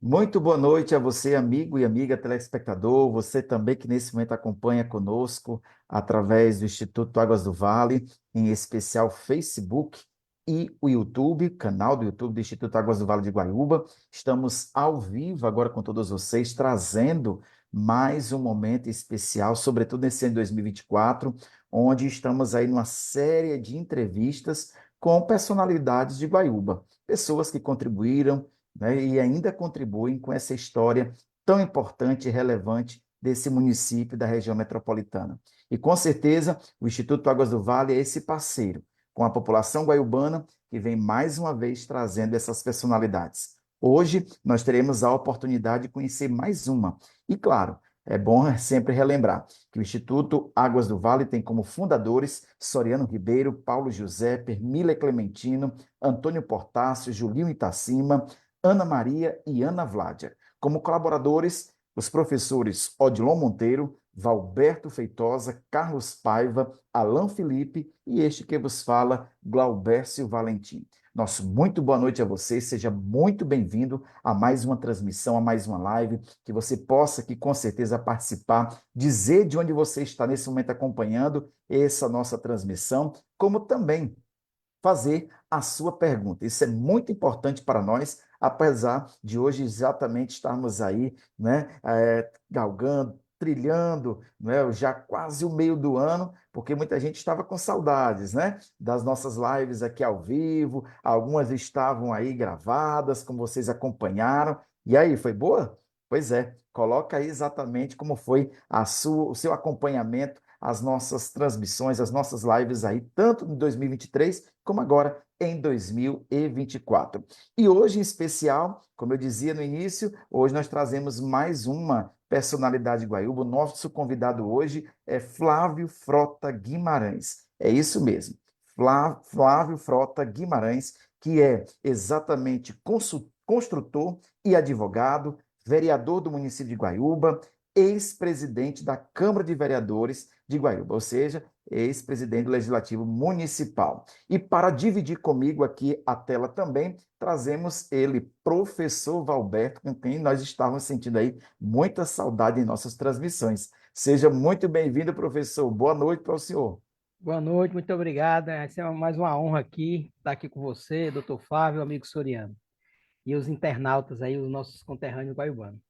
Muito boa noite a você, amigo e amiga telespectador, você também que nesse momento acompanha conosco através do Instituto Águas do Vale, em especial Facebook e o YouTube, canal do YouTube do Instituto Águas do Vale de Guaiúba. Estamos ao vivo agora com todos vocês, trazendo mais um momento especial, sobretudo nesse ano de 2024, onde estamos aí numa série de entrevistas com personalidades de Guaiúba, pessoas que contribuíram, né, e ainda contribuem com essa história tão importante e relevante desse município da região metropolitana. E com certeza o Instituto Águas do Vale é esse parceiro com a população guaiubana que vem mais uma vez trazendo essas personalidades. Hoje nós teremos a oportunidade de conhecer mais uma. E claro, é bom sempre relembrar que o Instituto Águas do Vale tem como fundadores Soriano Ribeiro, Paulo José, Permília Clementino, Antônio Portácio, Julinho Itacima, Ana Maria e Ana Vládia. Como colaboradores, os professores Odilon Monteiro, Valberto Feitosa, Carlos Paiva, Alain Felipe e este que vos fala, Glaubércio Valentim. Nosso muito boa noite a você, seja muito bem-vindo a mais uma transmissão, a mais uma live, que você possa aqui com certeza participar, dizer de onde você está nesse momento acompanhando essa nossa transmissão, como também fazer a sua pergunta. Isso é muito importante para nós, apesar de hoje exatamente estarmos aí, né, galgando, trilhando, né, já quase o meio do ano, porque muita gente estava com saudades, né, das nossas lives aqui ao vivo, algumas estavam aí gravadas, como vocês acompanharam. E aí, foi boa? Pois é, coloca aí exatamente como foi o seu acompanhamento, as nossas transmissões, as nossas lives aí, tanto em 2023 como agora em 2024. E hoje, em especial, como eu dizia no início, hoje nós trazemos mais uma personalidade de Guaiúba. O nosso convidado hoje é Flávio Frota Guimarães. É isso mesmo, Flávio Frota Guimarães, que é exatamente construtor e advogado, vereador do município de Guaiúba, ex-presidente da Câmara de Vereadores de Guaiúba, ou seja, ex-presidente do Legislativo Municipal. E para dividir comigo aqui a tela também, trazemos ele, professor Valberto, com quem nós estávamos sentindo aí muita saudade em nossas transmissões. Seja muito bem-vindo, professor. Boa noite para o senhor. Boa noite, muito obrigado. Essa é mais uma honra aqui estar aqui com você, doutor Flávio, amigo Soriano, e os internautas aí, os nossos conterrâneos guaiubanos.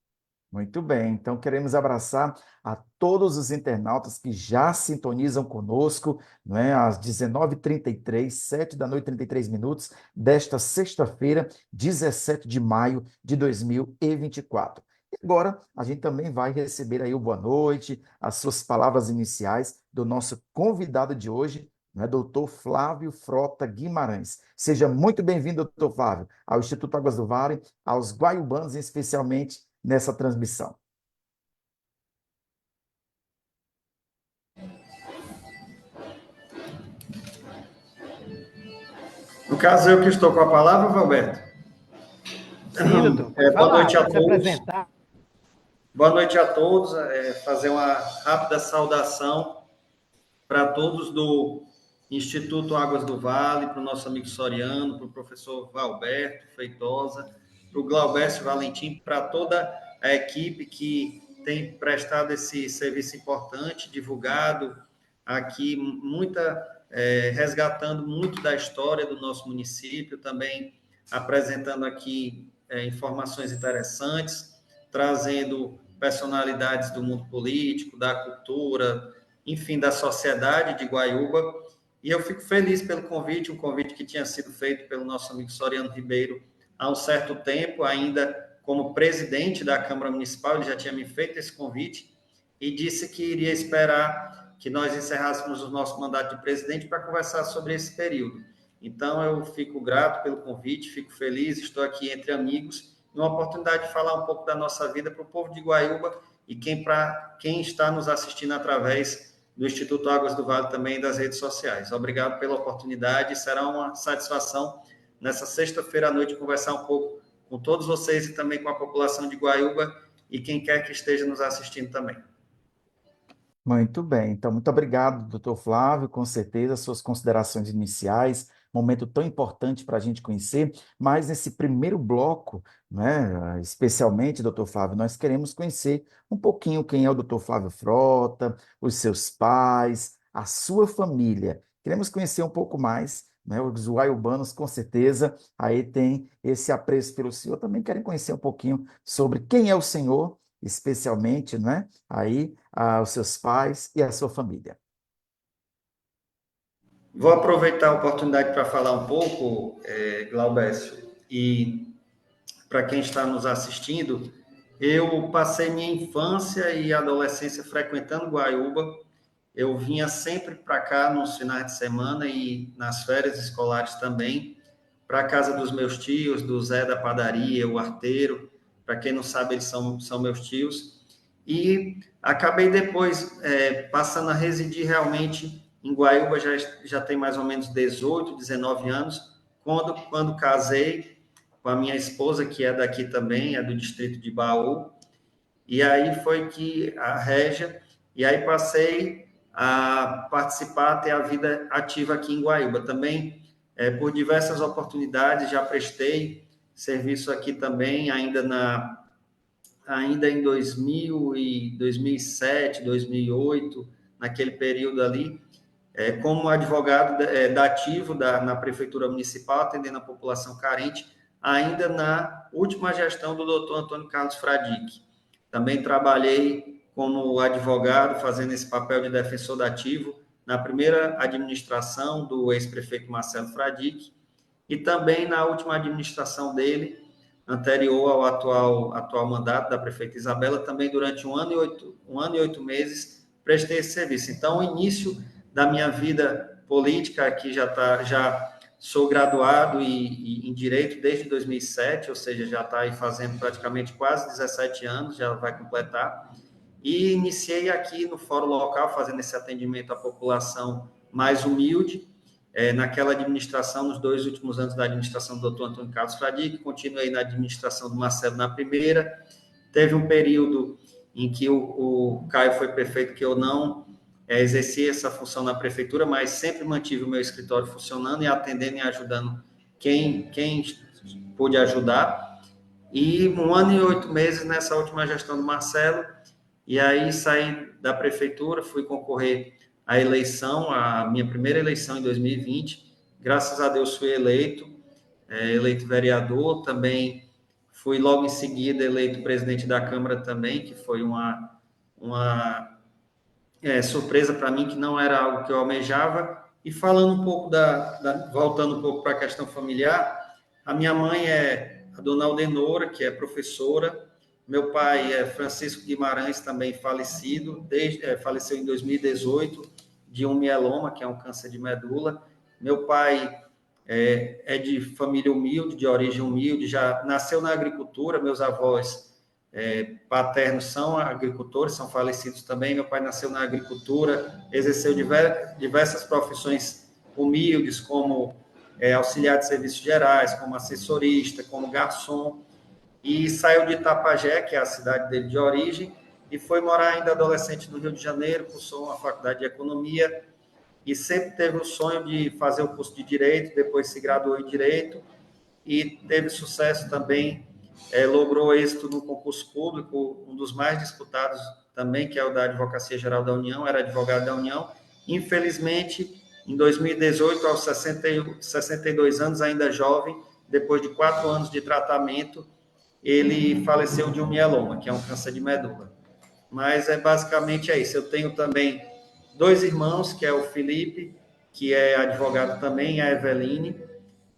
Muito bem, então queremos abraçar a todos os internautas que já sintonizam conosco, não é? Às 19h33, 7 da noite, 33 minutos, desta sexta-feira, 17 de maio de 2024. E agora a gente também vai receber aí o boa noite, as suas palavras iniciais do nosso convidado de hoje, não é? Doutor Flávio Frota Guimarães. Seja muito bem-vindo, doutor Flávio, ao Instituto Águas do Vale, aos guaiubanos, especialmente nessa transmissão. No caso, eu que estou com a palavra, Valberto. Sim, doutor, pode Boa falar, noite a pode se todos. apresentar. Boa noite a todos. Fazer uma rápida saudação para todos do Instituto Águas do Vale, para o nosso amigo Soriano, para o professor Valberto Feitosa, para o Glaubércio Valentim, para toda a equipe que tem prestado esse serviço importante, divulgado aqui, resgatando muito da história do nosso município, também apresentando aqui informações interessantes, trazendo personalidades do mundo político, da cultura, enfim, da sociedade de Guaiúba. E eu fico feliz pelo convite, um convite que tinha sido feito pelo nosso amigo Soriano Ribeiro há um certo tempo, ainda como presidente da Câmara Municipal, ele já tinha me feito esse convite e disse que iria esperar que nós encerrássemos o nosso mandato de presidente para conversar sobre esse período. Então, eu fico grato pelo convite, fico feliz, estou aqui entre amigos, numa oportunidade de falar um pouco da nossa vida para o povo de Guaiúba e para quem está nos assistindo através do Instituto Águas do Vale também e das redes sociais. Obrigado pela oportunidade, será uma satisfação nessa sexta-feira à noite conversar um pouco com todos vocês e também com a população de Guaiúba e quem quer que esteja nos assistindo também. Muito bem, então muito obrigado, doutor Flávio, com certeza, suas considerações iniciais, momento tão importante para a gente conhecer, mas nesse primeiro bloco, né, especialmente, doutor Flávio, nós queremos conhecer um pouquinho quem é o doutor Flávio Frota, os seus pais, a sua família. Queremos conhecer um pouco mais, né? Os uaiubanos, com certeza, aí tem esse apreço pelo Senhor, também querem conhecer um pouquinho sobre quem é o Senhor, especialmente, né? Aí, os seus pais e a sua família. Vou aproveitar a oportunidade para falar um pouco, Glaubécio, e para quem está nos assistindo, eu passei minha infância e adolescência frequentando Guaiúba. Eu vinha sempre para cá nos finais de semana e nas férias escolares também, para a casa dos meus tios, do Zé da Padaria, o Arteiro. Para quem não sabe, eles são meus tios. E acabei depois passando a residir realmente em Guaiúba, já tem mais ou menos 18, 19 anos, quando casei com a minha esposa, que é daqui também, é do distrito de Baú. E aí foi que a Régia, e aí passei a participar, ter a vida ativa aqui em Guaíba. Também, por diversas oportunidades, já prestei serviço aqui também, ainda em 2007, 2008, naquele período ali, como advogado dativo na Prefeitura Municipal, atendendo a população carente, ainda na última gestão do doutor Antônio Carlos Fradique. Também trabalhei como advogado, fazendo esse papel de defensor dativo, na primeira administração do ex-prefeito Marcelo Fradique, e também na última administração dele, anterior ao atual mandato da prefeita Isabela, também durante um ano e 8 meses, prestei esse serviço. Então, o início da minha vida política, aqui já sou graduado em Direito desde 2007, ou seja, já está aí fazendo praticamente quase 17 anos, já vai completar, e iniciei aqui no fórum local, fazendo esse atendimento à população mais humilde, naquela administração, nos 2 últimos anos da administração do doutor Antônio Carlos Fradique, continuei na administração do Marcelo na primeira. Teve um período em que o Caio foi prefeito, que eu não exerci essa função na prefeitura, mas sempre mantive o meu escritório funcionando e atendendo e ajudando quem pôde ajudar. E 1 ano e 8 meses nessa última gestão do Marcelo, e aí saí da prefeitura, fui concorrer à eleição, a minha primeira eleição em 2020. Graças a Deus fui eleito vereador, também fui logo em seguida eleito presidente da Câmara também, que foi uma surpresa para mim, que não era algo que eu almejava. E falando um pouco voltando um pouco para a questão familiar, a minha mãe é a dona Aldenora, que é professora. Meu pai é Francisco Guimarães, também falecido, faleceu em 2018, de um mieloma, que é um câncer de medula. Meu pai é de família humilde, de origem humilde, já nasceu na agricultura, meus avós paternos são agricultores, são falecidos também. Meu pai nasceu na agricultura, exerceu diversas profissões humildes, como auxiliar de serviços gerais, como assessorista, como garçom, e saiu de Itapajé, que é a cidade dele de origem, e foi morar ainda adolescente no Rio de Janeiro, cursou uma faculdade de economia, e sempre teve o sonho de fazer o curso de Direito, depois se graduou em Direito, e teve sucesso também, logrou êxito no concurso público, um dos mais disputados também, que é o da Advocacia Geral da União, era advogado da União. Infelizmente, em 2018, aos 62 anos, ainda jovem, depois de 4 anos de tratamento, ele faleceu de um mieloma, que é um câncer de medula. Mas basicamente é isso. Eu tenho também 2 irmãos, que é o Felipe, que é advogado também, a Eveline,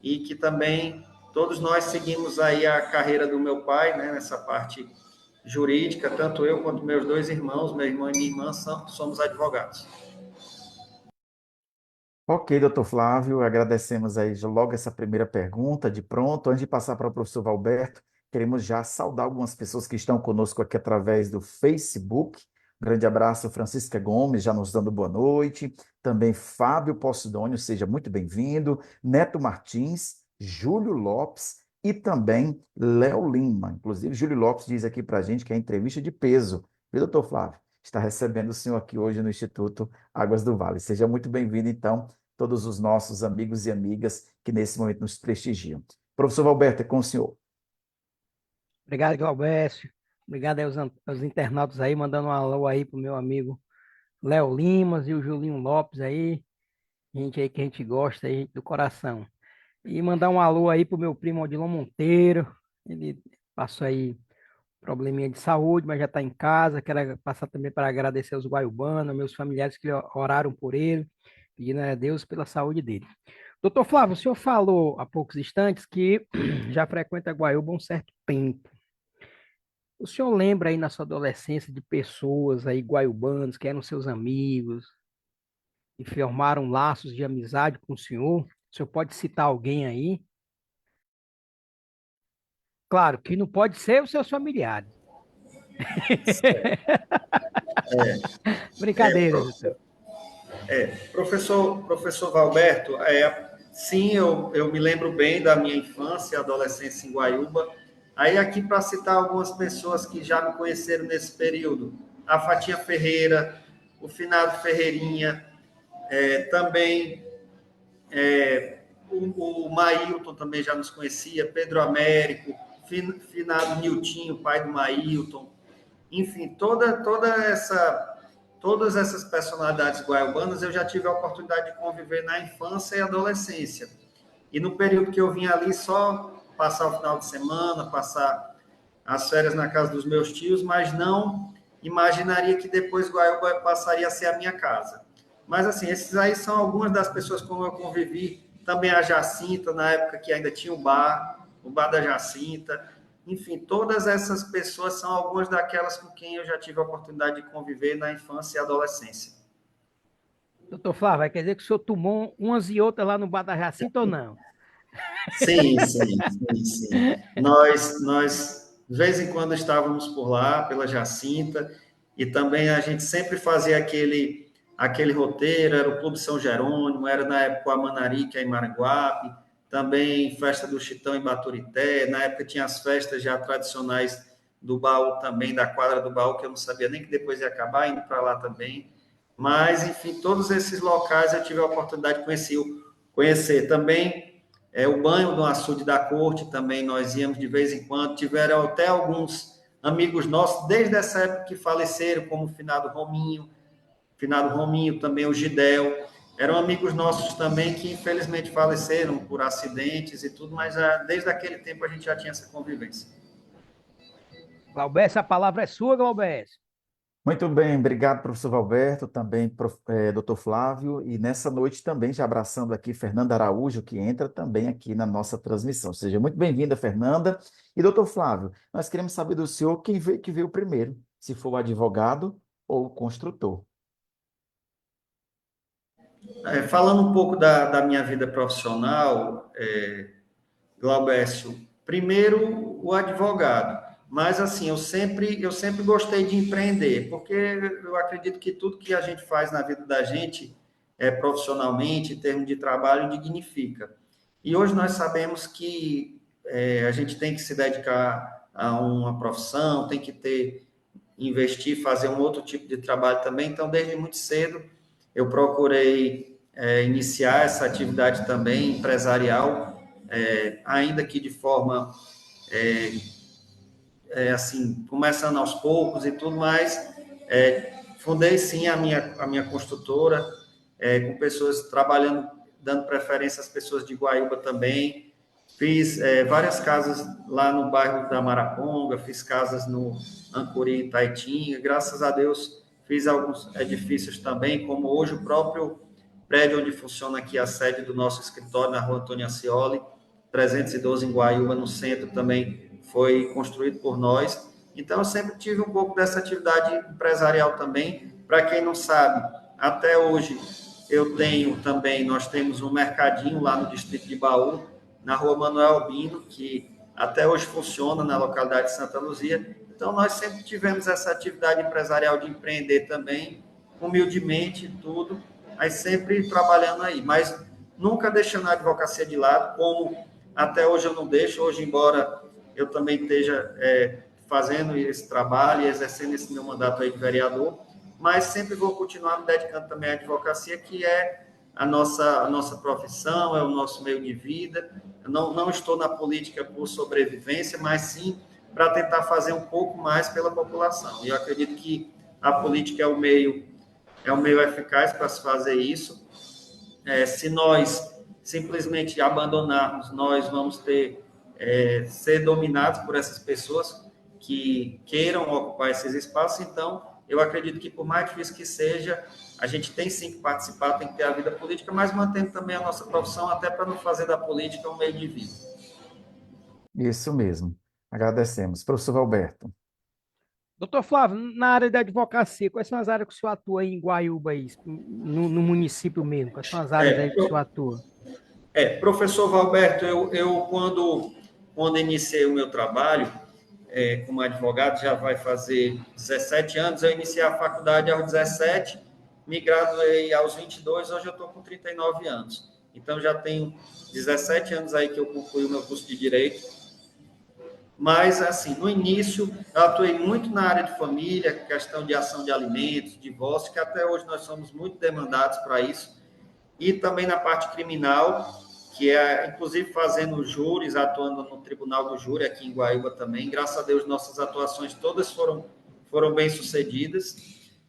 e que também todos nós seguimos aí a carreira do meu pai, né, nessa parte jurídica, tanto eu quanto meus 2 irmãos, meu irmão e minha irmã, somos advogados. Ok, doutor Flávio, agradecemos aí já logo essa primeira pergunta de pronto. Antes de passar para o professor Valberto, queremos já saudar algumas pessoas que estão conosco aqui através do Facebook. Um grande abraço, Francisca Gomes, já nos dando boa noite. Também Fábio Possidônio, seja muito bem-vindo. Neto Martins, Júlio Lopes e também Léo Lima. Inclusive, Júlio Lopes diz aqui para a gente que é entrevista de peso. Viu, doutor Flávio? Está recebendo o senhor aqui hoje no Instituto Águas do Vale. Seja muito bem-vindo, então, todos os nossos amigos e amigas que nesse momento nos prestigiam. Professor Valberto, é com o senhor. Obrigado, Glaubercio. Obrigado aí aos internautas aí, mandando um alô aí pro meu amigo Léo Limas e o Julinho Lopes aí, gente aí que a gente gosta aí do coração. E mandar um alô aí pro meu primo Odilon Monteiro, ele passou aí probleminha de saúde, mas já está em casa. Quero passar também para agradecer aos guaiubanos, meus familiares que oraram por ele, pedindo a Deus pela saúde dele. Doutor Flávio, o senhor falou há poucos instantes que já frequenta Guaiúba há um certo tempo. O senhor lembra aí na sua adolescência de pessoas aí guaiubanos que eram seus amigos e formaram laços de amizade com o senhor? O senhor pode citar alguém aí? Claro que não pode ser os seus familiares. Brincadeira, doutor. Professor Valberto, sim, eu me lembro bem da minha infância e adolescência em Guaiúba. Aí aqui para citar algumas pessoas que já me conheceram nesse período, a Fatinha Ferreira, o finado Ferreirinha, também o Mailton também já nos conhecia, Pedro Américo, finado Niltinho, pai do Mailton, enfim, todas essas personalidades guaiubanas eu já tive a oportunidade de conviver na infância e adolescência. E no período que eu vim ali, só passar o final de semana, passar as férias na casa dos meus tios, mas não imaginaria que depois Guaiúba passaria a ser a minha casa. Mas, assim, esses aí são algumas das pessoas com quem eu convivi. Também a Jacinta, na época que ainda tinha o bar da Jacinta. Enfim, todas essas pessoas são algumas daquelas com quem eu já tive a oportunidade de conviver na infância e adolescência. Doutor Flávio, quer dizer que o senhor tomou umas e outras lá no Bar da Jacinta ou não? Sim. Nós, de vez em quando, estávamos por lá, pela Jacinta, e também a gente sempre fazia aquele roteiro, era o Clube São Jerônimo, era na época o Amanarique, em Maranguape, também Festa do Chitão em Baturité, na época tinha as festas já tradicionais do baú também, da quadra do baú, que eu não sabia nem que depois ia acabar, indo para lá também. Mas, enfim, todos esses locais eu tive a oportunidade de conhecer. Também o banho do açude da corte, também nós íamos de vez em quando. Tiveram até alguns amigos nossos, desde essa época que faleceram, como o finado Rominho, também o Gidel. Eram amigos nossos também que infelizmente faleceram por acidentes e tudo, mas desde aquele tempo a gente já tinha essa convivência. Glaubécio, a palavra é sua, Glaubécio. Muito bem, obrigado, professor Valberto, também, doutor Flávio, e nessa noite também, já abraçando aqui Fernanda Araújo, que entra também aqui na nossa transmissão. Seja muito bem-vinda, Fernanda. E doutor Flávio, nós queremos saber do senhor quem veio primeiro, se for o advogado ou o construtor. Falando um pouco da minha vida profissional, Glaubécio, primeiro o advogado. Mas, assim, eu sempre gostei de empreender, porque eu acredito que tudo que a gente faz na vida da gente, profissionalmente, em termos de trabalho, dignifica. E hoje nós sabemos que a gente tem que se dedicar a uma profissão, tem que investir, fazer um outro tipo de trabalho também. Então, desde muito cedo, eu procurei iniciar essa atividade também empresarial, ainda que de forma assim, começando aos poucos e tudo mais. Fundei sim a minha construtora, com pessoas trabalhando, dando preferência às pessoas de Guaiúba também. Fiz várias casas lá no bairro da Maraponga, fiz casas no Ancuri, em Taitinga. Graças a Deus, fiz alguns edifícios também, como hoje o próprio prédio onde funciona aqui a sede do nosso escritório, na rua Antônio Ascioli, 312 em Guaiúba, no centro também, foi construído por nós. Então, eu sempre tive um pouco dessa atividade empresarial também. Para quem não sabe, até hoje nós temos um mercadinho lá no distrito de Baú, na rua Manuel Albino, que até hoje funciona na localidade de Santa Luzia. Então, nós sempre tivemos essa atividade empresarial de empreender também, humildemente, tudo, mas sempre trabalhando aí. Mas nunca deixando a advocacia de lado, como até hoje eu não deixo. Hoje, embora eu também esteja fazendo esse trabalho e exercendo esse meu mandato aí de vereador, mas sempre vou continuar me dedicando também à advocacia, que é a nossa profissão, é o nosso meio de vida. Eu não estou na política por sobrevivência, mas sim para tentar fazer um pouco mais pela população. E eu acredito que a política é o meio eficaz para se fazer isso. Se nós simplesmente abandonarmos, nós vamos ser dominados por essas pessoas que queiram ocupar esses espaços. Então, eu acredito que, por mais difícil que seja, a gente tem sim que participar, tem que ter a vida política, mas mantendo também a nossa profissão, até para não fazer da política um meio de vida. Isso mesmo. Agradecemos. Professor Alberto. Doutor Flávio, na área da advocacia, quais são as áreas que o senhor atua aí em Guaiúba, aí, no município mesmo? Quais são as áreas aí É, que o senhor atua? Professor Valberto, quando iniciei o meu trabalho como advogado, já vai fazer 17 anos, eu iniciei a faculdade aos 17, me graduei aos 22, hoje eu estou com 39 anos. Então, já tenho 17 anos aí que eu concluí o meu curso de Direito. Mas, assim, no início, eu atuei muito na área de família, questão de ação de alimentos, divórcio, que até hoje nós somos muito demandados para isso, e também na parte criminal, que é, inclusive, fazendo júris, atuando no Tribunal do Júri aqui em Guaíba também. Graças a Deus, nossas atuações todas foram bem sucedidas,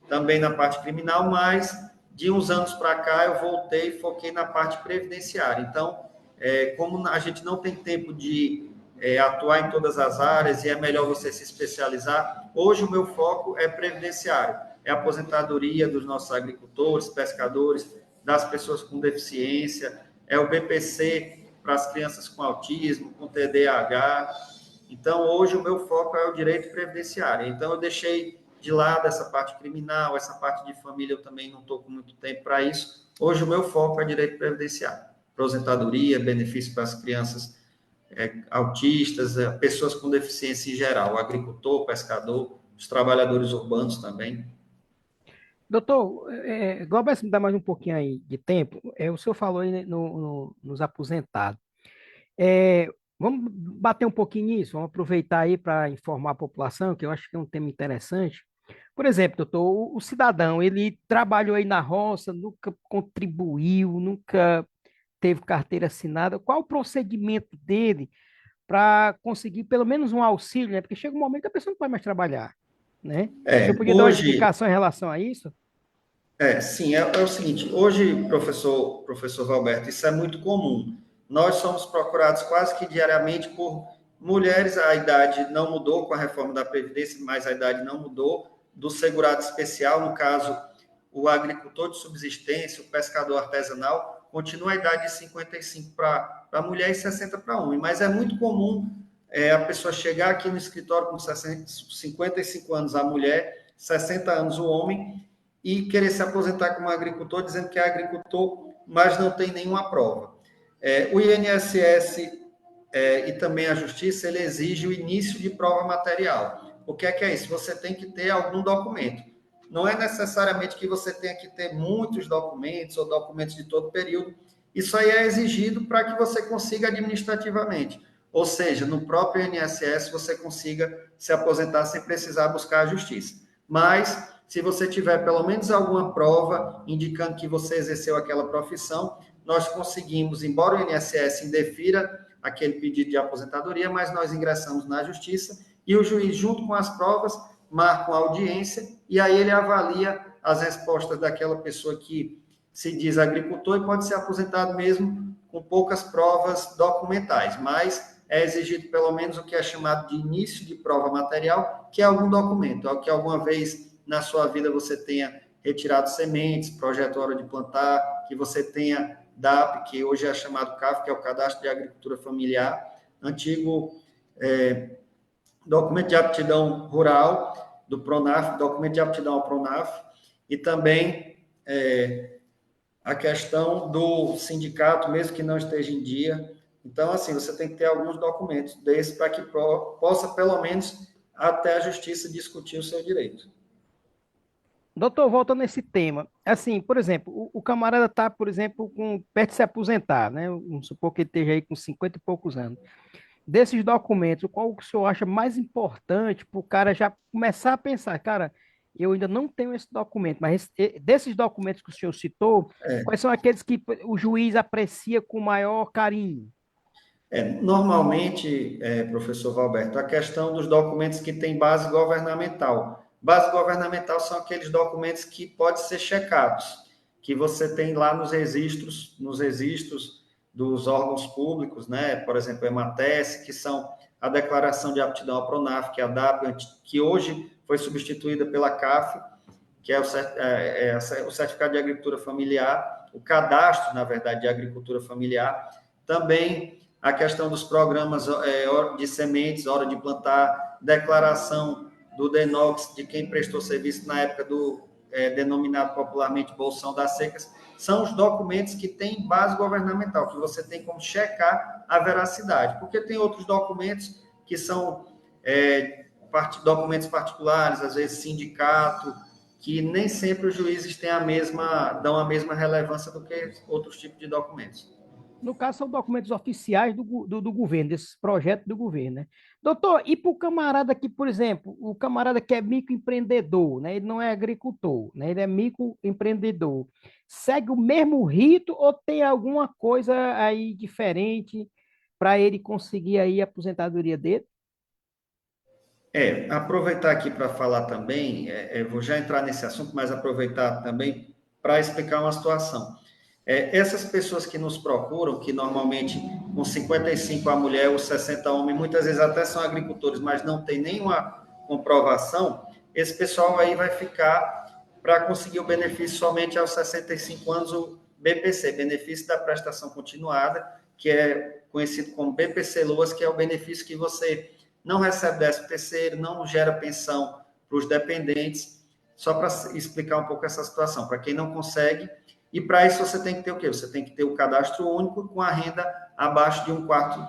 também na parte criminal, mas de uns anos para cá eu voltei e foquei na parte previdenciária. Então, como a gente não tem tempo de atuar em todas as áreas e é melhor você se especializar, hoje o meu foco é previdenciário, é a aposentadoria dos nossos agricultores, pescadores, das pessoas com deficiência, é o BPC para as crianças com autismo, com TDAH. Então, hoje o meu foco é o direito previdenciário. Então, eu deixei de lado essa parte criminal, essa parte de família, eu também não estou com muito tempo para isso. Hoje o meu foco é direito previdenciário. Aposentadoria, benefício para as crianças autistas, pessoas com deficiência em geral, o agricultor, o pescador, os trabalhadores urbanos também. Doutor, Glauber, se me dá mais um pouquinho aí de tempo, o senhor falou aí, né, nos aposentados. Vamos bater um pouquinho nisso, vamos aproveitar aí para informar a população, que eu acho que é um tema interessante. Por exemplo, doutor, o cidadão, ele trabalhou aí na roça, nunca contribuiu, nunca teve carteira assinada. Qual o procedimento dele para conseguir pelo menos um auxílio, né? Porque chega um momento que a pessoa não pode mais trabalhar, né? O senhor podia dar uma Hoje, explicação em relação a isso? sim, é o seguinte, hoje, professor Valberto, isso é muito comum. Nós somos procurados quase que diariamente por mulheres, a idade não mudou com a reforma da Previdência, mas a idade não mudou, do segurado especial, no caso, o agricultor de subsistência, o pescador artesanal, continua a idade de 55 para mulher e 60 para homem, mas é muito comum a pessoa chegar aqui no escritório com 55 anos a mulher, 60 anos o homem, e querer se aposentar como agricultor, dizendo que é agricultor, mas não tem nenhuma prova. O INSS e também a Justiça, ele exige o início de prova material. O que é isso? Você tem que ter algum documento. Não é necessariamente que você tenha que ter muitos documentos ou documentos de todo período. Isso aí é exigido para que você consiga administrativamente. Ou seja, no próprio INSS você consiga se aposentar sem precisar buscar a justiça. Mas, se você tiver pelo menos alguma prova indicando que você exerceu aquela profissão, nós conseguimos, embora o INSS indefira aquele pedido de aposentadoria, mas nós ingressamos na justiça e o juiz, junto com as provas, marca uma audiência e aí ele avalia as respostas daquela pessoa que se diz agricultor e pode ser aposentado mesmo com poucas provas documentais, mas é exigido pelo menos o que é chamado de início de prova material, que é algum documento, é o que alguma vez na sua vida você tenha retirado sementes, projeto hora de plantar, que você tenha DAP, que hoje é chamado CAF, que é o Cadastro de Agricultura Familiar, antigo documento de aptidão rural do PRONAF, documento de aptidão ao PRONAF, e também a questão do sindicato, mesmo que não esteja em dia. Então, assim, você tem que ter alguns documentos desses para que possa, pelo menos, até a justiça discutir o seu direito. Doutor, voltando nesse tema, assim, por exemplo, o camarada está, por exemplo, perto de se aposentar, né? Vamos supor que ele esteja aí com 50 e poucos anos. Desses documentos, qual que o senhor acha mais importante para o cara já começar a pensar, cara, eu ainda não tenho esse documento, mas desses documentos que o senhor citou, quais são aqueles que o juiz aprecia com maior carinho? Normalmente, professor Valberto, a questão dos documentos que têm base governamental. Base governamental são aqueles documentos que podem ser checados, que você tem lá nos registros dos órgãos públicos, né? Por exemplo, a EMATES, que são a Declaração de Aptidão à Pronaf, que é a DAP, que hoje foi substituída pela CAF, que é o Certificado de Agricultura Familiar, o cadastro, na verdade, de agricultura familiar. Também a questão dos programas de sementes, hora de plantar, declaração do DENOX, de quem prestou serviço na época do denominado popularmente Bolsão das Secas, são os documentos que têm base governamental, que você tem como checar a veracidade, porque tem outros documentos que são documentos particulares, às vezes sindicato, que nem sempre os juízes dão a mesma relevância do que outros tipos de documentos. No caso, são documentos oficiais do governo, desses projetos do governo, né? Doutor, e para o camarada que, por exemplo, o camarada que é microempreendedor, né? Ele não é agricultor, né? Ele é microempreendedor. Segue o mesmo rito ou tem alguma coisa aí diferente para ele conseguir aí a aposentadoria dele? Aproveitar aqui para falar também, vou já entrar nesse assunto, mas aproveitar também para explicar uma situação. Essas pessoas que nos procuram, que normalmente com 55 a mulher, os 60 homem, muitas vezes até são agricultores, mas não tem nenhuma comprovação, esse pessoal aí vai ficar para conseguir o benefício somente aos 65 anos, o BPC, Benefício da Prestação Continuada, que é conhecido como BPC-LOAS, que é o benefício que você não recebe 13º, não gera pensão para os dependentes, só para explicar um pouco essa situação, para quem não consegue. E para isso você tem que ter o quê? Você tem que ter o cadastro único com a renda abaixo de 1/4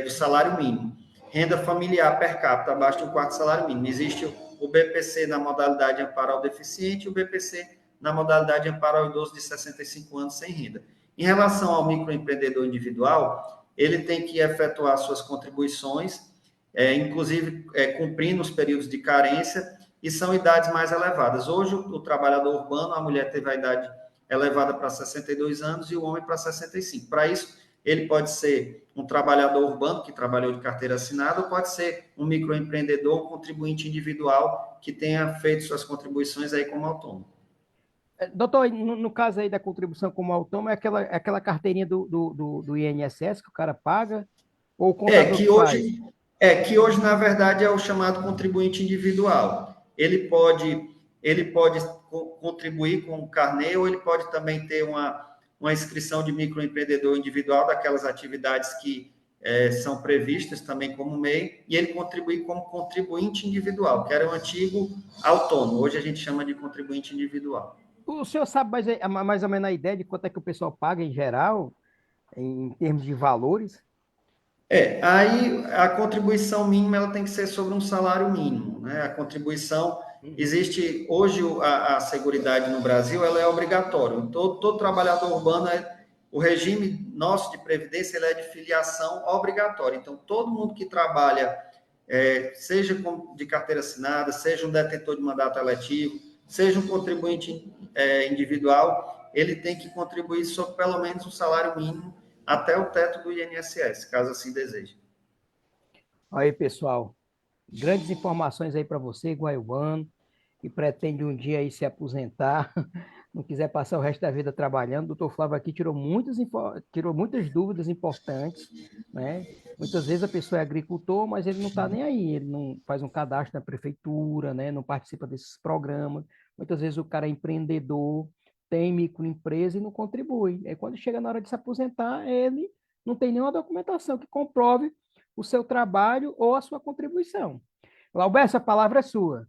do salário mínimo. Renda familiar per capita abaixo de 1/4 do salário mínimo. Existe o BPC na modalidade amparo ao deficiente e o BPC na modalidade amparo ao idoso de 65 anos sem renda. Em relação ao microempreendedor individual, ele tem que efetuar suas contribuições, inclusive cumprindo os períodos de carência, e são idades mais elevadas. Hoje, o trabalhador urbano, a mulher teve a idade elevada para 62 anos e o homem para 65. Para isso, ele pode ser um trabalhador urbano que trabalhou de carteira assinada, ou pode ser um microempreendedor, um contribuinte individual que tenha feito suas contribuições aí como autônomo. Doutor, no caso aí da contribuição como autônomo, é aquela carteirinha do INSS que o cara paga ou o É contador que que faz? hoje, que hoje, na verdade, é o chamado contribuinte individual. Ele pode contribuir com o carnê, ou ele pode também ter uma inscrição de microempreendedor individual, daquelas atividades que são previstas também como MEI, e ele contribuir como contribuinte individual, que era o antigo autônomo. Hoje a gente chama de contribuinte individual. O senhor sabe mais ou menos a ideia de quanto é que o pessoal paga em geral, em termos de valores? Aí a contribuição mínima ela tem que ser sobre um salário mínimo, né? A contribuição Uhum. existe hoje a Seguridade no Brasil ela é obrigatória. Todo trabalhador urbano o regime nosso de previdência ele é de filiação obrigatória. Então todo mundo que trabalha seja de carteira assinada, seja um detentor de mandato eletivo, seja um contribuinte individual, ele tem que contribuir sobre pelo menos um salário mínimo até o teto do INSS, caso assim deseje. Aí, pessoal, grandes informações aí para você, Guaiubano, que pretende um dia aí se aposentar, não quiser passar o resto da vida trabalhando. O doutor Flávio aqui tirou muitas dúvidas importantes, né? Muitas vezes a pessoa é agricultor, mas ele não está nem aí, ele não faz um cadastro na prefeitura, né? Não participa desses programas. Muitas vezes o cara é empreendedor, tem microempresa e não contribui. Aí quando chega na hora de se aposentar, ele não tem nenhuma documentação que comprove o seu trabalho ou a sua contribuição. Lauberto, a palavra é sua.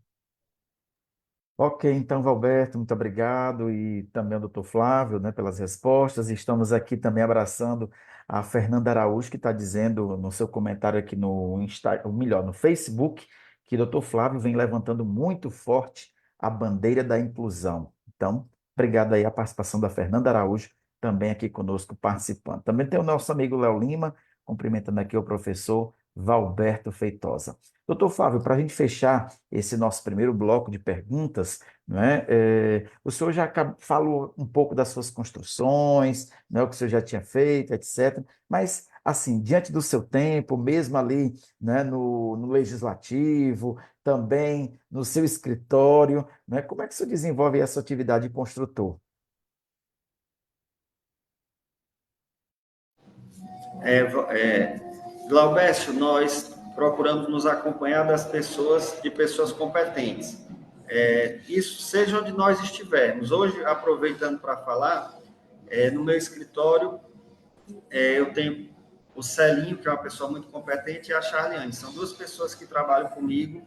Ok, então, Valberto, muito obrigado e também ao doutor Flávio, né, pelas respostas. Estamos aqui também abraçando a Fernanda Araújo, que está dizendo no seu comentário aqui no Insta, ou melhor, no Facebook, que o doutor Flávio vem levantando muito forte a bandeira da inclusão. Então, obrigado aí a participação da Fernanda Araújo, também aqui conosco participando. Também tem o nosso amigo Léo Lima, cumprimentando aqui o professor Valberto Feitosa. Doutor Flávio, para a gente fechar esse nosso primeiro bloco de perguntas, não é? O senhor já falou um pouco das suas construções, né, o que o senhor já tinha feito, etc. Mas, assim, diante do seu tempo, mesmo ali, né, no legislativo, também no seu escritório, né, como é que o senhor desenvolve essa atividade de construtor? Glaubécio, nós procuramos nos acompanhar de pessoas competentes. Isso seja onde nós estivermos. Hoje, aproveitando para falar, no meu escritório, eu tenho o Celinho, que é uma pessoa muito competente, e a Charliane. São duas pessoas que trabalham comigo.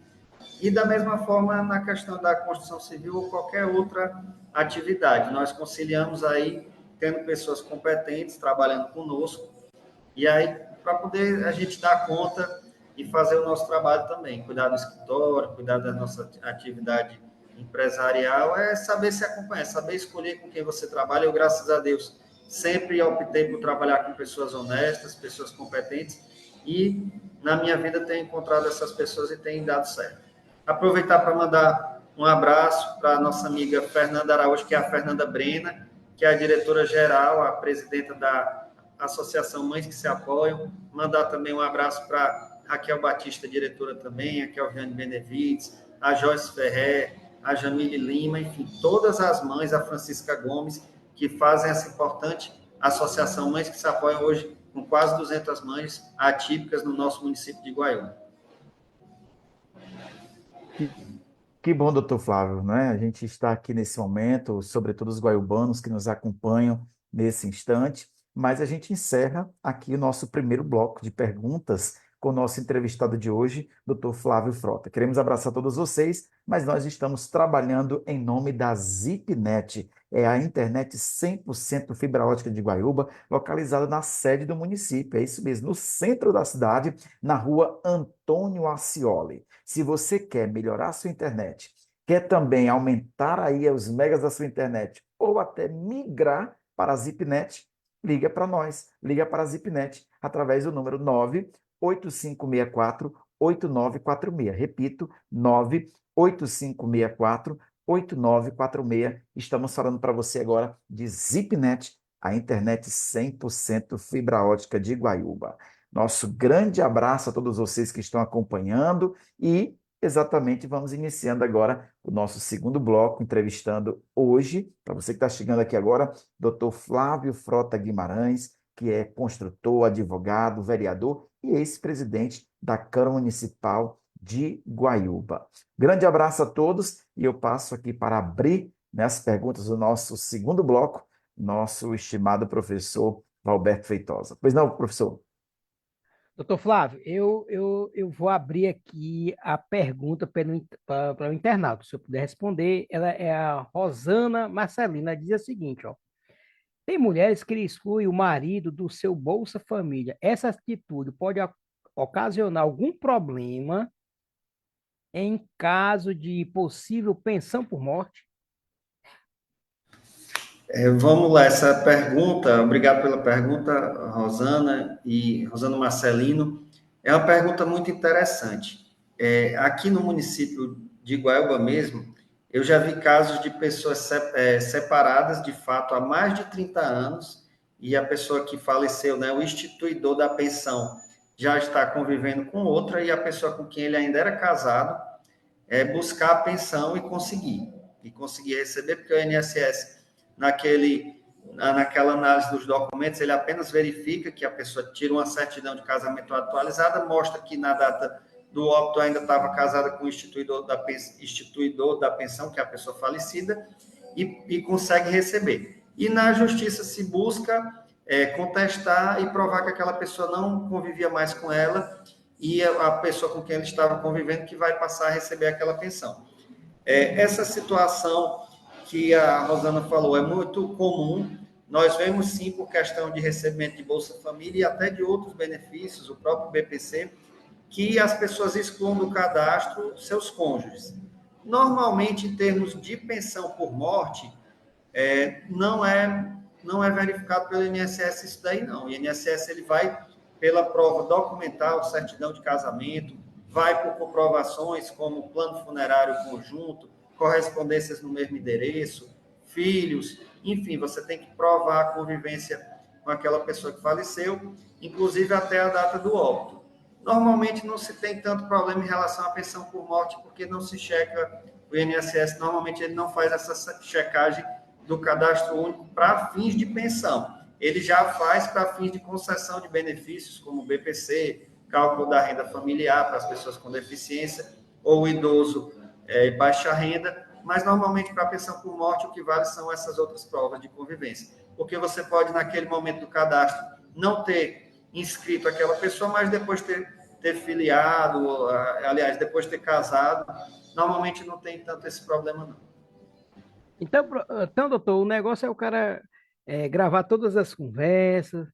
E da mesma forma, na questão da construção civil ou qualquer outra atividade, nós conciliamos aí, tendo pessoas competentes trabalhando conosco, e aí, para poder a gente dar conta e fazer o nosso trabalho também, cuidar do escritório, cuidar da nossa atividade empresarial, é saber se acompanhar, saber escolher com quem você trabalha. Eu, graças a Deus, sempre optei por trabalhar com pessoas honestas, pessoas competentes, e na minha vida tenho encontrado essas pessoas e tem dado certo. Aproveitar para mandar um abraço para a nossa amiga Fernanda Araújo, que é a Fernanda Brena, que é a diretora-geral, a presidenta da Associação Mães que se Apoiam. Mandar também um abraço para Raquel Batista, diretora também, a Kelviane Benevides, a Joyce Ferrer, a Jamile Lima, enfim, todas as mães, a Francisca Gomes, que fazem essa importante Associação Mães que se Apoiam hoje, com quase 200 mães atípicas no nosso município de Guaiúba. Que, que bom, doutor Flávio, não é? A gente está aqui nesse momento, sobretudo os guaiubanos que nos acompanham nesse instante, mas a gente encerra aqui o nosso primeiro bloco de perguntas com o nosso entrevistado de hoje, doutor Flávio Frota. Queremos abraçar todos vocês, mas nós estamos trabalhando em nome da ZipNet, é a internet 100% fibra ótica de Guaiúba, localizada na sede do município, é isso mesmo, no centro da cidade, na rua Antônio Ascioli. Se você quer melhorar a sua internet, quer também aumentar aí os megas da sua internet, ou até migrar para a ZipNet, liga para nós, liga para a ZipNet através do número 98564-8946. Repito, 98564-8946. Estamos falando para você agora de ZipNet, a internet 100% fibra ótica de Guaiúba. Nosso grande abraço a todos vocês que estão acompanhando e exatamente vamos iniciando agora o nosso segundo bloco, entrevistando hoje, para você que está chegando aqui agora, Dr. Flávio Frota Guimarães, que é construtor, advogado, vereador e ex-presidente da Câmara Municipal de Guaiúba. Grande abraço a todos e eu passo aqui para abrir, né, as perguntas do nosso segundo bloco, nosso estimado professor Valberto Feitosa. Pois não, professor? Doutor Flávio, eu vou abrir aqui a pergunta para o internauta. Se eu puder responder, ela é a Rosana Marcelina. Ela diz o seguinte, ó. Tem mulheres que excluem o marido do seu Bolsa Família. Essa atitude pode ocasionar algum problema em caso de possível pensão por morte? Vamos lá, essa pergunta, obrigado pela pergunta, Rosana e Rosana Marcelino. É uma pergunta muito interessante. Aqui no município de Guaiúba mesmo, eu já vi casos de pessoas separadas, de fato, há mais de 30 anos, e a pessoa que faleceu, né, o instituidor da pensão, já está convivendo com outra, e a pessoa com quem ele ainda era casado, buscar a pensão e conseguir receber, porque o INSS, naquela análise dos documentos, ele apenas verifica que a pessoa tira uma certidão de casamento atualizada, mostra que na data do óbito ainda estava casada com o instituidor da pensão, que é a pessoa falecida, e consegue receber. E na justiça se busca contestar e provar que aquela pessoa não convivia mais com ela e a pessoa com quem ele estava convivendo que vai passar a receber aquela pensão. Essa situação que a Rosana falou é muito comum. Nós vemos sim por questão de recebimento de Bolsa Família e até de outros benefícios, o próprio BPC, que as pessoas excluam do cadastro seus cônjuges. Normalmente, em termos de pensão por morte, não é verificado pelo INSS isso daí, não. O INSS ele vai pela prova documental, certidão de casamento, vai por comprovações como plano funerário conjunto, correspondências no mesmo endereço, filhos, enfim, você tem que provar a convivência com aquela pessoa que faleceu, inclusive até a data do óbito. Normalmente não se tem tanto problema em relação à pensão por morte, porque não se checa, o INSS normalmente ele não faz essa checagem do cadastro único para fins de pensão. Ele já faz para fins de concessão de benefícios, como BPC, cálculo da renda familiar para as pessoas com deficiência, ou o idoso baixa renda, mas normalmente para a pensão por morte o que vale são essas outras provas de convivência. Porque você pode, naquele momento do cadastro, não ter inscrito aquela pessoa, mas depois ter filiado, aliás, depois ter casado, normalmente não tem tanto esse problema, não. Então, doutor, o negócio é o cara gravar todas as conversas,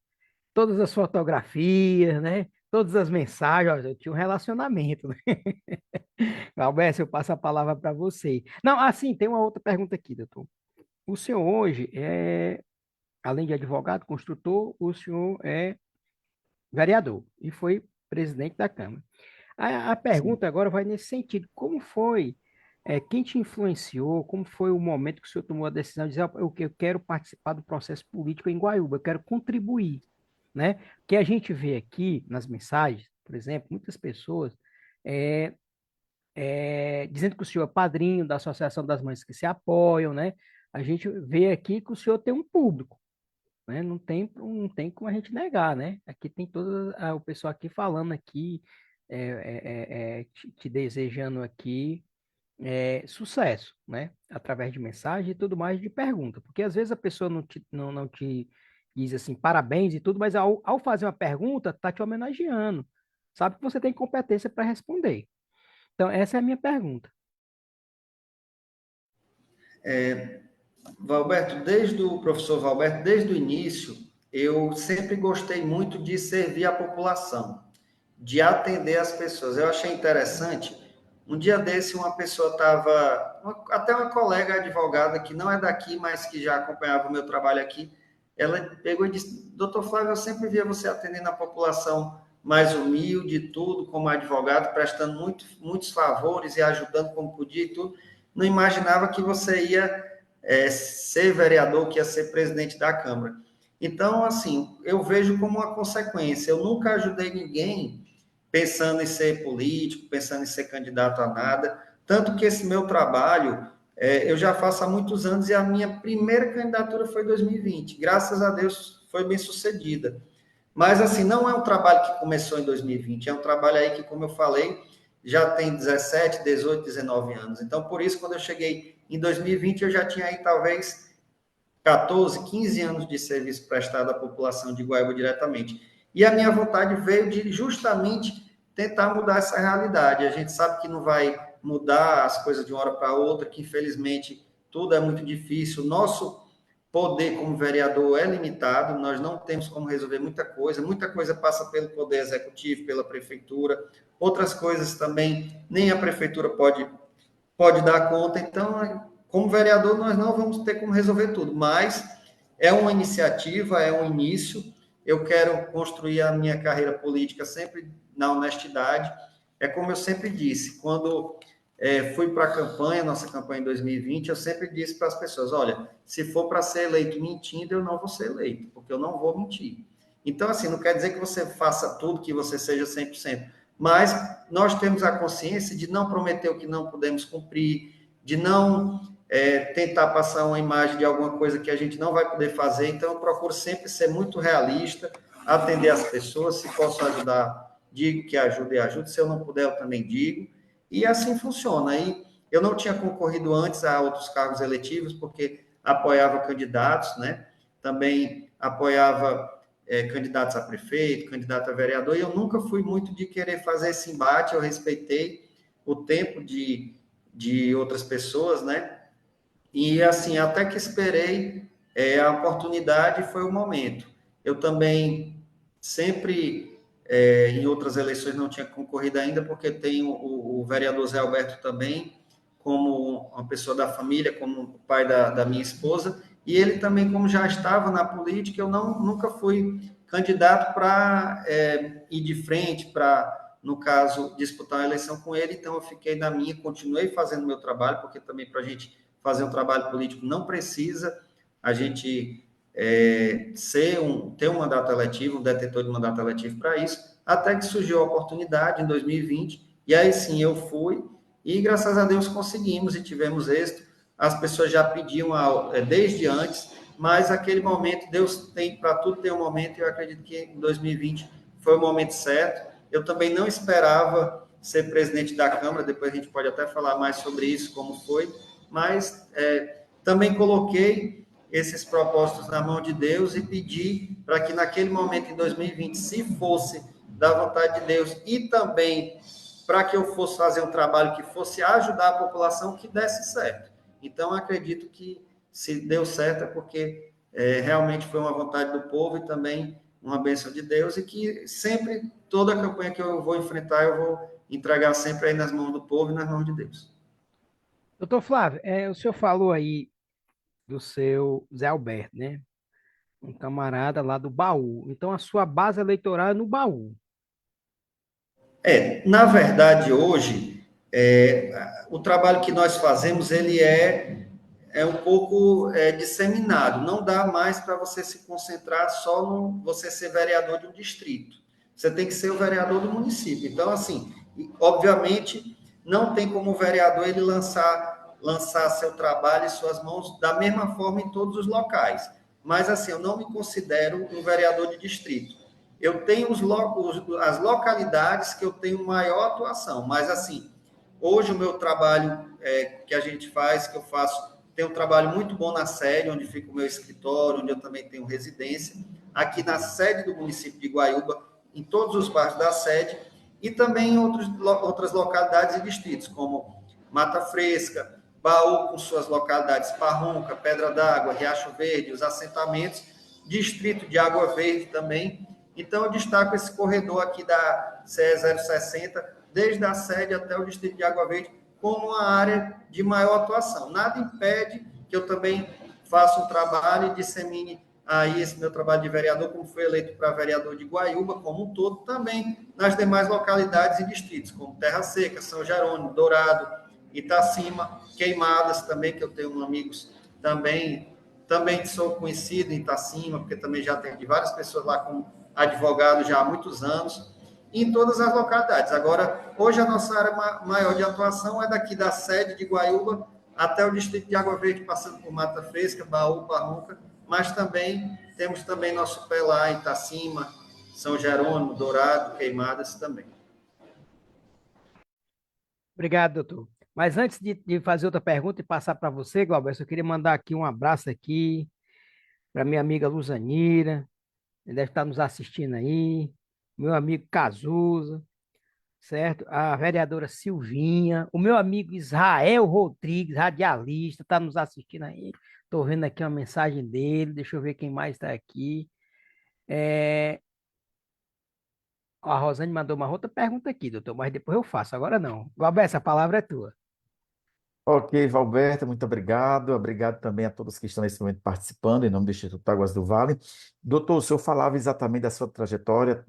todas as fotografias, né? Todas as mensagens. Ó, eu tinha um relacionamento, né? Alberto, eu passo a palavra para você. Não, assim, tem uma outra pergunta aqui, doutor. O senhor hoje além de advogado, construtor, o senhor é vereador e foi presidente da Câmara. A Sim. pergunta agora vai nesse sentido. Como foi, quem te influenciou, como foi o momento que o senhor tomou a decisão de dizer, eu quero participar do processo político em Guaiúba, eu quero contribuir, né? O que a gente vê aqui nas mensagens, por exemplo, muitas pessoas é, dizendo que o senhor é padrinho da Associação das Mães que se apoiam, né? A gente vê aqui que o senhor tem um público, né? Não tem como a gente negar, né? Aqui tem todo o pessoal aqui falando aqui, te desejando aqui sucesso, né? Através de mensagem e tudo mais, de pergunta. Porque às vezes a pessoa não te diz assim, parabéns e tudo, mas ao fazer uma pergunta, tá te homenageando. Sabe que você tem competência para responder. Então, essa é a minha pergunta. Valberto, professor Valberto, desde o início, eu sempre gostei muito de servir a população, de atender as pessoas. Eu achei interessante. Um dia desse, uma pessoa estava, até uma colega advogada que não é daqui, mas que já acompanhava o meu trabalho aqui, ela pegou e disse: Doutor Flávio, eu sempre via você atendendo a população mais humilde e tudo, como advogado, prestando muitos favores e ajudando como podia e tudo. Não imaginava que você ia ser vereador, que ia ser presidente da Câmara. Então, assim, eu vejo como uma consequência. Eu nunca ajudei ninguém pensando em ser político, pensando em ser candidato a nada. Tanto que esse meu trabalho eu já faço há muitos anos e a minha primeira candidatura foi em 2020. Graças a Deus foi bem sucedida. Mas, assim, não é um trabalho que começou em 2020, é um trabalho aí que, como eu falei, já tem 17, 18, 19 anos. Então, por isso, quando eu cheguei em 2020, eu já tinha aí talvez 14, 15 anos de serviço prestado à população de Guaíba diretamente. E a minha vontade veio de justamente tentar mudar essa realidade. A gente sabe que não vai mudar as coisas de uma hora para outra, que infelizmente tudo é muito difícil. Nosso poder como vereador é limitado, nós não temos como resolver muita coisa passa pelo poder executivo, pela prefeitura, outras coisas também nem a prefeitura pode dar conta. Então, como vereador, nós não vamos ter como resolver tudo, mas é uma iniciativa, é um início. Eu quero construir a minha carreira política sempre na honestidade. É como eu sempre disse, quando fui para a campanha, nossa campanha em 2020, eu sempre disse para as pessoas: olha, se for para ser eleito mentindo, eu não vou ser eleito, porque eu não vou mentir. Então, assim, não quer dizer que você faça tudo, que você seja 100%, mas nós temos a consciência de não prometer o que não podemos cumprir, de não tentar passar uma imagem de alguma coisa que a gente não vai poder fazer. Então, eu procuro sempre ser muito realista, atender as pessoas. Se posso ajudar, digo que ajude e ajude. Se eu não puder, eu também digo. E assim funciona. Aí, eu não tinha concorrido antes a outros cargos eletivos, porque apoiava candidatos, né? Também apoiava candidatos a prefeito, candidato a vereador, e eu nunca fui muito de querer fazer esse embate. Eu respeitei o tempo de outras pessoas, né? E assim, até que esperei a oportunidade, foi o momento. Eu também sempre, em outras eleições, não tinha concorrido ainda, porque tenho o vereador Zé Alberto também, como uma pessoa da família, como o pai da minha esposa, e ele também, como já estava na política, eu nunca fui candidato para ir de frente, para, no caso, disputar uma eleição com ele. Então, eu fiquei na minha, continuei fazendo meu trabalho, porque também para a gente fazer um trabalho político não precisa a gente ter um mandato eletivo, um detentor de mandato eletivo para isso, até que surgiu a oportunidade em 2020, e aí sim eu fui, e graças a Deus conseguimos e tivemos êxito. As pessoas já pediam desde antes, mas aquele momento, Deus tem, para tudo tem um momento, e eu acredito que em 2020 foi o momento certo. Eu também não esperava ser presidente da Câmara, depois a gente pode até falar mais sobre isso, como foi, mas também coloquei esses propósitos na mão de Deus e pedi para que naquele momento, em 2020, se fosse da vontade de Deus e também para que eu fosse fazer um trabalho que fosse ajudar a população, que desse certo. Então, acredito que se deu certo é porque realmente foi uma vontade do povo e também uma bênção de Deus, e que sempre, toda a campanha que eu vou enfrentar, eu vou entregar sempre aí nas mãos do povo e nas mãos de Deus. Doutor Flávio, o senhor falou aí do seu Zé Alberto, né? Um camarada lá do Baú. Então, a sua base eleitoral é no Baú. Na verdade, hoje, o trabalho que nós fazemos, ele é um pouco disseminado. Não dá mais para você se concentrar só no você ser vereador de um distrito. Você tem que ser o vereador do município. Então, assim, obviamente, não tem como o vereador ele lançar seu trabalho e suas mãos da mesma forma em todos os locais. Mas, assim, eu não me considero um vereador de distrito. Eu tenho as localidades que eu tenho maior atuação, mas, assim, hoje o meu trabalho que a gente faz, que eu faço, tem um trabalho muito bom na sede, onde fica o meu escritório, onde eu também tenho residência, aqui na sede do município de Guaiúba, em todos os bairros da sede, e também em outras localidades e distritos, como Mata Fresca, Baú, com suas localidades Parronca, Pedra d'Água, Riacho Verde, os assentamentos, distrito de Água Verde também. Então, eu destaco esse corredor aqui da CE 060, desde a sede até o distrito de Água Verde, como uma área de maior atuação. Nada impede que eu também faça um trabalho e dissemine aí esse meu trabalho de vereador, como fui eleito para vereador de Guaiúba, como um todo, também nas demais localidades e distritos, como Terra Seca, São Jerônimo, Dourado, Itacima, Queimadas também, que eu tenho amigos também sou conhecido em Itacima, porque também já tenho de várias pessoas lá como advogado já há muitos anos, e em todas as localidades. Agora, hoje a nossa área maior de atuação é daqui da sede de Guaiúba até o distrito de Água Verde, passando por Mata Fresca, Baú, Barranca, mas também temos também nosso pé lá em Itacima, São Jerônimo, Dourado, Queimadas também. Obrigado, doutor. Mas antes de fazer outra pergunta e passar para você, Glauber, eu queria mandar aqui um abraço aqui para minha amiga Luzanira, ele deve estar nos assistindo aí, meu amigo Cazuza, certo? A vereadora Silvinha, o meu amigo Israel Rodrigues, radialista, está nos assistindo aí. Estou vendo aqui uma mensagem dele, deixa eu ver quem mais está aqui. É, a Rosane mandou uma outra pergunta aqui, doutor, mas depois eu faço, agora não. Glauber, essa palavra é tua. Ok, Valberto, muito obrigado. Obrigado também a todos que estão nesse momento participando, em nome do Instituto Águas do Vale. Doutor, o senhor falava exatamente da sua trajetória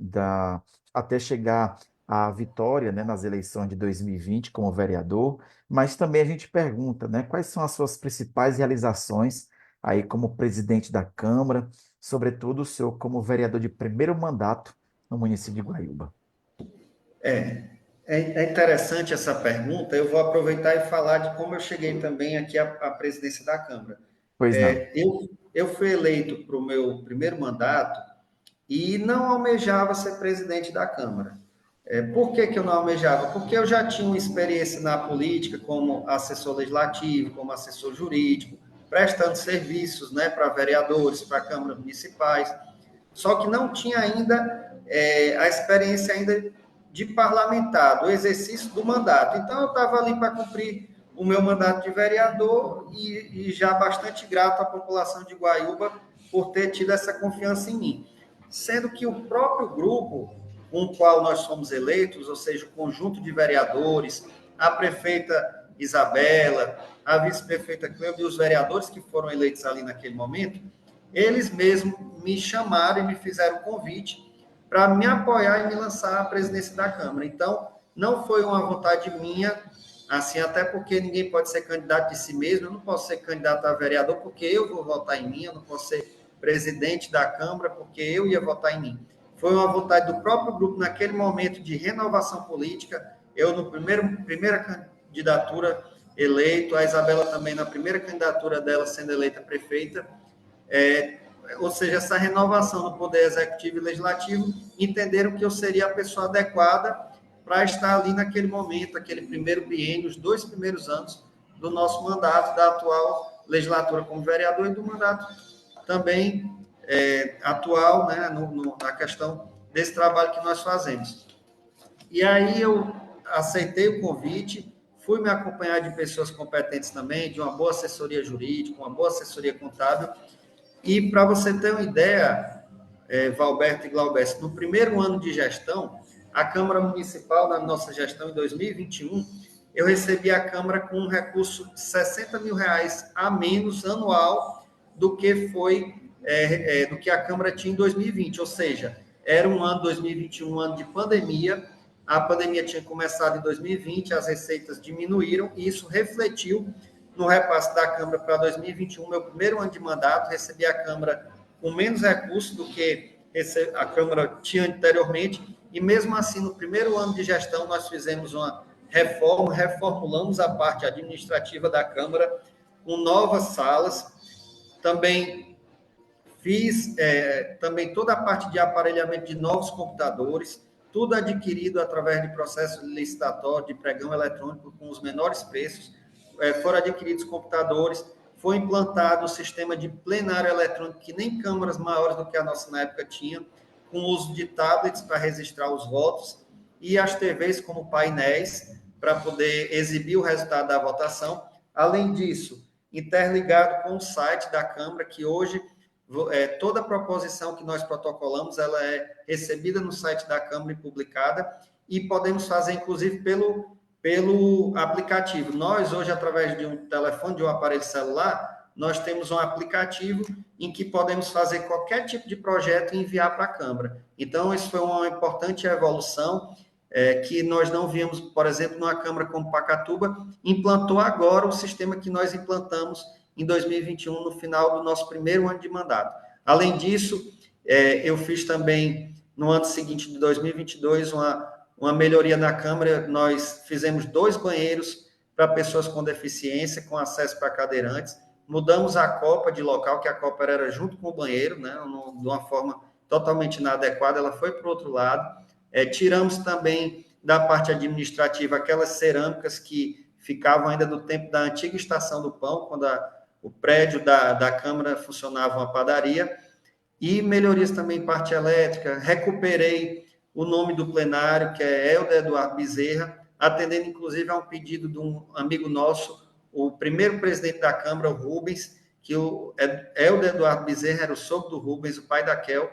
até chegar à vitória, né, nas eleições de 2020 como vereador, mas também a gente pergunta, né, quais são as suas principais realizações aí como presidente da Câmara, sobretudo o senhor como vereador de primeiro mandato no município de Guaiúba. É interessante essa pergunta. Eu vou aproveitar e falar de como eu cheguei também aqui à presidência da Câmara. Pois não. Eu fui eleito para o meu primeiro mandato e não almejava ser presidente da Câmara. Por que eu não almejava? Porque eu já tinha uma experiência na política como assessor legislativo, como assessor jurídico, prestando serviços, né, para vereadores, para câmaras municipais. Só que não tinha ainda a experiência ainda de parlamentar, do exercício do mandato. Então, eu estava ali para cumprir o meu mandato de vereador e já bastante grato à população de Guaiúba por ter tido essa confiança em mim. Sendo que o próprio grupo com o qual nós fomos eleitos, ou seja, o conjunto de vereadores, a prefeita Isabela, a vice-prefeita Cleusa e os vereadores que foram eleitos ali naquele momento, eles mesmos me chamaram e me fizeram o convite para me apoiar e me lançar à presidência da Câmara. Então, não foi uma vontade minha, assim, até porque ninguém pode ser candidato de si mesmo, eu não posso ser candidato a vereador porque eu vou votar em mim, eu não posso ser presidente da Câmara porque eu ia votar em mim. Foi uma vontade do próprio grupo, naquele momento de renovação política, eu no primeira candidatura eleito, a Isabela também na primeira candidatura dela sendo eleita prefeita, ou seja, essa renovação no Poder Executivo e Legislativo, entenderam que eu seria a pessoa adequada para estar ali naquele momento, aquele primeiro biênio, os 2 primeiros anos do nosso mandato, da atual legislatura como vereador e do mandato também atual, né, na questão desse trabalho que nós fazemos. E aí eu aceitei o convite, fui me acompanhar de pessoas competentes também, de uma boa assessoria jurídica, uma boa assessoria contábil. E para você ter uma ideia, Valberto e Glauberto, no primeiro ano de gestão, a Câmara Municipal, na nossa gestão em 2021, eu recebi a Câmara com um recurso de R$60 mil a menos anual do que foi do que a Câmara tinha em 2020, ou seja, era um ano 2021, um ano de pandemia, a pandemia tinha começado em 2020, as receitas diminuíram e isso refletiu no repasse da Câmara para 2021, meu primeiro ano de mandato, recebi a Câmara com menos recursos do que a Câmara tinha anteriormente, e mesmo assim, no primeiro ano de gestão, nós fizemos uma reforma, reformulamos a parte administrativa da Câmara com novas salas, também fiz também toda a parte de aparelhamento de novos computadores, tudo adquirido através de processo licitatório, de pregão eletrônico com os menores preços, foram adquiridos computadores, foi implantado o sistema de plenário eletrônico, que nem câmaras maiores do que a nossa na época tinham, com o uso de tablets para registrar os votos, e as TVs como painéis, para poder exibir o resultado da votação. Além disso, interligado com o site da Câmara, que hoje toda a proposição que nós protocolamos, ela é recebida no site da Câmara e publicada, e podemos fazer, inclusive, pelo aplicativo. Nós, hoje, através de um telefone, de um aparelho celular, nós temos um aplicativo em que podemos fazer qualquer tipo de projeto e enviar para a Câmara. Então, isso foi uma importante evolução que nós não víamos, por exemplo, numa Câmara como Pacatuba, implantou agora o sistema que nós implantamos em 2021, no final do nosso primeiro ano de mandato. Além disso, eu fiz também, no ano seguinte, de 2022, uma melhoria na Câmara. Nós fizemos 2 banheiros para pessoas com deficiência, com acesso para cadeirantes. Mudamos a copa de local, que a copa era junto com o banheiro, né, de uma forma totalmente inadequada, ela foi para o outro lado. Tiramos também da parte administrativa aquelas cerâmicas que ficavam ainda do tempo da antiga Estação do Pão, quando o prédio da Câmara funcionava uma padaria, e melhorias também em parte elétrica. Recuperei o nome do plenário, que é Helder Eduardo Bezerra, atendendo inclusive a um pedido de um amigo nosso, o primeiro presidente da Câmara, o Rubens, que o Helder Eduardo Bezerra era o sogro do Rubens, o pai da Kel,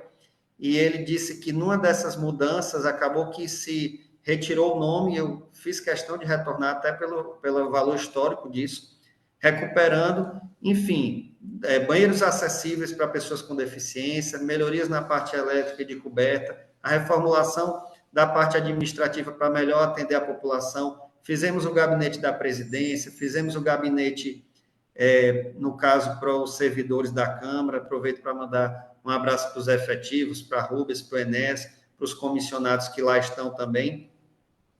e ele disse que numa dessas mudanças acabou que se retirou o nome, eu fiz questão de retornar até pelo valor histórico disso, recuperando, enfim, banheiros acessíveis para pessoas com deficiência, melhorias na parte elétrica e de coberta, a reformulação da parte administrativa para melhor atender a população, fizemos o gabinete da presidência, fizemos o gabinete, no caso, para os servidores da Câmara, aproveito para mandar um abraço para os efetivos, para a Rubens, para o Enes, para os comissionados que lá estão também.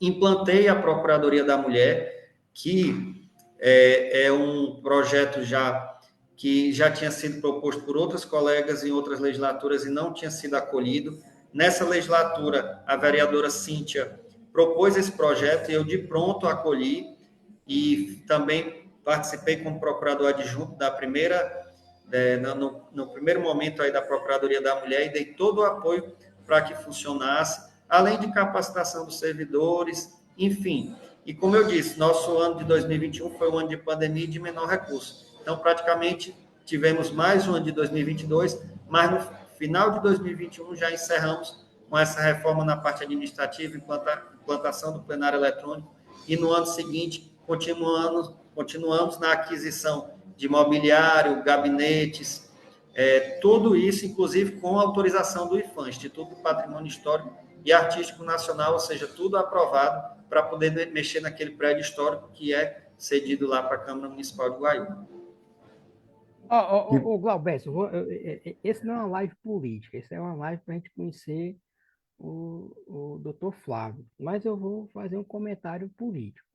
Implantei a Procuradoria da Mulher, que é um projeto que já tinha sido proposto por outras colegas em outras legislaturas e não tinha sido acolhido. Nessa legislatura, a vereadora Cíntia propôs esse projeto e eu de pronto acolhi e também participei como procurador adjunto da primeira, no primeiro momento aí da Procuradoria da Mulher, e dei todo o apoio para que funcionasse, além de capacitação dos servidores, enfim. E como eu disse, nosso ano de 2021 foi um ano de pandemia e de menor recurso. Então, praticamente, tivemos mais um ano de 2022, mas no final de 2021 já encerramos com essa reforma na parte administrativa, implantação do plenário eletrônico, e no ano seguinte continuamos na aquisição de mobiliário, gabinetes, tudo isso, inclusive com autorização do IPHAN, Instituto do Patrimônio Histórico e Artístico Nacional, ou seja, tudo aprovado para poder mexer naquele prédio histórico que é cedido lá para a Câmara Municipal de Guaíba. Ô, Glaubécio, esse não é uma live política, esse é uma live para a gente conhecer o doutor Flávio, mas eu vou fazer um comentário político,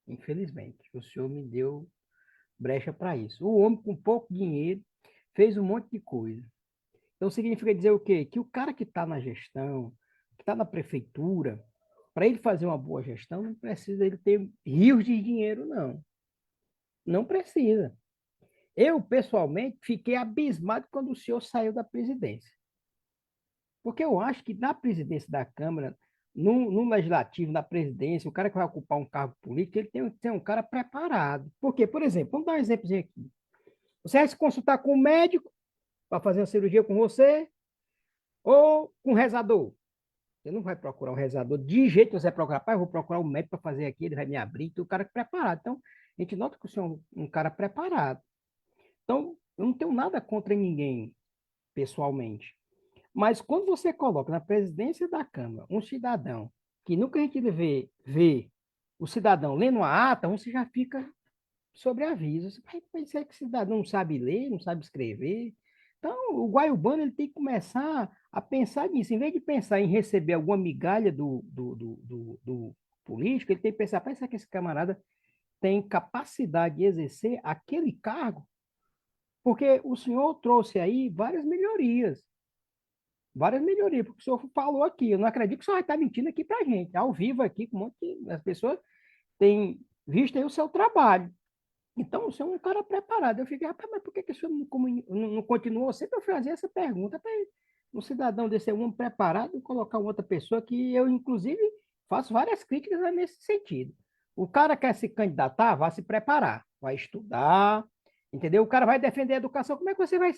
infelizmente. O senhor me deu brecha para isso. O homem com pouco dinheiro fez um monte de coisa. Então significa dizer o quê? Que o cara que está na gestão, que está na prefeitura, para ele fazer uma boa gestão, não precisa ele ter rios de dinheiro, não. Não precisa. Eu, pessoalmente, fiquei abismado quando o senhor saiu da presidência. Porque eu acho que na presidência da Câmara, no legislativo, na presidência, o cara que vai ocupar um cargo político, ele tem que ser um cara preparado. Por quê? Por exemplo, vamos dar um exemplo aqui. Você vai se consultar com um médico para fazer uma cirurgia com você ou com um rezador? Você não vai procurar um rezador de jeito que você vai procurar. Pai, eu vou procurar um médico para fazer aqui, ele vai me abrir. Então, o cara preparado. Então, a gente nota que o senhor é um cara preparado. Então, eu não tenho nada contra ninguém, pessoalmente. Mas quando você coloca na presidência da Câmara um cidadão que nunca a gente vê o cidadão lendo uma ata, você já fica sobre aviso. Você vai pensar que o cidadão não sabe ler, não sabe escrever. Então, o guaiubano ele tem que começar a pensar nisso. Em vez de pensar em receber alguma migalha do político, ele tem que pensar que esse camarada tem capacidade de exercer aquele cargo, porque o senhor trouxe aí várias melhorias, porque o senhor falou aqui. Eu não acredito que o senhor vai estar mentindo aqui para a gente, ao vivo aqui, com um monte de as pessoas têm visto aí o seu trabalho. Então, o senhor é um cara preparado. Eu fiquei, rapaz, mas por que o senhor não continuou sempre a fazer essa pergunta para um cidadão desse ser um homem preparado e colocar outra pessoa que eu, inclusive, faço várias críticas nesse sentido. O cara quer se candidatar, vai se preparar, vai estudar, entendeu? O cara vai defender a educação. Como é que você vai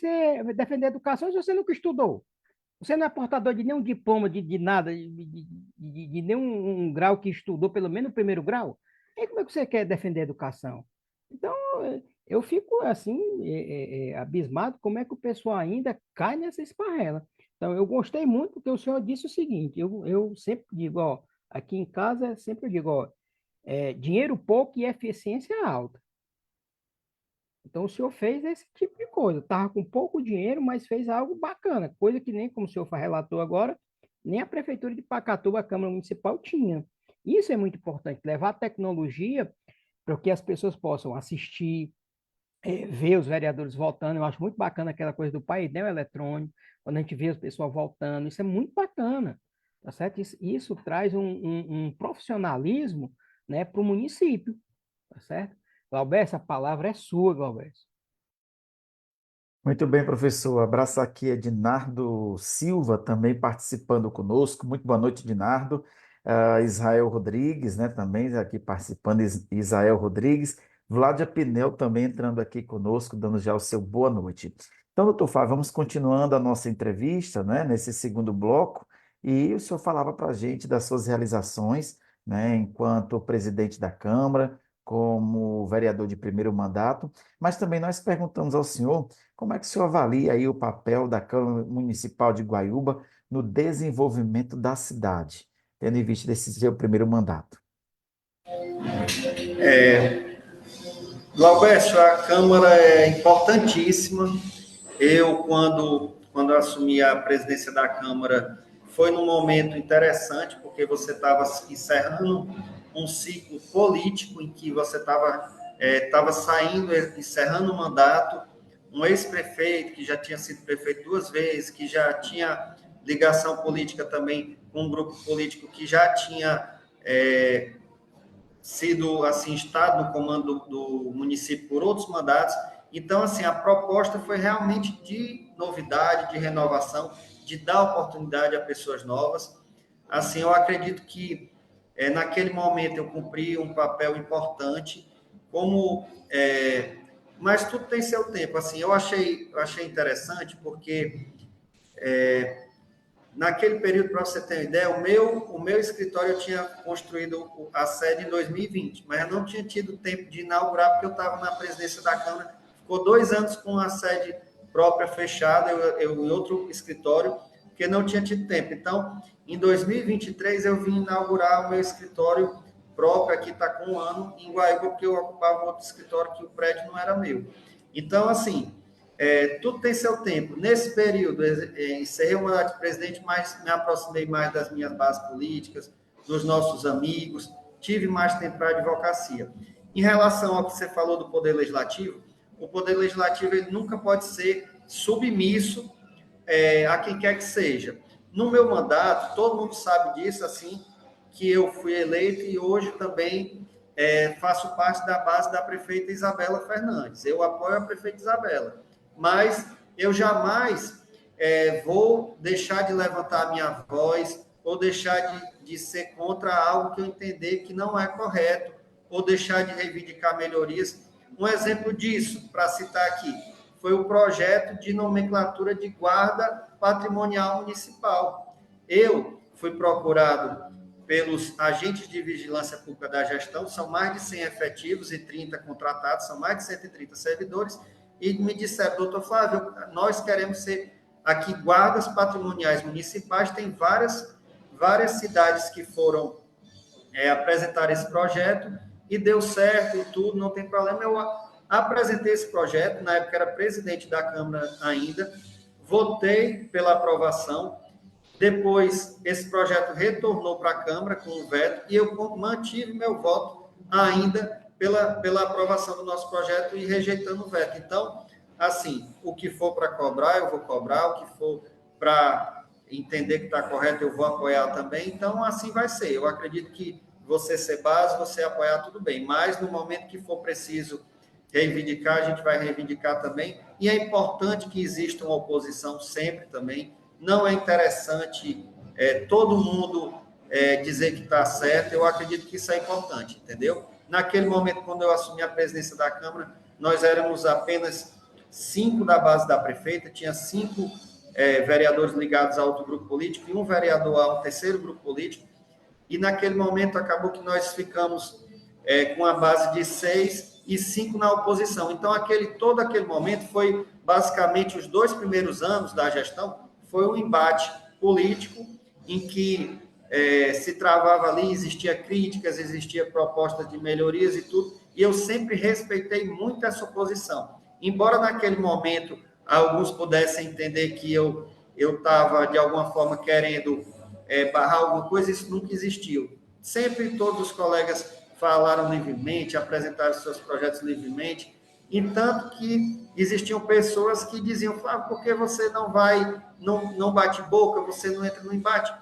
defender a educação se você nunca estudou? Você não é portador de nenhum diploma, de nada, de nenhum grau que estudou, pelo menos o primeiro grau? E como é que você quer defender a educação? Então, eu fico assim, abismado como é que o pessoal ainda cai nessa esparrela. Então, eu gostei muito porque o senhor disse o seguinte, eu sempre digo, ó, aqui em casa, sempre digo, ó, dinheiro pouco e eficiência alta. Então, o senhor fez esse tipo de coisa. Estava com pouco dinheiro, mas fez algo bacana, coisa que nem, como o senhor relatou agora, nem a Prefeitura de Pacatuba, a Câmara Municipal, tinha. Isso é muito importante, levar a tecnologia para que as pessoas possam assistir, ver os vereadores votando. Eu acho muito bacana aquela coisa do painel eletrônico, quando a gente vê as pessoas votando. Isso é muito bacana, tá certo? Isso traz um profissionalismo, né, para o município, tá certo? Glauber, a palavra é sua, Glauber. Muito bem, professor. Abraço aqui é Dinardo Silva, também participando conosco. Muito boa noite, Dinardo. Israel Rodrigues, né, também aqui participando, Israel Rodrigues. Vládia Pinel também entrando aqui conosco, dando já o seu boa noite. Então, doutor Fábio, vamos continuando a nossa entrevista, né, nesse segundo bloco, e o senhor falava para a gente das suas realizações, né, enquanto presidente da Câmara, como vereador de primeiro mandato, mas também nós perguntamos ao senhor como é que o senhor avalia aí o papel da Câmara Municipal de Guaiúba no desenvolvimento da cidade, tendo em vista desse seu primeiro mandato? Glauberto, a Câmara é importantíssima. Eu, quando assumi a presidência da Câmara, foi num momento interessante, porque você estava encerrando um ciclo político em que você estava saindo, encerrando o mandato, um ex-prefeito que já tinha sido prefeito 2 vezes, que já tinha ligação política também com um grupo político que já tinha sido assim estado no comando do município por outros mandatos. Então, assim, a proposta foi realmente de novidade, de renovação, de dar oportunidade a pessoas novas. Assim, eu acredito que naquele momento eu cumpri um papel importante, mas tudo tem seu tempo. Assim, eu achei interessante porque naquele período, para você ter uma ideia, o meu escritório eu tinha construído a sede em 2020, mas eu não tinha tido tempo de inaugurar porque eu estava na presidência da Câmara. Ficou 2 anos com a sede própria fechada, eu em outro escritório, porque não tinha tido tempo. Então, em 2023, eu vim inaugurar o meu escritório próprio, aqui está com 1 ano, em Guaíba, porque eu ocupava outro escritório que o prédio não era meu. Então, assim, tudo tem seu tempo. Nesse período, encerrei o mandato de presidente, mas me aproximei mais das minhas bases políticas, dos nossos amigos, tive mais tempo para a advocacia. Em relação ao que você falou do Poder Legislativo, o Poder Legislativo ele nunca pode ser submisso a quem quer que seja. No meu mandato, todo mundo sabe disso, assim, que eu fui eleito e hoje também faço parte da base da prefeita Isabela Fernandes. Eu apoio a prefeita Isabela, mas eu jamais vou deixar de levantar a minha voz ou deixar de ser contra algo que eu entender que não é correto ou deixar de reivindicar melhorias. Um exemplo disso, para citar aqui, foi o projeto de nomenclatura de guarda patrimonial municipal. Eu fui procurado pelos agentes de vigilância pública da gestão, são mais de 100 efetivos e 30 contratados, são mais de 130 servidores, e me disseram, doutor Flávio, nós queremos ser aqui guardas patrimoniais municipais, tem várias cidades que foram apresentar esse projeto, e deu certo e tudo, não tem problema. Eu apresentei esse projeto, na época era presidente da Câmara ainda, votei pela aprovação, depois esse projeto retornou para a Câmara com o veto, e eu mantive meu voto ainda pela aprovação do nosso projeto e rejeitando o veto. Então, assim, o que for para cobrar, eu vou cobrar, o que for para entender que está correto, eu vou apoiar também. Então, assim vai ser. Eu acredito que você ser base, você apoiar, tudo bem, mas no momento que for preciso reivindicar, a gente vai reivindicar também, e é importante que exista uma oposição sempre também. Não é interessante todo mundo dizer que está certo, eu acredito que isso é importante, entendeu? Naquele momento, quando eu assumi a presidência da Câmara, nós éramos apenas 5 da base da prefeita, tinha 5 vereadores ligados a outro grupo político e um vereador a um terceiro grupo político, e naquele momento acabou que nós ficamos com a base de 6 e 5 na oposição. Então, todo aquele momento foi basicamente os 2 primeiros anos da gestão, foi um embate político em que se travava ali, existia críticas, existia propostas de melhorias e tudo, e eu sempre respeitei muito essa oposição. Embora naquele momento alguns pudessem entender que eu estava, de alguma forma, querendo barrar alguma coisa, isso nunca existiu. Sempre todos os colegas falaram livremente, apresentaram seus projetos livremente, e tanto que existiam pessoas que diziam, Flávio, por que você não bate boca, você não entra no embate?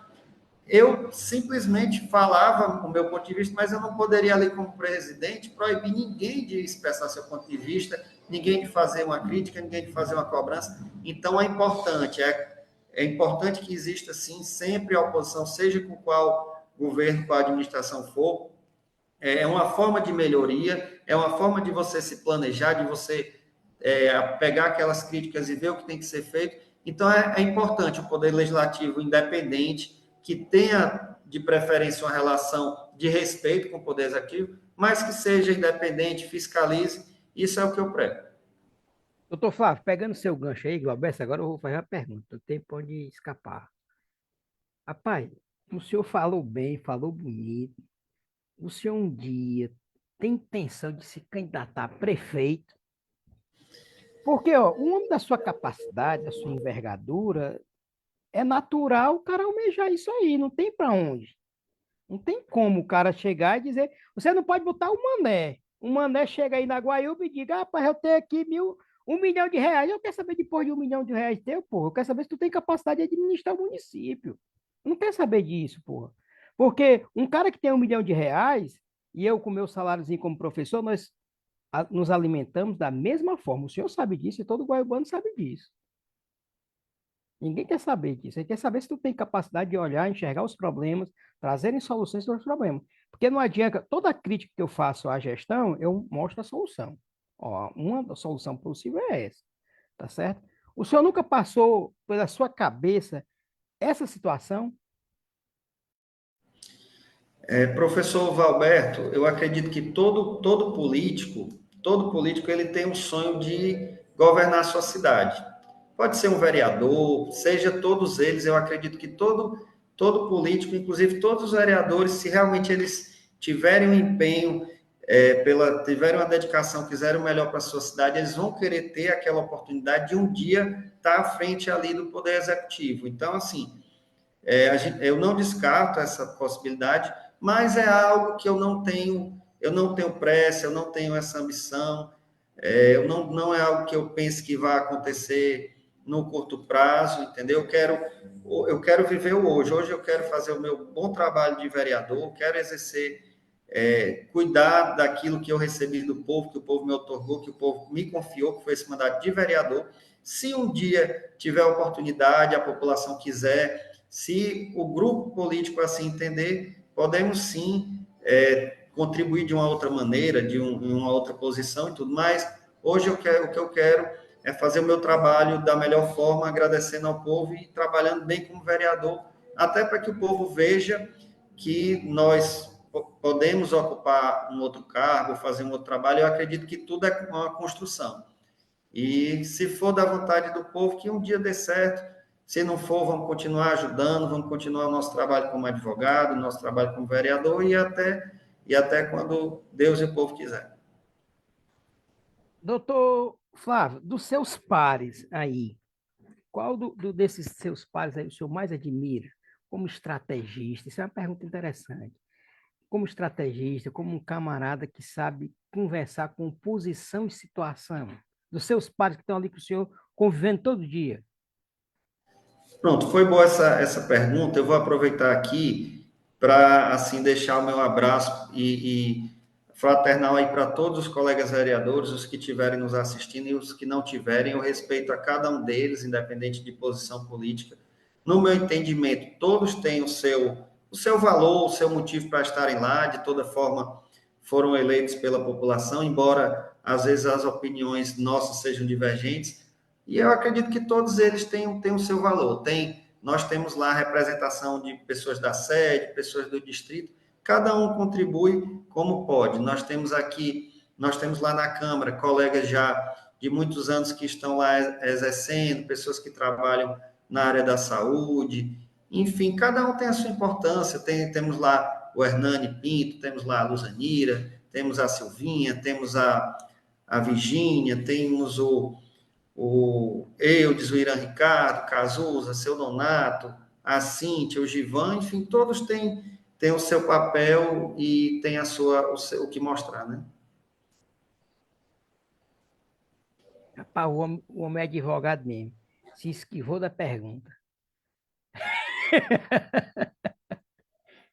Eu simplesmente falava o meu ponto de vista, mas eu não poderia ali como presidente proibir ninguém de expressar seu ponto de vista, ninguém de fazer uma crítica, ninguém de fazer uma cobrança. Então é importante que exista sim sempre a oposição, seja com qual governo, qual administração for. É uma forma de melhoria, é uma forma de você se planejar, de você pegar aquelas críticas e ver o que tem que ser feito. Então, é importante o Poder Legislativo independente, que tenha, de preferência, uma relação de respeito com o Poder Executivo, mas que seja independente, fiscalize. Isso é o que eu prego. Doutor Flávio, pegando seu gancho aí, Glauberto, agora eu vou fazer uma pergunta. Não tem pra onde escapar. Rapaz, o senhor falou bem, falou bonito. O senhor um dia tem intenção de se candidatar a prefeito? Porque, ó, o homem da sua capacidade, da sua envergadura, é natural o cara almejar isso aí, não tem para onde. Não tem como o cara chegar e dizer, você não pode botar o Mané. O Mané chega aí na Guaiúba e diga, rapaz, eu tenho aqui 1 milhão de reais. Eu quero saber depois de 1 milhão de reais teu, porra. Eu quero saber se tu tem capacidade de administrar o município. Eu não quero saber disso, porra. Porque um cara que tem 1 milhão de reais, e eu com meu saláriozinho como professor, nós nos alimentamos da mesma forma. O senhor sabe disso e todo guaiubano sabe disso. Ninguém quer saber disso. Ele quer saber se tu tem capacidade de olhar, enxergar os problemas, trazerem soluções para os problemas. Porque não adianta, toda crítica que eu faço à gestão, eu mostro a solução. Ó, uma solução possível é essa, tá certo? O senhor nunca passou pela sua cabeça essa situação? Professor Valberto, eu acredito que todo político ele tem um sonho de governar a sua cidade. pode ser um vereador, seja todos eles, eu acredito que todo político, inclusive todos os vereadores, se realmente eles tiverem um empenho, tiverem uma dedicação, quiserem o melhor para a sua cidade, eles vão querer ter aquela oportunidade de um dia estar à frente ali do Poder Executivo. Então, assim, eu não descarto essa possibilidade, mas é algo que eu não tenho pressa, eu não tenho essa ambição, não é algo que eu pense que vai acontecer no curto prazo, entendeu? Eu quero viver o hoje. Hoje eu quero fazer o meu bom trabalho de vereador, quero exercer, cuidar daquilo que eu recebi do povo, que o povo me otorgou, que o povo me confiou, que foi esse mandato de vereador. Se um dia tiver oportunidade, a população quiser, se o grupo político assim entender, podemos sim contribuir de uma outra maneira, uma outra posição e tudo mais. Hoje o que eu quero é fazer o meu trabalho da melhor forma, agradecendo ao povo e trabalhando bem como vereador, até para que o povo veja que nós podemos ocupar um outro cargo, fazer um outro trabalho. Eu acredito que tudo é uma construção. E se for da vontade do povo, que um dia dê certo. Se não for, vamos continuar ajudando, vamos continuar o nosso trabalho como advogado, nosso trabalho como vereador e até quando Deus e o povo quiser. Doutor Flávio, dos seus pares aí, qual desses seus pares aí o senhor mais admira como estrategista? Isso é uma pergunta interessante. Como estrategista, como um camarada que sabe conversar com posição e situação, dos seus pares que estão ali com o senhor convivendo todo dia. Pronto, foi boa essa pergunta. Eu vou aproveitar aqui para assim deixar o meu abraço e fraternal aí para todos os colegas vereadores, os que estiverem nos assistindo e os que não tiverem. Eu respeito a cada um deles, independente de posição política. No meu entendimento, todos têm o seu valor, o seu motivo para estarem lá. De toda forma, foram eleitos pela população, embora às vezes as opiniões nossas sejam divergentes. E eu acredito que todos eles têm o seu valor. Nós temos lá a representação de pessoas da sede, pessoas do distrito, cada um contribui como pode. Nós temos lá na Câmara colegas já de muitos anos que estão lá exercendo, pessoas que trabalham na área da saúde, enfim, cada um tem a sua importância. Temos lá o Hernani Pinto, temos lá a Luzanira, temos a Silvinha, temos a Virgínia, temos o Eudes, o Irã Ricardo, Cazuza, seu Donato, a Cíntia, o Givan, enfim, todos têm o seu papel e têm o que mostrar, né? Rapaz, o homem é advogado mesmo. Se esquivou da pergunta.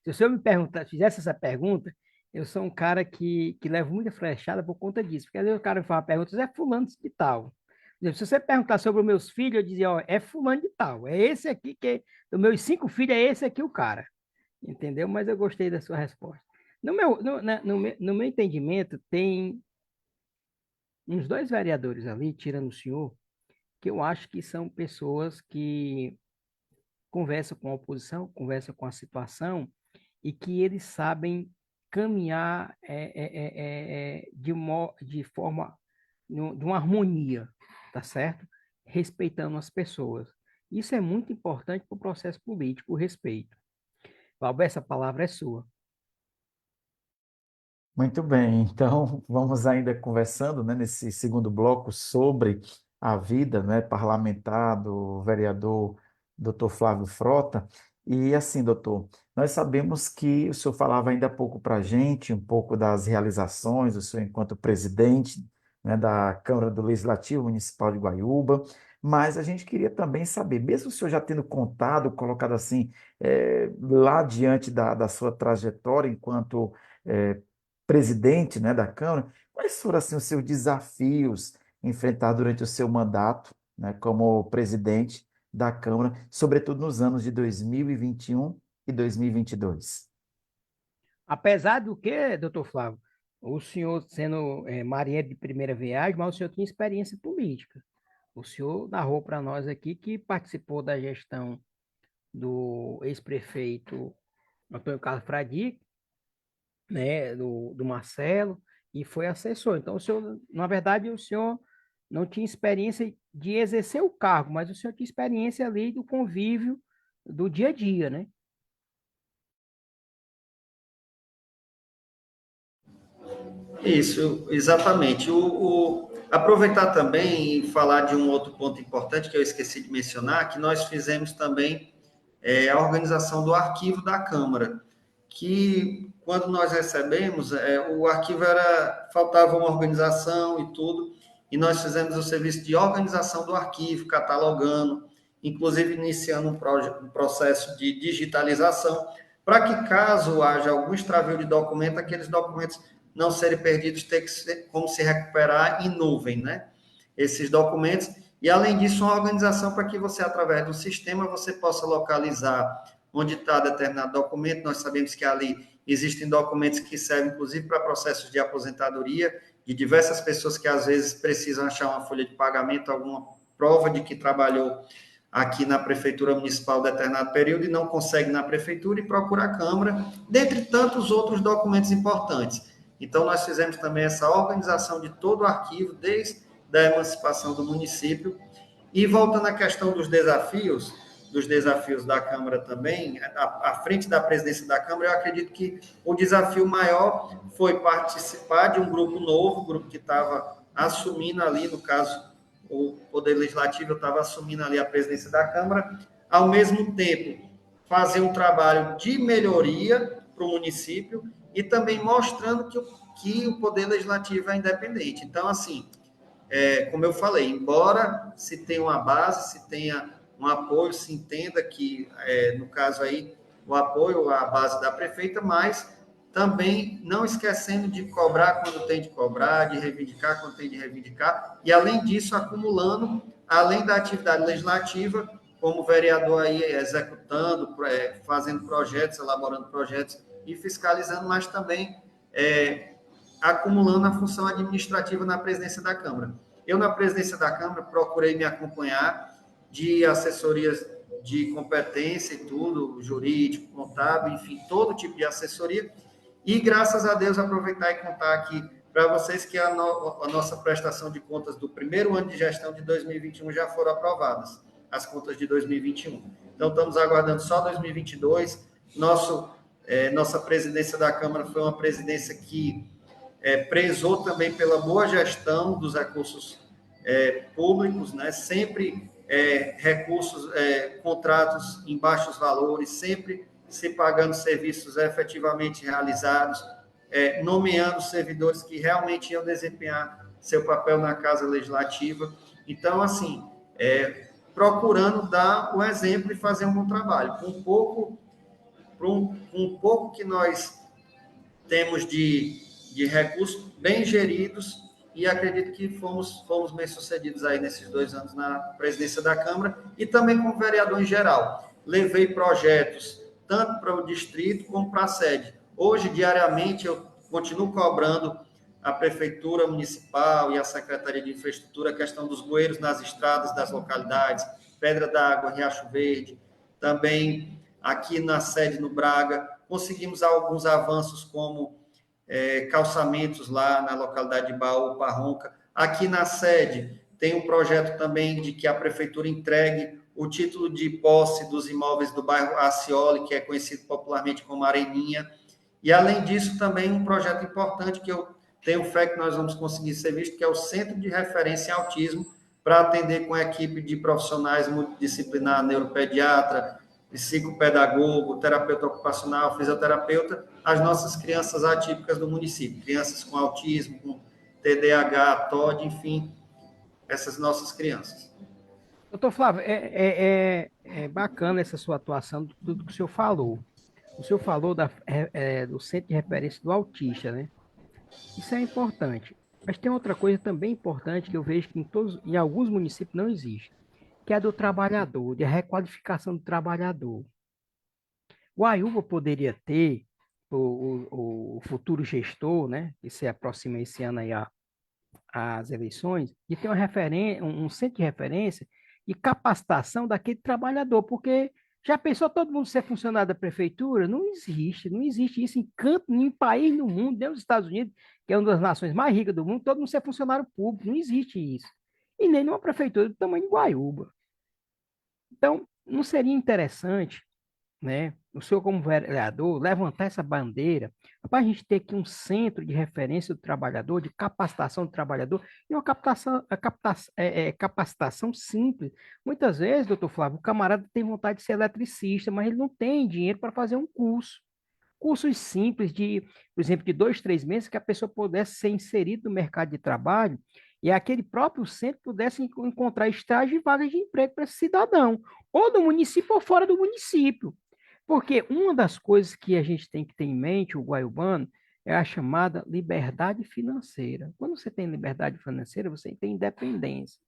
Se o senhor me perguntar, fizesse essa pergunta, eu sou um cara que levo muita flechada por conta disso. Porque às vezes o cara fala perguntas, é fulano de tal. Por exemplo, se você perguntar sobre os meus filhos, eu dizia, ó, é fulano de tal. É esse aqui que, dos meus 5 filhos, é esse aqui o cara. Entendeu? Mas eu gostei da sua resposta. No meu entendimento, tem uns 2 vereadores ali, tirando o senhor, que eu acho que são pessoas que conversam com a oposição, conversam com a situação e que eles sabem caminhar de forma, de uma harmonia, tá certo? Respeitando as pessoas. Isso é muito importante para o processo político, o respeito. Valber, essa palavra é sua. Muito bem, então vamos ainda conversando, né, nesse segundo bloco sobre a vida, né, parlamentar do vereador Dr. Flávio Frota. E assim, doutor, nós sabemos que o senhor falava ainda há pouco para a gente, um pouco das realizações, o senhor enquanto presidente, né, da Câmara do Legislativo Municipal de Guaiúba, mas a gente queria também saber, mesmo o senhor já tendo contado, colocado assim, lá diante da sua trajetória enquanto presidente, né, da Câmara, quais foram assim, os seus desafios enfrentados durante o seu mandato, né, como presidente da Câmara, sobretudo nos anos de 2021 e 2022? Apesar do que, doutor Flávio, o senhor sendo marinheiro de primeira viagem, mas o senhor tinha experiência política. O senhor narrou para nós aqui que participou da gestão do ex-prefeito Antônio Carlos Fradique, né, do Marcelo, e foi assessor. Então, o senhor, na verdade, o senhor não tinha experiência de exercer o cargo, mas o senhor tinha experiência ali do convívio do dia a dia, né? Isso, exatamente. Aproveitar também e falar de um outro ponto importante que eu esqueci de mencionar, que nós fizemos também a organização do arquivo da Câmara, que quando nós recebemos, o arquivo faltava uma organização e tudo, e nós fizemos o serviço de organização do arquivo, catalogando, inclusive iniciando um processo de digitalização, para que caso haja algum extravio de documento, aqueles documentos não serem perdidos, ter que ser, como se recuperar em nuvem, né? Esses documentos. E, além disso, uma organização para que você, através do sistema, você possa localizar onde está determinado documento. Nós sabemos que ali existem documentos que servem, inclusive, para processos de aposentadoria, de diversas pessoas que, às vezes, precisam achar uma folha de pagamento, alguma prova de que trabalhou aqui na Prefeitura Municipal determinado período e não consegue na Prefeitura e procura a Câmara, dentre tantos outros documentos importantes. Então, nós fizemos também essa organização de todo o arquivo, desde a emancipação do município. E voltando à questão dos desafios da Câmara também, à frente da presidência da Câmara, eu acredito que o desafio maior foi participar de um grupo novo, um grupo que estava assumindo ali, no caso, o Poder Legislativo estava assumindo ali a presidência da Câmara, ao mesmo tempo fazer um trabalho de melhoria para o município e também mostrando que o Poder Legislativo é independente. Então, assim, como eu falei, embora se tenha uma base, se tenha um apoio, se entenda que, no caso aí, o apoio à base da prefeita, mas também não esquecendo de cobrar quando tem de cobrar, de reivindicar quando tem de reivindicar, e além disso, acumulando, além da atividade legislativa, como vereador aí executando, fazendo projetos, elaborando projetos e fiscalizando, mas também acumulando a função administrativa na presidência da Câmara. Eu, na presidência da Câmara, procurei me acompanhar de assessorias de competência e tudo, jurídico, contábil, enfim, todo tipo de assessoria, e, graças a Deus, aproveitar e contar aqui para vocês que a nossa prestação de contas do primeiro ano de gestão de 2021 já foram aprovadas, as contas de 2021. Então, estamos aguardando só 2022. Nossa presidência da Câmara foi uma presidência que prezou também pela boa gestão dos recursos públicos, né? Sempre recursos, contratos em baixos valores, sempre se pagando serviços efetivamente realizados, nomeando servidores que realmente iam desempenhar seu papel na Casa Legislativa. Então, assim, procurando dar o exemplo e fazer um bom trabalho. Com um pouco que nós temos de recursos bem geridos, e acredito que fomos bem-sucedidos aí nesses 2 anos na presidência da Câmara e também como vereador em geral. Levei projetos tanto para o distrito como para a sede. Hoje, diariamente, eu continuo cobrando a Prefeitura Municipal e a Secretaria de Infraestrutura a questão dos bueiros nas estradas das localidades, Pedra d'Água, Riacho Verde, também aqui na sede no Braga. Conseguimos alguns avanços como calçamentos lá na localidade de Baú, Parronca. Aqui na sede tem um projeto também de que a prefeitura entregue o título de posse dos imóveis do bairro Acioli, que é conhecido popularmente como Areninha. E, além disso, também um projeto importante que eu tenho fé que nós vamos conseguir ser visto, que é o Centro de Referência em Autismo, para atender com a equipe de profissionais multidisciplinar, neuropediatra, psicopedagogo, terapeuta ocupacional, fisioterapeuta, as nossas crianças atípicas do município, crianças com autismo, com TDAH, TOD, enfim, essas nossas crianças. Doutor Flávio, é bacana essa sua atuação, tudo que o senhor falou. O senhor falou do centro de referência do autista, né? Isso é importante. Mas tem outra coisa também importante que eu vejo que em alguns municípios não existe, que é a do trabalhador, de requalificação do trabalhador. O Aiúva poderia ter, o futuro gestor, né, que se aproxima esse ano aí às eleições, de ter um centro de referência e capacitação daquele trabalhador, porque já pensou todo mundo ser funcionário da prefeitura? Não existe isso em canto, nenhum país no mundo, nem nos Estados Unidos, que é uma das nações mais ricas do mundo, todo mundo ser funcionário público, não existe isso. e nem numa prefeitura do tamanho de Guaiúba. Então, não seria interessante, né, o senhor como vereador levantar essa bandeira para a gente ter aqui um centro de referência do trabalhador, de capacitação do trabalhador e uma capacitação simples. Muitas vezes, doutor Flávio, o camarada tem vontade de ser eletricista, mas ele não tem dinheiro para fazer um curso. Cursos simples de, por exemplo, de 2, 3 meses que a pessoa pudesse ser inserida no mercado de trabalho e aquele próprio centro pudesse encontrar estágio e vagas de emprego para esse cidadão, ou do município ou fora do município. Porque uma das coisas que a gente tem que ter em mente, o guaiubano, é a chamada liberdade financeira. Quando você tem liberdade financeira, você tem independência.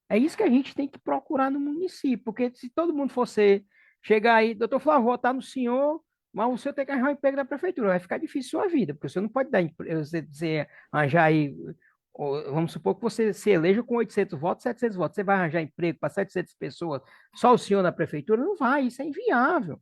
É isso que a gente tem que procurar no município, porque se todo mundo fosse chegar aí, doutor Flávio, votar no senhor, mas o senhor tem que arranjar um emprego na prefeitura, vai ficar difícil a sua vida, porque o senhor não pode dar você arranjar aí, vamos supor que você se eleja com 800 votos, 700 votos, você vai arranjar emprego para 700 pessoas, só o senhor na prefeitura? Não vai, isso é inviável.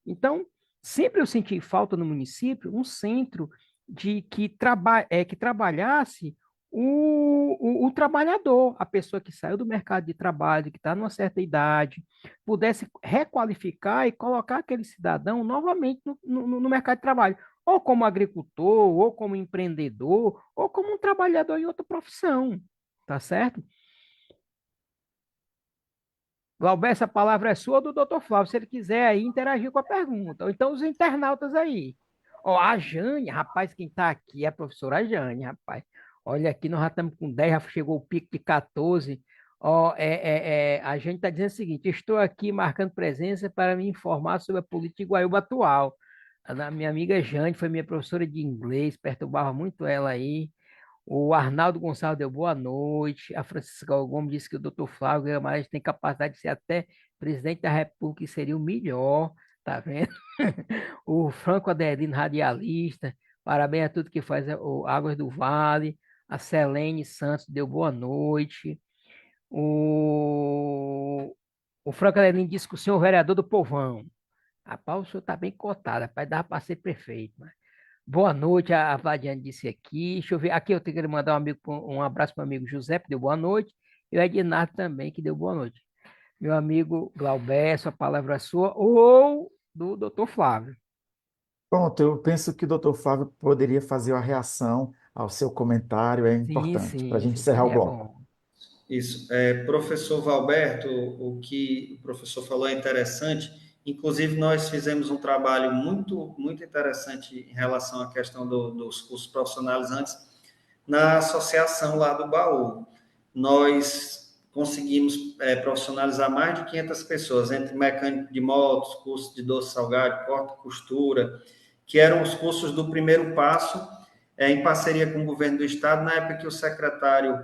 Então, sempre eu senti falta no município um centro de que trabalhasse o trabalhador, a pessoa que saiu do mercado de trabalho, que está numa certa idade, pudesse requalificar e colocar aquele cidadão novamente no mercado de trabalho, ou como agricultor, ou como empreendedor, ou como um trabalhador em outra profissão, tá certo? Glauber, essa palavra é sua do doutor Flávio, se ele quiser aí interagir com a pergunta. Ou então os internautas aí. Ó, a Jane, rapaz, quem está aqui é a professora Jane, rapaz. Olha aqui, nós já estamos com 10, já chegou o pico de 14. Ó, a gente está dizendo o seguinte: estou aqui marcando presença para me informar sobre a política de Guaíba atual. A minha amiga Jane foi minha professora de inglês, perturbava muito ela aí. O Arnaldo Gonçalves deu boa noite. A Francisca Gomes disse que o doutor Flávio Guimarães tem capacidade de ser até presidente da República e seria o melhor, tá vendo? O Franco Adelino, radialista. Parabéns a tudo que faz o Águas do Vale. A Selene Santos deu boa noite. O, o Franco Adelino disse que o senhor é o vereador do povão. Rapaz, o senhor está bem cotado, rapaz, dá para ser prefeito. Boa noite, a Vladiane disse aqui. Deixa eu ver. Aqui eu tenho que mandar um abraço para o amigo José, que deu boa noite. E o Ednardo também, que deu boa noite. Meu amigo Glauber, a palavra é sua, ou do doutor Flávio. Pronto, eu penso que o Dr. Flávio poderia fazer uma reação ao seu comentário, é Sim, importante, para a sim, gente sim, encerrar o seria bloco. bom. Isso. Professor Valberto, o que o professor falou é interessante. Inclusive, nós fizemos um trabalho muito, muito interessante em relação à questão dos cursos profissionalizantes na associação lá do Baú. Nós conseguimos profissionalizar mais de 500 pessoas, entre mecânico de motos, curso de doce salgado, corte e costura, que eram os cursos do primeiro passo, em parceria com o governo do estado, na época que o secretário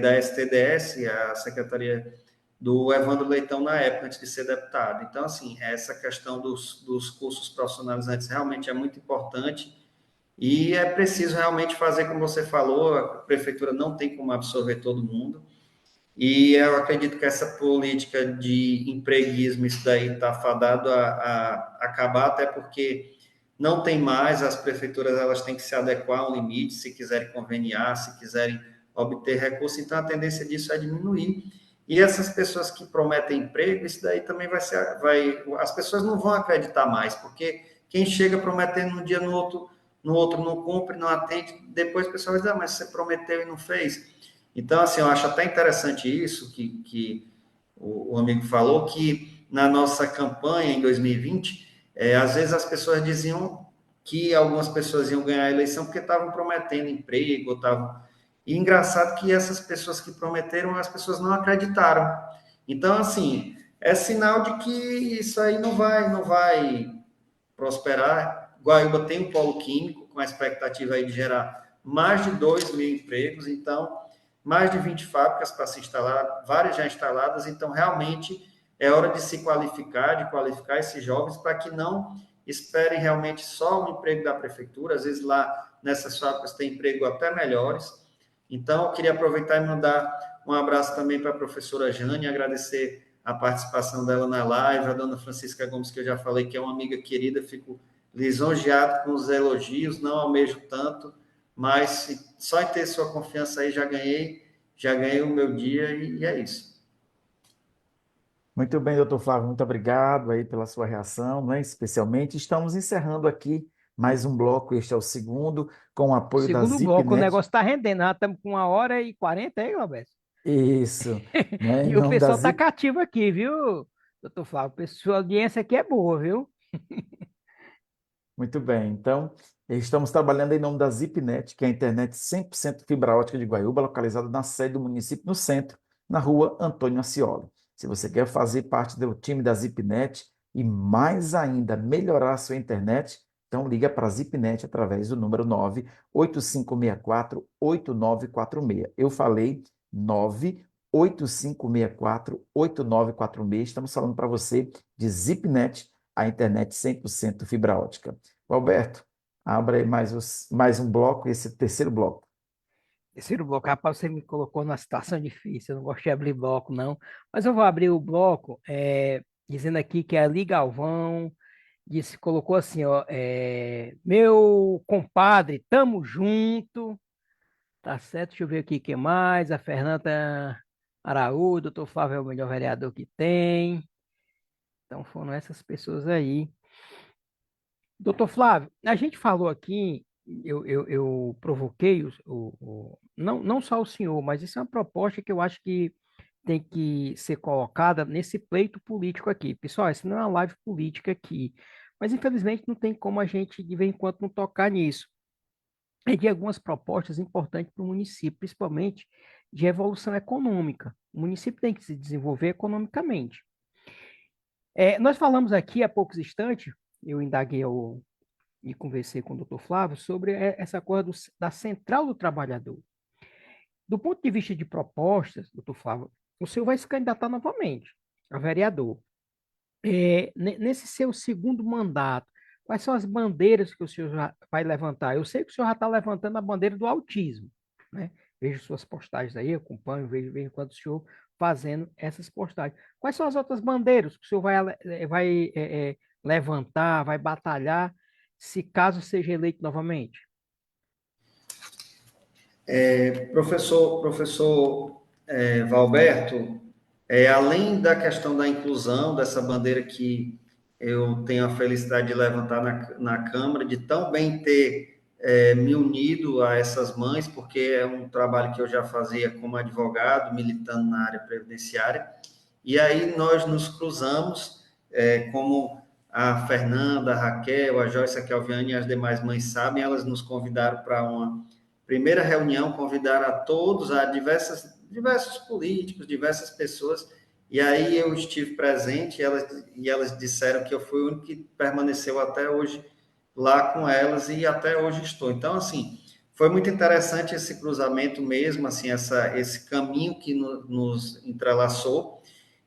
da STDS, a secretaria do Evandro Leitão, na época, antes de ser deputado. Então, assim, essa questão dos cursos profissionalizantes realmente é muito importante e é preciso realmente fazer como você falou, a prefeitura não tem como absorver todo mundo, e eu acredito que essa política de empreguismo, isso daí está fadado a acabar, até porque não tem mais, as prefeituras elas têm que se adequar ao limite, se quiserem conveniar, se quiserem obter recurso, então a tendência disso é diminuir. E essas pessoas que prometem emprego, isso daí também as pessoas não vão acreditar mais, porque quem chega prometendo um dia no outro não cumpre, não atende, depois o pessoal vai dizer, mas você prometeu e não fez. Então, assim, eu acho até interessante isso que o amigo falou, que na nossa campanha em 2020, às vezes as pessoas diziam que algumas pessoas iam ganhar a eleição porque estavam prometendo emprego, estavam... E engraçado que essas pessoas que prometeram, as pessoas não acreditaram. Então, assim, é sinal de que isso aí não vai prosperar. Guaíba tem um polo químico com a expectativa aí de gerar mais de 2 mil empregos, então mais de 20 fábricas para se instalar, várias já instaladas, então realmente é hora de se qualificar, de qualificar esses jovens para que não esperem realmente só o emprego da prefeitura, às vezes lá nessas fábricas tem emprego até melhores. Então, eu queria aproveitar e mandar um abraço também para a professora Jane, agradecer a participação dela na live, a dona Francisca Gomes, que eu já falei que é uma amiga querida, fico lisonjeado com os elogios, não almejo tanto, mas só em ter sua confiança aí já ganhei. já ganhei o meu dia e é isso. Muito bem, doutor Flávio, muito obrigado aí pela sua reação, né? Especialmente, estamos encerrando aqui mais um bloco, este é o segundo, com o apoio da Segundo bloco, o ZipNet. negócio tá rendendo. Já estamos com 1h40 aí, Roberto. Isso, né? Em E o nome da pessoal tá Zip, cativo aqui, viu, doutor Flávio? Sua audiência aqui é boa, viu? muito bem. Então, estamos trabalhando em nome da ZipNet, que é a internet 100% fibra ótica de Guaiúba, localizada na sede do município, no centro, na rua Antônio Ascioli. Se você quer fazer parte do time da ZipNet e mais ainda melhorar a sua internet, então liga para a ZipNet através do número 98564-8946. Eu falei 98564-8946. Estamos falando para você de ZipNet, a internet 100% fibra ótica. Alberto, abra aí mais um bloco, esse terceiro bloco. Terceiro bloco, rapaz, você me colocou numa situação difícil. Eu não gosto de abrir bloco, não. Mas eu vou abrir o bloco dizendo aqui que a Ali Galvão disse, colocou assim, ó, meu compadre, tamo junto. Tá certo, deixa eu ver aqui quem mais. A Fernanda Araújo, doutor Flávio é o melhor vereador que tem. Então foram essas pessoas aí. Doutor Flávio, a gente falou aqui, eu provoquei não só o senhor, mas isso é uma proposta que eu acho que tem que ser colocada nesse pleito político aqui. Pessoal, isso não é uma live política aqui, mas infelizmente não tem como a gente de vez em quando não tocar nisso. É de algumas propostas importantes para o município, principalmente de evolução econômica. O município tem que se desenvolver economicamente. Nós falamos aqui há poucos instantes, eu indaguei e conversei com o doutor Flávio sobre essa coisa da central do trabalhador. Do ponto de vista de propostas, doutor Flávio, o senhor vai se candidatar novamente a vereador. Nesse seu segundo mandato, quais são as bandeiras que o senhor já vai levantar? Eu sei que o senhor já está levantando a bandeira do autismo, né? Vejo suas postagens aí, acompanho, vejo enquanto o senhor fazendo essas postagens. Quais são as outras bandeiras que o senhor vai levantar, vai batalhar, se caso seja eleito novamente? Professor Valberto, além da questão da inclusão, dessa bandeira que eu tenho a felicidade de levantar na Câmara, de tão bem ter me unido a essas mães, porque é um trabalho que eu já fazia como advogado, militando na área previdenciária, e aí nós nos cruzamos, como a Fernanda, a Raquel, a Joyce, a Kelviane e as demais mães sabem, elas nos convidaram para uma primeira reunião, convidaram a todos, a diversos políticos, diversas pessoas, e aí eu estive presente e elas disseram que eu fui o único que permaneceu até hoje lá com elas e até hoje estou. Então, assim, foi muito interessante esse cruzamento mesmo, assim, esse caminho que nos entrelaçou,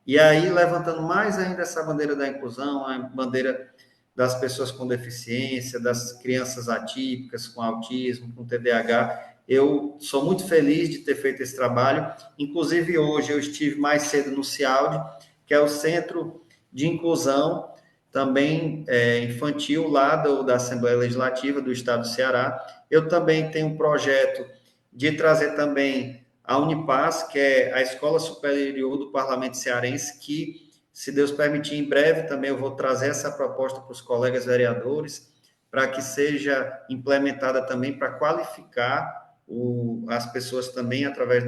e aí levantando mais ainda essa bandeira da inclusão, a bandeira das pessoas com deficiência, das crianças atípicas, com autismo, com TDAH. Eu sou muito feliz de ter feito esse trabalho. Inclusive, hoje eu estive mais cedo no CIALD, que é o Centro de Inclusão, também infantil, lá da Assembleia Legislativa do Estado do Ceará. Eu também tenho um projeto de trazer também a Unipaz, que é a Escola Superior do Parlamento Cearense, que, se Deus permitir, em breve também eu vou trazer essa proposta para os colegas vereadores, para que seja implementada também para qualificar as pessoas também através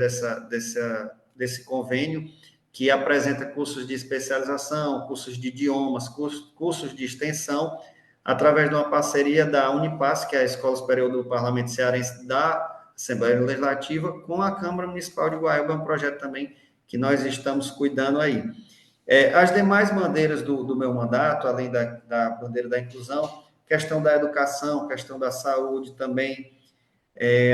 desse convênio, que apresenta cursos de especialização, cursos de idiomas, cursos de extensão, através de uma parceria da Unipaz, que é a Escola Superior do Parlamento Cearense da Assembleia Legislativa, com a Câmara Municipal de Guaiúba, é um projeto também que nós estamos cuidando aí. As demais bandeiras do meu mandato, além da bandeira da inclusão, questão da educação, questão da saúde também,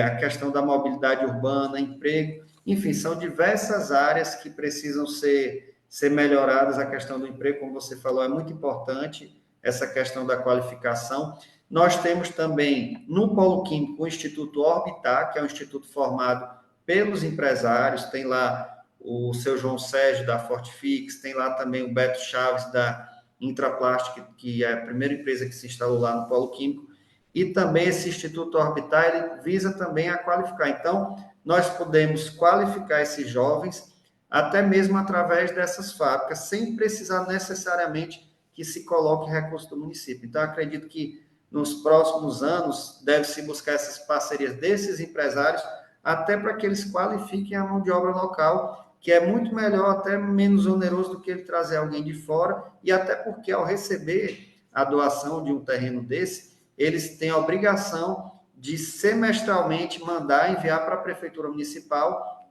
a questão da mobilidade urbana, emprego, enfim, são diversas áreas que precisam ser melhoradas. A questão do emprego, como você falou, é muito importante, essa questão da qualificação. Nós temos também, no Polo Químico, o Instituto Orbitar, que é um instituto formado pelos empresários, tem lá o seu João Sérgio, da Fortifix, tem lá também o Beto Chaves, da Intraplast, que é a primeira empresa que se instalou lá no Polo Químico, e também esse Instituto Orbitar, ele visa também a qualificar. Então, nós podemos qualificar esses jovens até mesmo através dessas fábricas, sem precisar necessariamente que se coloque recurso do município. Então, acredito que nos próximos anos deve-se buscar essas parcerias desses empresários, até para que eles qualifiquem a mão de obra local, que é muito melhor, até menos oneroso do que ele trazer alguém de fora, e até porque ao receber a doação de um terreno desse, eles têm a obrigação de semestralmente mandar enviar para a prefeitura municipal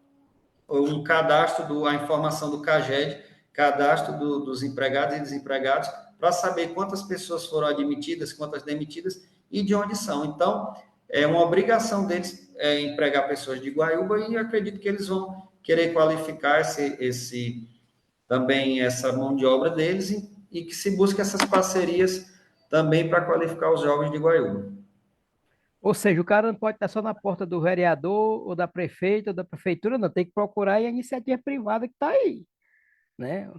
um cadastro, a informação do CAGED, cadastro dos empregados e desempregados, para saber quantas pessoas foram admitidas, quantas demitidas e de onde são. Então, é uma obrigação deles empregar pessoas de Guaiúba e acredito que eles vão querer qualificar também essa mão de obra deles e que se busque essas parcerias também para qualificar os jovens de Guaiúba. Ou seja, o cara não pode estar só na porta do vereador ou da prefeita ou da prefeitura, não. Tem que procurar a iniciativa privada que está aí, né?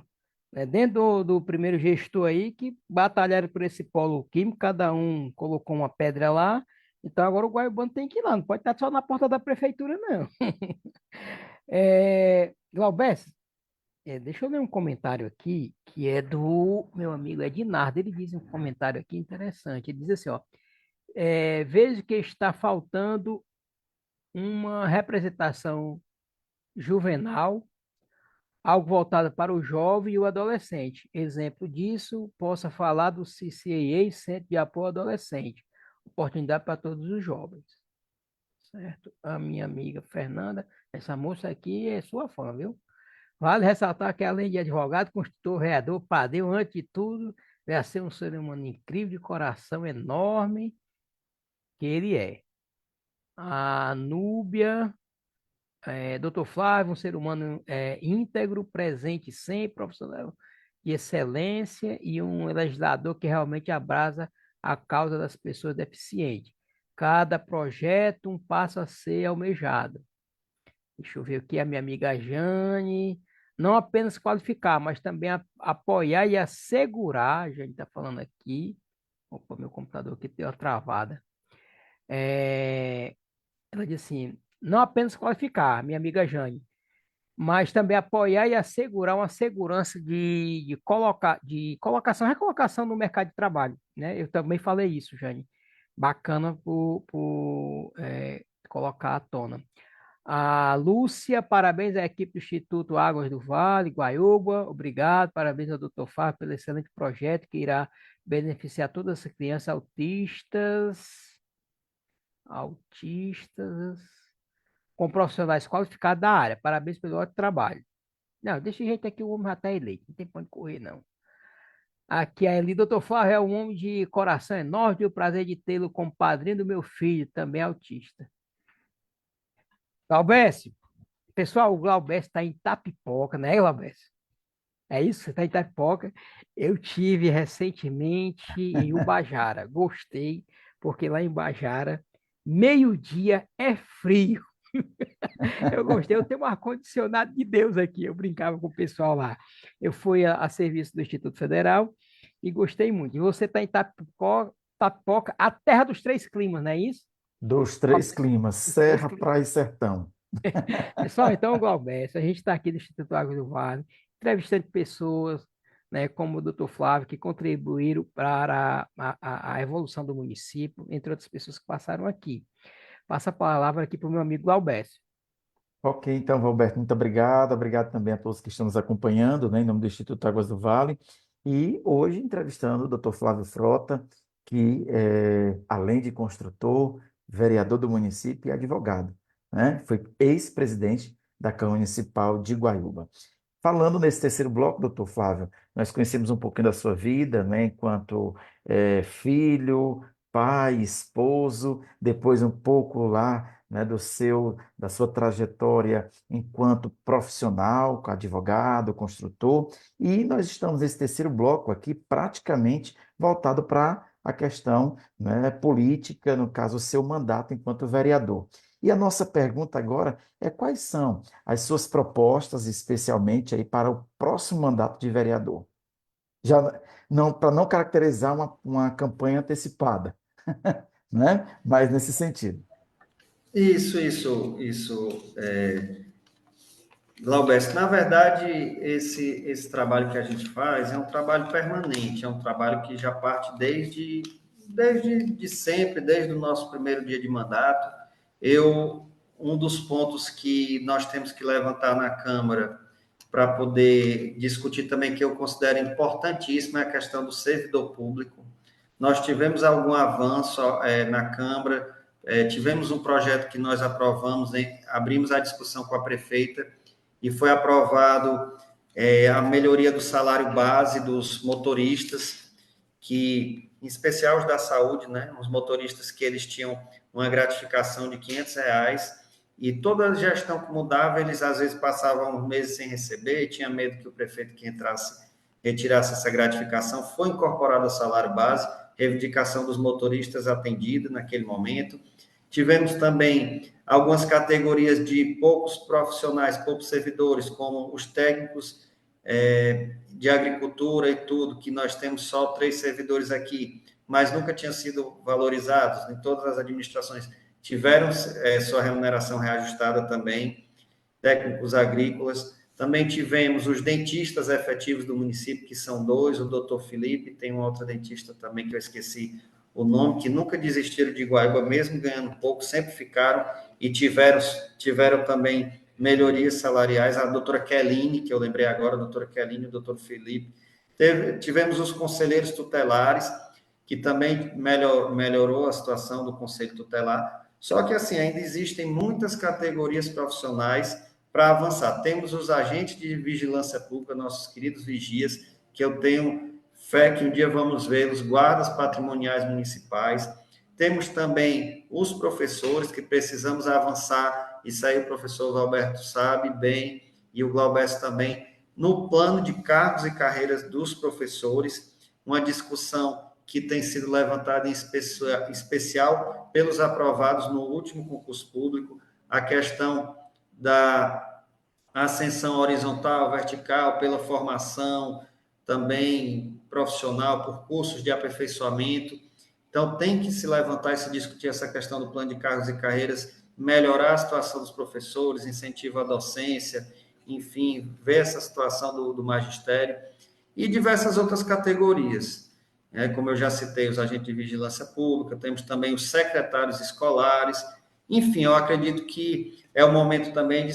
É dentro do primeiro gestor aí que batalharam por esse polo químico, cada um colocou uma pedra lá. Então agora o Guaiubano tem que ir lá, não pode estar só na porta da prefeitura, não. Glaubés, deixa eu ler um comentário aqui, que é do meu amigo Ednardo. Ele diz um comentário aqui interessante. Ele diz assim, ó, vejo que está faltando uma representação juvenal, algo voltado para o jovem e o adolescente. Exemplo disso, possa falar do CCAA, Centro de Apoio ao Adolescente. Oportunidade para todos os jovens. Certo? A minha amiga Fernanda, essa moça aqui é sua fã, viu? Vale ressaltar que, além de advogado, construtor, vereador, padeiro, antes de tudo, vai ser um ser humano incrível, de coração enorme, que ele é. A Núbia, Dr. Flávio, um ser humano íntegro, presente sempre, profissional de excelência e um legislador que realmente abraça a causa das pessoas deficientes. Cada projeto, um passo a ser almejado. Deixa eu ver aqui a minha amiga Jane. Não apenas qualificar, mas também apoiar e assegurar. A gente está falando aqui. Opa, meu computador aqui deu uma travada. É, ela disse assim: não apenas qualificar, minha amiga Jane, mas também apoiar e assegurar uma segurança de colocação, recolocação no mercado de trabalho, né? Eu também falei isso, Jane. Bacana por colocar à tona. A Lúcia, parabéns à equipe do Instituto Águas do Vale, Guaiúba, obrigado, parabéns ao Dr. Fábio pelo excelente projeto que irá beneficiar todas as crianças autistas, com profissionais qualificados da área. Parabéns pelo ótimo trabalho. Não, desse jeito aqui o homem já está eleito, não tem pra onde correr, não. Aqui a Eli, doutor Flávio é um homem de coração enorme, tenho o prazer de tê-lo como padrinho do meu filho, também autista. Galbécio, pessoal, o Glaubécio está em Itapipoca, né, Glaubécio? É isso? Você está em Itapipoca? Eu tive recentemente em Ubajara. Gostei, porque lá em Ubajara, meio-dia é frio. Eu gostei, eu tenho um ar-condicionado de Deus aqui. Eu brincava com o pessoal lá. Eu fui a serviço do Instituto Federal e gostei muito. E você está em Itapipoca, a terra dos três climas, não é isso? Dos três climas, Dos três serra, climas. praia e sertão. Pessoal, então, Glauberto, a gente está aqui do Instituto Águas do Vale, entrevistando pessoas, né, como o doutor Flávio, que contribuíram para a evolução do município, entre outras pessoas que passaram aqui. Passa a palavra aqui para o meu amigo Glauberto. Ok, então, Roberto, muito obrigado. Obrigado também a todos que estão nos acompanhando, né, em nome do Instituto Águas do Vale. E hoje entrevistando o Dr. Flávio Frota, que além de construtor, vereador do município e advogado, né, foi ex-presidente da Câmara Municipal de Guaiúba. Falando nesse terceiro bloco, doutor Flávio, nós conhecemos um pouquinho da sua vida, né, enquanto filho, pai, esposo, depois um pouco lá, né, da sua trajetória enquanto profissional, advogado, construtor, e nós estamos nesse terceiro bloco aqui praticamente voltado para a questão, né, política, no caso, o seu mandato enquanto vereador. E a nossa pergunta agora é quais são as suas propostas, especialmente aí para o próximo mandato de vereador? Já não, para não caracterizar uma campanha antecipada, né? Mas nesse sentido. Isso. Glauber, na verdade, esse trabalho que a gente faz é um trabalho permanente, é um trabalho que já parte desde de sempre, desde o nosso primeiro dia de mandato. Um dos pontos que nós temos que levantar na Câmara para poder discutir também, que eu considero importantíssimo, é a questão do servidor público. Nós tivemos algum avanço na Câmara, tivemos um projeto que nós aprovamos, abrimos a discussão com a prefeita, e foi aprovado a melhoria do salário base dos motoristas, que, em especial os da saúde, né, os motoristas que eles tinham uma gratificação de R$ 500, e toda a gestão que mudava, eles às vezes passavam uns meses sem receber, tinha medo que o prefeito que entrasse retirasse essa gratificação, foi incorporado ao salário base, reivindicação dos motoristas atendida naquele momento. Tivemos também algumas categorias de poucos profissionais, poucos servidores, como os técnicos de agricultura e tudo, que nós temos só 3 servidores aqui, mas nunca tinham sido valorizados, em todas as administrações tiveram sua remuneração reajustada também, técnicos agrícolas. Também tivemos os dentistas efetivos do município, que são 2, o doutor Felipe, tem um outro dentista também que eu esqueci o nome, que nunca desistiram de Guaíba, mesmo ganhando pouco, sempre ficaram e tiveram também melhorias salariais. A doutora Keline, que eu lembrei agora, a doutora Keline e o doutor Felipe. Tivemos os conselheiros tutelares, que também melhorou a situação do conselho tutelar. Só que, assim, ainda existem muitas categorias profissionais para avançar. Temos os agentes de vigilância pública, nossos queridos vigias, que eu tenho fé que um dia vamos vê-los, guardas patrimoniais municipais. Temos também os professores, que precisamos avançar, isso aí o professor Alberto sabe bem, e o Glauber também, no plano de cargos e carreiras dos professores, uma discussão que tem sido levantada em especial pelos aprovados no último concurso público, a questão da ascensão horizontal, vertical, pela formação também profissional, por cursos de aperfeiçoamento. Então, tem que se levantar e se discutir essa questão do plano de cargos e carreiras, melhorar a situação dos professores, incentivo à docência, enfim, ver essa situação do magistério e diversas outras categorias. Como eu já citei, os agentes de vigilância pública, temos também os secretários escolares. Enfim, eu acredito que é o momento também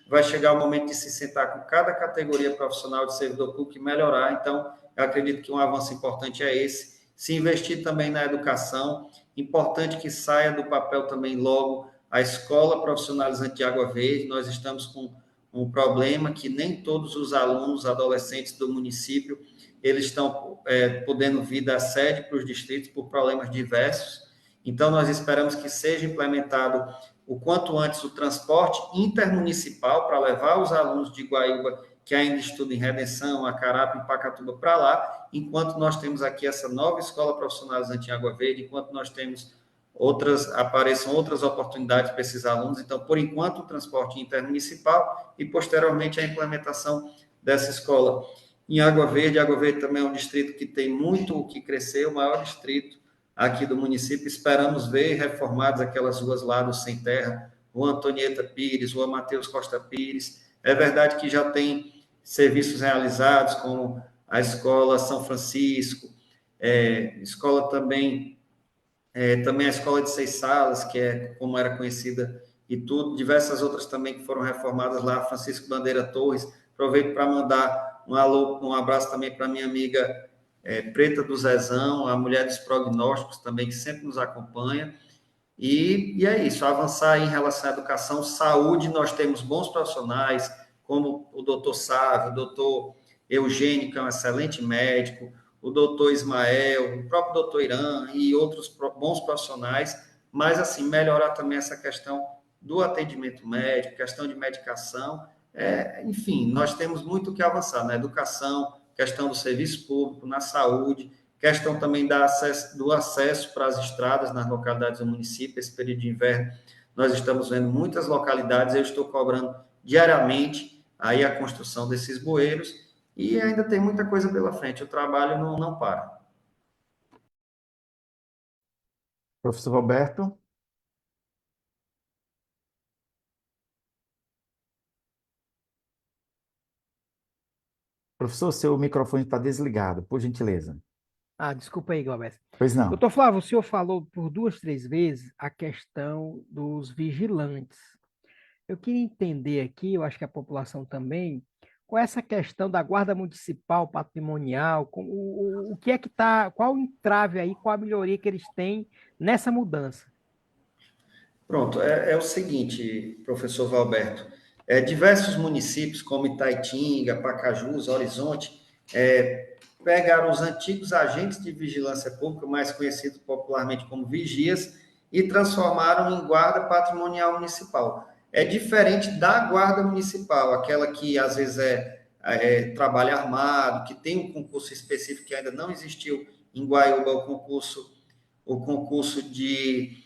vai chegar o momento de se sentar com cada categoria profissional de servidor público e melhorar. Então, eu acredito que um avanço importante é esse. Se investir também na educação, importante que saia do papel também logo a escola profissionalizante de Água Verde. Nós estamos com um problema que nem todos os alunos, adolescentes do município, eles estão podendo vir da sede para os distritos por problemas diversos. Então, nós esperamos que seja implementado o quanto antes o transporte intermunicipal para levar os alunos de Guaíba que ainda estudam em Redenção, Acarapa e Pacatuba para lá, enquanto nós temos aqui essa nova escola profissionalizante em Água Verde, enquanto nós temos apareçam outras oportunidades para esses alunos. Então, por enquanto, o transporte intermunicipal e, posteriormente, a implementação dessa escola em Água Verde. Água Verde também é um distrito que tem muito o que crescer, o maior distrito aqui do município. Esperamos ver reformadas aquelas ruas lá do Sem Terra, Rua Antonieta Pires, Rua Mateus Costa Pires. É verdade que já tem serviços realizados, como a Escola São Francisco, escola também a Escola de 6 Salas, que é como era conhecida, e tudo, diversas outras também que foram reformadas lá, Francisco Bandeira Torres. Aproveito para mandar um alô, um abraço também para minha amiga Preta do Zezão, a mulher dos prognósticos também, que sempre nos acompanha. E é isso, avançar em relação à educação, saúde, nós temos bons profissionais, como o doutor Sávio, o doutor Eugênio, que é um excelente médico, o doutor Ismael, o próprio doutor Irã e outros bons profissionais, mas, assim, melhorar também essa questão do atendimento médico, questão de medicação, enfim, nós temos muito o que avançar na educação, questão do serviço público, na saúde, questão também do acesso para as estradas nas localidades do município. Esse período de inverno, nós estamos vendo muitas localidades, eu estou cobrando diariamente aí a construção desses bueiros, e ainda tem muita coisa pela frente, o trabalho não para. Professor Roberto? Professor, seu microfone está desligado, por gentileza. Ah, desculpa aí, Glauber. Pois não. Doutor Flávio, o senhor falou por duas, três vezes a questão dos vigilantes. Eu queria entender aqui, eu acho que a população também, qual é essa questão da guarda municipal patrimonial, o que é que está, qual o entrave aí, qual a melhoria que eles têm nessa mudança? Pronto, é o seguinte, professor Valberto, diversos municípios como Itaitinga, Pacajus, Horizonte, pegaram os antigos agentes de vigilância pública, mais conhecidos popularmente como vigias, e transformaram em guarda patrimonial municipal. É diferente da guarda municipal, aquela que às vezes é trabalho armado, que tem um concurso específico que ainda não existiu em Guaiúba, o concurso de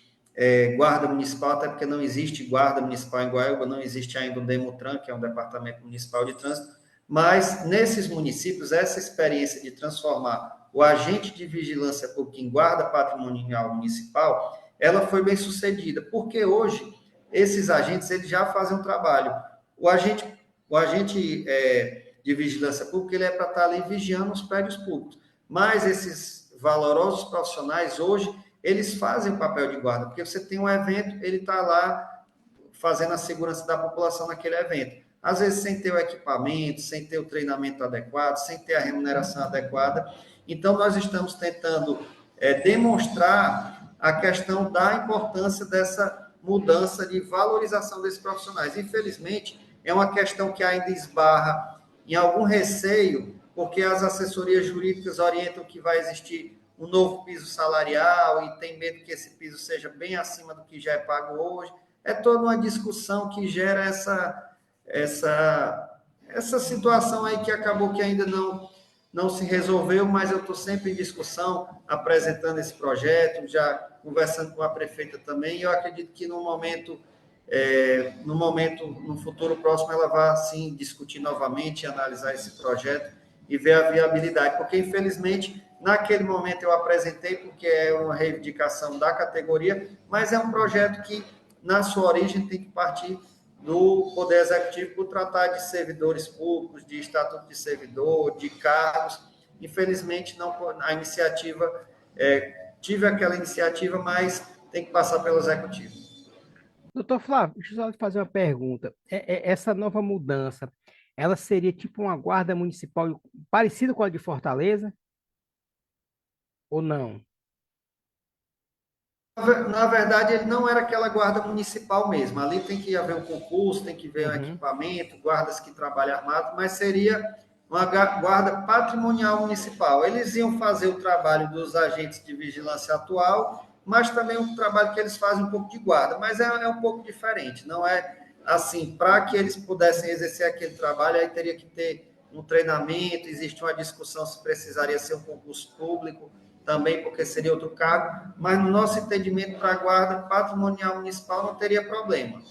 guarda municipal, até porque não existe guarda municipal em Guaiúba, não existe ainda o Demutran, que é um departamento municipal de trânsito, mas nesses municípios, essa experiência de transformar o agente de vigilância pública em guarda patrimonial municipal, ela foi bem sucedida, porque hoje esses agentes eles já fazem um trabalho. O agente de vigilância pública ele é para estar ali vigiando os prédios públicos, mas esses valorosos profissionais hoje eles fazem o papel de guarda, porque você tem um evento, ele está lá fazendo a segurança da população naquele evento. Às vezes sem ter o equipamento, sem ter o treinamento adequado, sem ter a remuneração adequada. Então, nós estamos tentando demonstrar a questão da importância dessa mudança de valorização desses profissionais. Infelizmente, é uma questão que ainda esbarra em algum receio, porque as assessorias jurídicas orientam que vai existir um novo piso salarial e tem medo que esse piso seja bem acima do que já é pago hoje. É toda uma discussão que gera essa situação aí que acabou que ainda não se resolveu, mas eu estou sempre em discussão, apresentando esse projeto, já conversando com a prefeita também, e eu acredito que no futuro próximo, ela vai, sim, discutir novamente, analisar esse projeto e ver a viabilidade, porque, infelizmente, naquele momento eu apresentei, porque é uma reivindicação da categoria, mas é um projeto que, na sua origem, tem que partir do Poder Executivo por tratar de servidores públicos, de estatuto de servidor, de cargos. Infelizmente, não a iniciativa, tive aquela iniciativa, mas tem que passar pelo Executivo. Doutor Flávio, deixa eu só te fazer uma pergunta. Essa nova mudança, ela seria tipo uma guarda municipal parecida com a de Fortaleza ou não? Na verdade, ele não era aquela guarda municipal mesmo. Ali tem que haver um concurso, tem que ver um Uhum. equipamento, guardas que trabalham armado, mas seria uma guarda patrimonial municipal. Eles iam fazer o trabalho dos agentes de vigilância atual, mas também o trabalho que eles fazem um pouco de guarda, mas é um pouco diferente. Não é assim, para que eles pudessem exercer aquele trabalho, aí teria que ter um treinamento, existe uma discussão se precisaria ser um concurso público, também porque seria outro cargo, mas no nosso entendimento para a guarda patrimonial municipal não teria problema.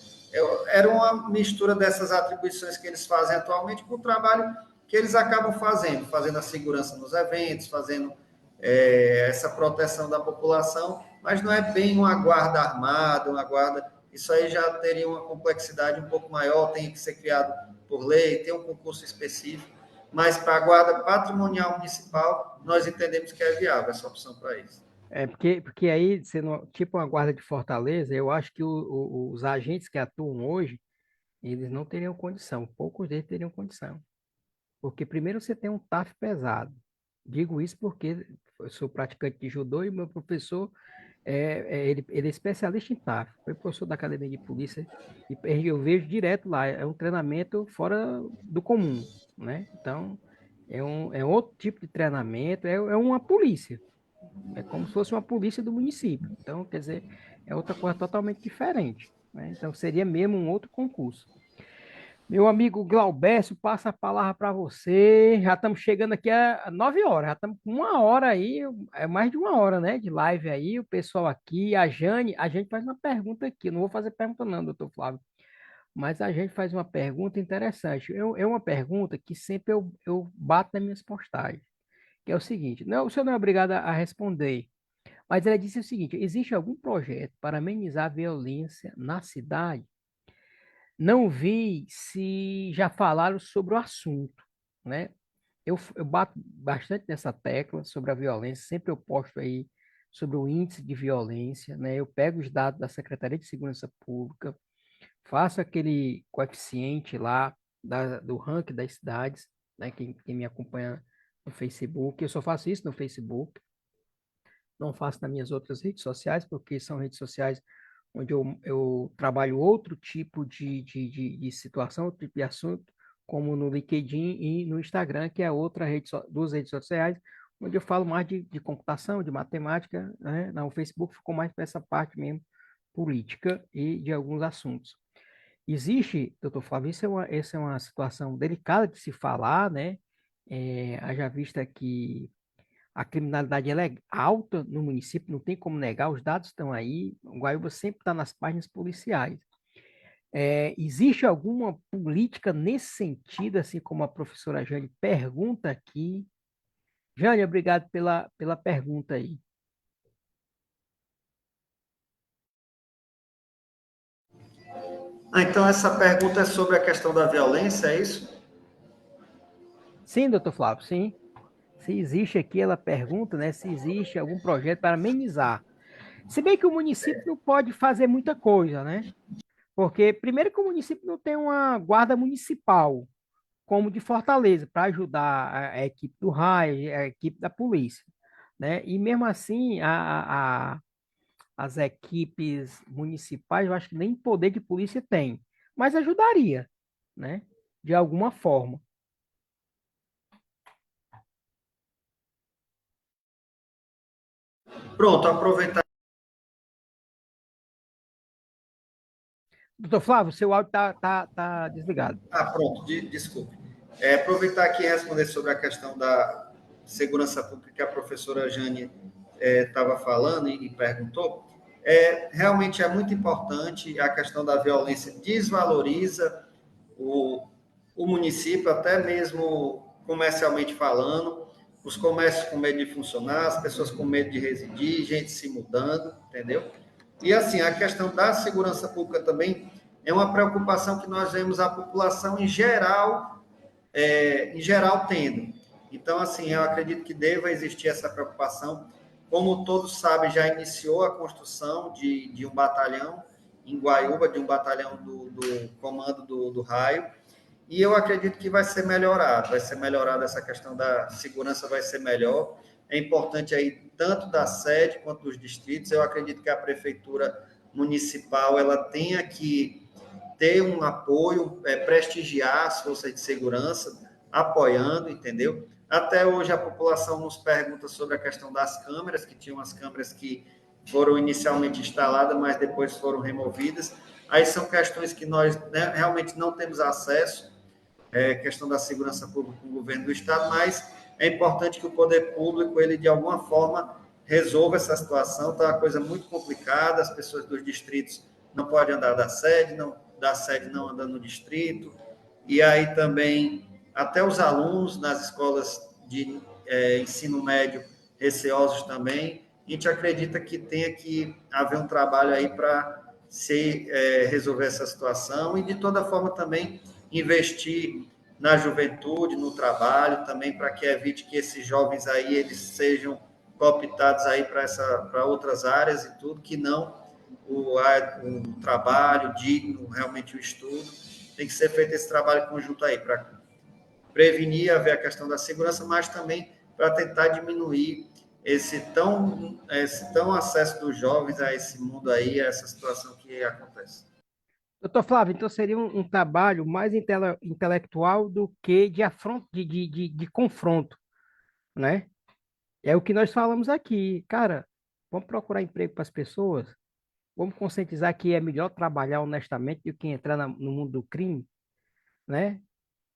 Era uma mistura dessas atribuições que eles fazem atualmente com o trabalho que eles acabam fazendo a segurança nos eventos, fazendo essa proteção da população, mas não é bem uma guarda armada, uma guarda. Isso aí já teria uma complexidade um pouco maior, tem que ser criado por lei, tem um concurso específico, mas para a guarda patrimonial municipal, nós entendemos que é viável essa opção para isso. Porque aí, sendo tipo uma guarda de Fortaleza, eu acho que os agentes que atuam hoje, eles não teriam condição, poucos deles teriam condição. Porque primeiro você tem um TAF pesado. Digo isso porque eu sou praticante de judô e meu professor ele é especialista em TAF. Foi professor da academia de polícia e eu vejo direto lá. É um treinamento fora do comum, né? Então, é outro tipo de treinamento, é uma polícia. É como se fosse uma polícia do município. Então, quer dizer, é outra coisa totalmente diferente, né? Então, seria mesmo um outro concurso. Meu amigo Glaubércio, passa a palavra para você. Já estamos chegando aqui a 9 horas, já estamos com 1 hora aí, é mais de 1 hora, né, de live aí. O pessoal aqui, a gente faz uma pergunta aqui. Não vou fazer pergunta não, doutor Flávio, mas a gente faz uma pergunta interessante. É uma pergunta que sempre eu bato nas minhas postagens, que é o seguinte: não, o senhor não é obrigado a responder, mas ela disse o seguinte: existe algum projeto para amenizar a violência na cidade? Não vi se já falaram sobre o assunto, né? eu bato bastante nessa tecla sobre a violência, sempre eu posto aí sobre o índice de violência, né? Eu pego os dados da Secretaria de Segurança Pública, faço aquele coeficiente lá do ranking das cidades, né? Quem me acompanha no Facebook, eu só faço isso no Facebook, não faço nas minhas outras redes sociais, porque são redes sociais onde eu trabalho outro tipo de situação, outro tipo de assunto, como no LinkedIn e no Instagram, que é outra duas redes sociais, onde eu falo mais de computação, de matemática, né? No Facebook ficou mais para essa parte mesmo, política e de alguns assuntos. Existe, doutor Flávio, essa é uma situação delicada de se falar, né? Haja vista que a criminalidade ela é alta no município, não tem como negar, os dados estão aí. O Guaíba sempre está nas páginas policiais. Existe alguma política nesse sentido, assim como a professora Jane pergunta aqui? Jane, obrigado pela pergunta aí. Então essa pergunta é sobre a questão da violência, é isso? Sim, doutor Flávio, sim. Se existe aqui, ela pergunta, né, se existe algum projeto para amenizar. Se bem que o município não pode fazer muita coisa, né? Porque, primeiro, que o município não tem uma guarda municipal, como de Fortaleza, para ajudar a equipe do RAI, a equipe da polícia, né? E mesmo assim, as equipes municipais, eu acho que nem poder de polícia tem, mas ajudaria, né? De alguma forma. Pronto, aproveitar. Doutor Flávio, seu áudio tá desligado. Pronto, desculpe. Aproveitar aqui e responder sobre a questão da segurança pública que a professora Jane estava falando e perguntou. Realmente é muito importante a questão da violência, desvaloriza o, o município, até mesmo comercialmente falando, os comércios com medo de funcionar, as pessoas com medo de residir, gente se mudando, entendeu? E assim, a questão da segurança pública também é uma preocupação que nós vemos a população em geral tendo. Então, assim, eu acredito que deva existir essa preocupação. Como todos sabem, já iniciou a construção de um batalhão em Guaiúba, de um batalhão do comando do Raio, e eu acredito que vai ser melhorado essa questão da segurança, vai ser melhor. É importante aí, tanto da sede quanto dos distritos, eu acredito que a prefeitura municipal, ela tenha que ter um apoio, prestigiar as forças de segurança, apoiando, entendeu? Até hoje a população nos pergunta sobre a questão das câmeras, que tinham as câmeras que foram inicialmente instaladas, mas depois foram removidas. Aí são questões que nós, né, realmente não temos acesso, questão da segurança pública com o governo do estado, mas é importante que o poder público, ele de alguma forma resolva essa situação. Está uma coisa muito complicada, as pessoas dos distritos não podem andar da sede não andando no distrito, e aí também até os alunos nas escolas de ensino médio receosos também. A gente acredita que tenha que haver um trabalho aí para se resolver essa situação e de toda forma também investir na juventude, no trabalho, também para que evite que esses jovens aí eles sejam cooptados aí para outras áreas e tudo, que não o trabalho digno, realmente o estudo. Tem que ser feito esse trabalho conjunto aí para prevenir, haver a questão da segurança, mas também para tentar diminuir esse tão acesso dos jovens a esse mundo aí, a essa situação que acontece. Doutor Flávio, então seria um trabalho mais intelectual do que de afronto, de confronto, né? É o que nós falamos aqui. Cara, vamos procurar emprego para as pessoas, vamos conscientizar que é melhor trabalhar honestamente do que entrar no mundo do crime, né?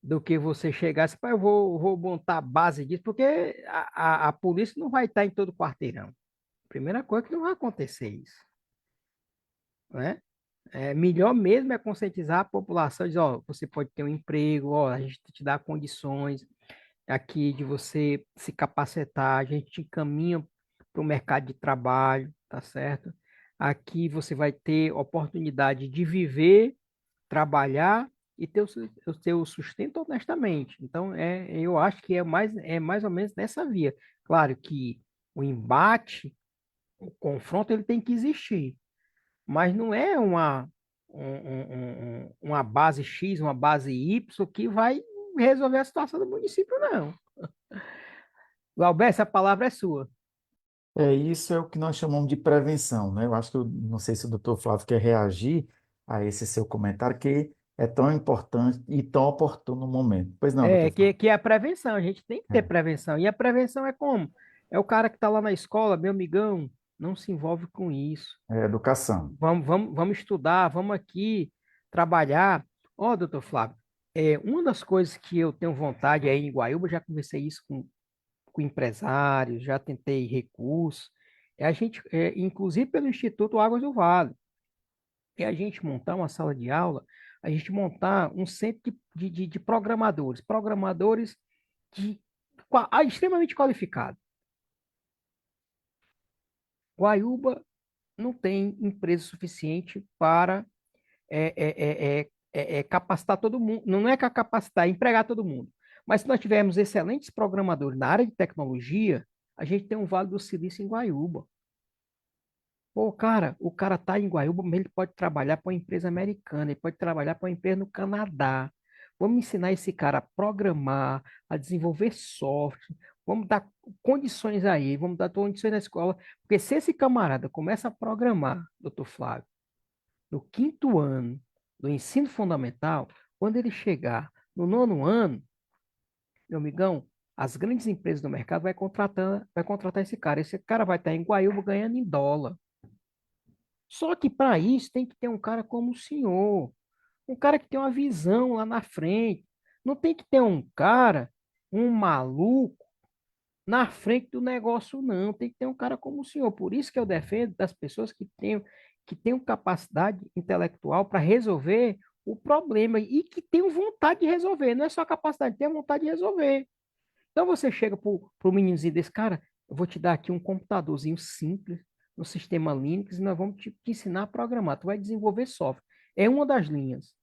Do que você chegar assim, "Pá, vou montar a base disso", porque a polícia não vai estar em todo quarteirão. Primeira coisa que não vai acontecer isso, né? Melhor mesmo é conscientizar a população, dizer, ó, você pode ter um emprego, ó, a gente te dá condições aqui de você se capacitar, a gente te encaminha para o mercado de trabalho, tá certo? Aqui você vai ter oportunidade de viver, trabalhar e ter o seu sustento honestamente. Então, eu acho que é mais ou menos nessa via. Claro que o embate, o confronto, ele tem que existir, mas não é uma base X, uma base Y que vai resolver a situação do município, não. Galber, essa palavra é sua. Isso é o que nós chamamos de prevenção, né? Eu acho que, não sei se o doutor Flávio quer reagir a esse seu comentário, que é tão importante e tão oportuno no momento. Pois não, doutor Flávio. Que é a prevenção, a gente tem que ter É, prevenção. E a prevenção é como? É o cara que está lá na escola, meu amigão, não se envolve com isso. é educação. Vamos estudar, vamos aqui trabalhar. Ó, doutor Flávio, uma das coisas que eu tenho vontade aí em Guaiúba, já conversei isso com empresários, já tentei recursos, inclusive pelo Instituto Águas do Vale, é a gente montar uma sala de aula, a gente montar um centro de programadores extremamente qualificados. Guaiúba não tem empresa suficiente para capacitar todo mundo. Não é capacitar, é empregar todo mundo. Mas se nós tivermos excelentes programadores na área de tecnologia, a gente tem um Vale do Silício em Guaiúba. Pô, cara, o cara tá em Guaiúba, mas ele pode trabalhar para uma empresa americana, ele pode trabalhar para uma empresa no Canadá. Vamos ensinar esse cara a programar, a desenvolver software, vamos dar condições aí, vamos dar condições na escola, porque se esse camarada começa a programar, doutor Flávio, no quinto ano do ensino fundamental, quando ele chegar no nono ano, meu amigão, as grandes empresas do mercado vai contratar esse cara. Esse cara vai estar em Guaiúba ganhando em dólar. Só que para isso tem que ter um cara como o senhor, um cara que tem uma visão lá na frente. Não tem que ter um cara, um maluco, na frente do negócio, não. Tem que ter um cara como o senhor. Por isso que eu defendo das pessoas que tenham capacidade intelectual para resolver o problema e que tenham vontade de resolver. Não é só capacidade, tem vontade de resolver. Então você chega para o meninozinho desse cara, eu vou te dar aqui um computadorzinho simples, no sistema Linux, e nós vamos te ensinar a programar. Tu vai desenvolver software. É uma das linhas.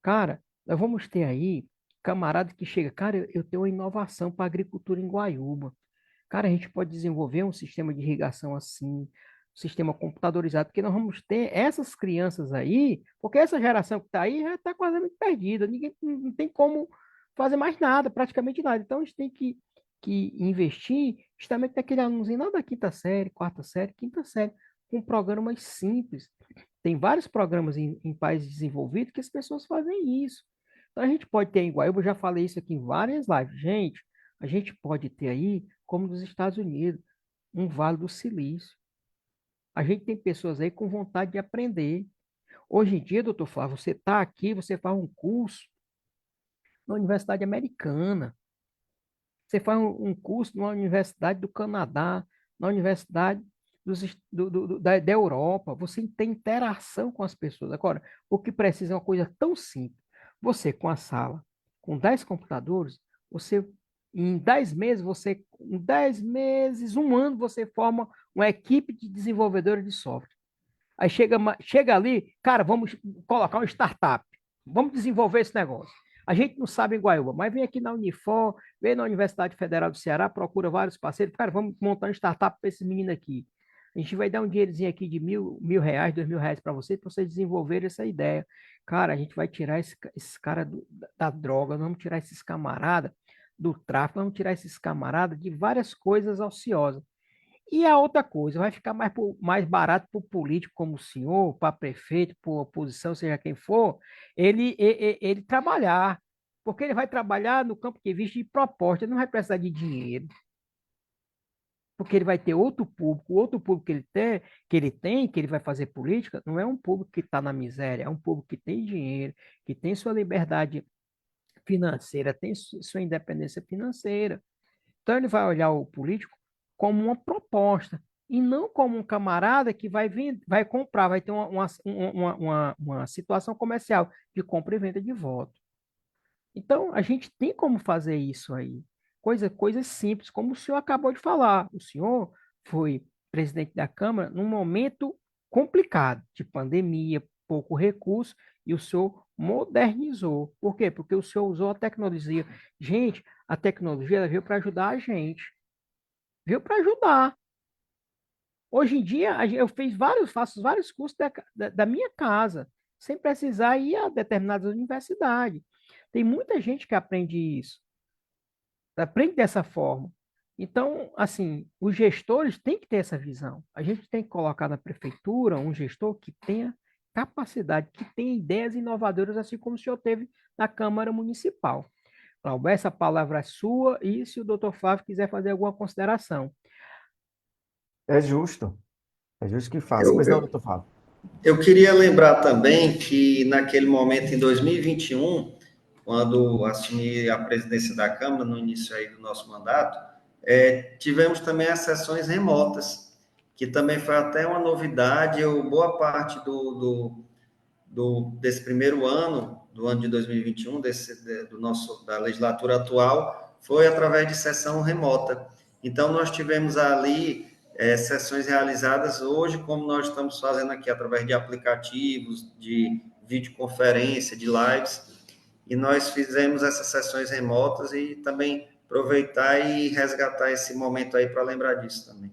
Cara, nós vamos ter aí camarada que chega, cara, eu tenho uma inovação para a agricultura em Guaiúba. Cara, a gente pode desenvolver um sistema de irrigação assim, um sistema computadorizado, porque nós vamos ter essas crianças aí, porque essa geração que está aí já está quase muito perdida, ninguém não tem como fazer mais nada, praticamente nada. Então a gente tem que investir justamente naquele alunozinho lá da quinta série, quarta série, quinta série, com programas simples. Tem vários programas em países desenvolvidos que as pessoas fazem isso. Então a gente pode ter igual, eu já falei isso aqui em várias lives, gente, a gente pode ter aí, como nos Estados Unidos, um Vale do Silício. A gente tem pessoas aí com vontade de aprender. Hoje em dia, doutor Flávio, você está aqui, você faz um curso na Universidade Americana, você faz um curso numa Universidade do Canadá, na Universidade da Europa, você tem interação com as pessoas. Agora, o que precisa é uma coisa tão simples. Você, com a sala, com 10 computadores, você, em 10 meses, um ano, você forma uma equipe de desenvolvedores de software. Aí chega ali, cara, vamos colocar uma startup, vamos desenvolver esse negócio. A gente não sabe em Guaiúba, mas vem aqui na Unifor, vem na Universidade Federal do Ceará, procura vários parceiros, cara, vamos montar uma startup para esse menino aqui. A gente vai dar um dinheirozinho aqui de R$ 1.000, R$ 2.000 para vocês desenvolverem essa ideia. Cara, a gente vai tirar esse cara da droga, vamos tirar esses camaradas do tráfico, vamos tirar esses camaradas de várias coisas ociosas. E a outra coisa, vai ficar mais barato para o político como o senhor, para prefeito, para oposição, seja quem for, ele trabalhar. Porque ele vai trabalhar no campo que viste de proposta, ele não vai precisar de dinheiro. Porque ele vai ter outro público que ele vai fazer política, não é um público que está na miséria, é um público que tem dinheiro, que tem sua liberdade financeira, tem sua independência financeira. Então ele vai olhar o político como uma proposta e não como um camarada que vai vir, vai comprar, vai ter uma situação comercial de compra e venda de voto. Então a gente tem como fazer isso aí. Coisas simples, como o senhor acabou de falar. O senhor foi presidente da Câmara num momento complicado, de pandemia, pouco recurso e o senhor modernizou. Por quê? Porque o senhor usou a tecnologia. Gente, a tecnologia ela veio para ajudar a gente. Veio para ajudar. Hoje em dia, eu faço vários cursos da minha casa, sem precisar ir a determinadas universidades. Tem muita gente que aprende isso, aprende dessa forma. Então, assim, os gestores têm que ter essa visão. A gente tem que colocar na prefeitura um gestor que tenha capacidade, que tenha ideias inovadoras, assim como o senhor teve na Câmara Municipal. Cláudio, essa palavra é sua, e se o doutor Flávio quiser fazer alguma consideração. É justo. É justo que faça. Eu, Pois não, eu, doutor Fábio. eu queria lembrar também que naquele momento, em 2021, quando assumi a presidência da Câmara, no início aí do nosso mandato, tivemos também as sessões remotas, que também foi até uma novidade. Boa parte desse primeiro ano, do ano de 2021, da legislatura atual, foi através de sessão remota. Então, nós tivemos ali sessões realizadas hoje, como nós estamos fazendo aqui, através de aplicativos, de videoconferência, de lives, e nós fizemos essas sessões remotas e também aproveitar e resgatar esse momento aí para lembrar disso também.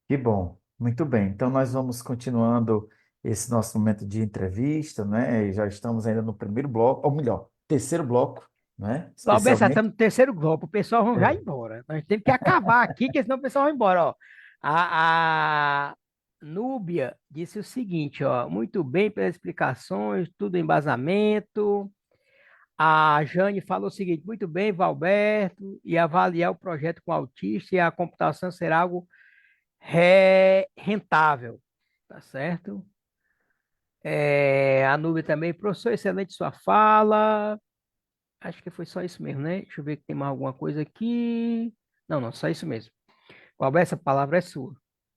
Que bom. Muito bem. Então, nós vamos continuando esse nosso momento de entrevista, né? E já estamos ainda no primeiro bloco, ou melhor, terceiro bloco, né? Clauber, já Especialmente. estamos no terceiro bloco, o pessoal vai já É, embora. Nós temos que acabar aqui, porque senão o pessoal vai embora, ó. A Núbia disse o seguinte, ó, muito bem pelas explicações, tudo embasamento. A Jane falou o seguinte, muito bem, Valberto, e avaliar o projeto com autista e a computação será algo rentável, tá certo? A Núbia também, professor, excelente sua fala. Acho que foi só isso mesmo, né? Deixa eu ver que tem mais alguma coisa aqui. Não, não, só isso mesmo. Qual essa palavra é sua?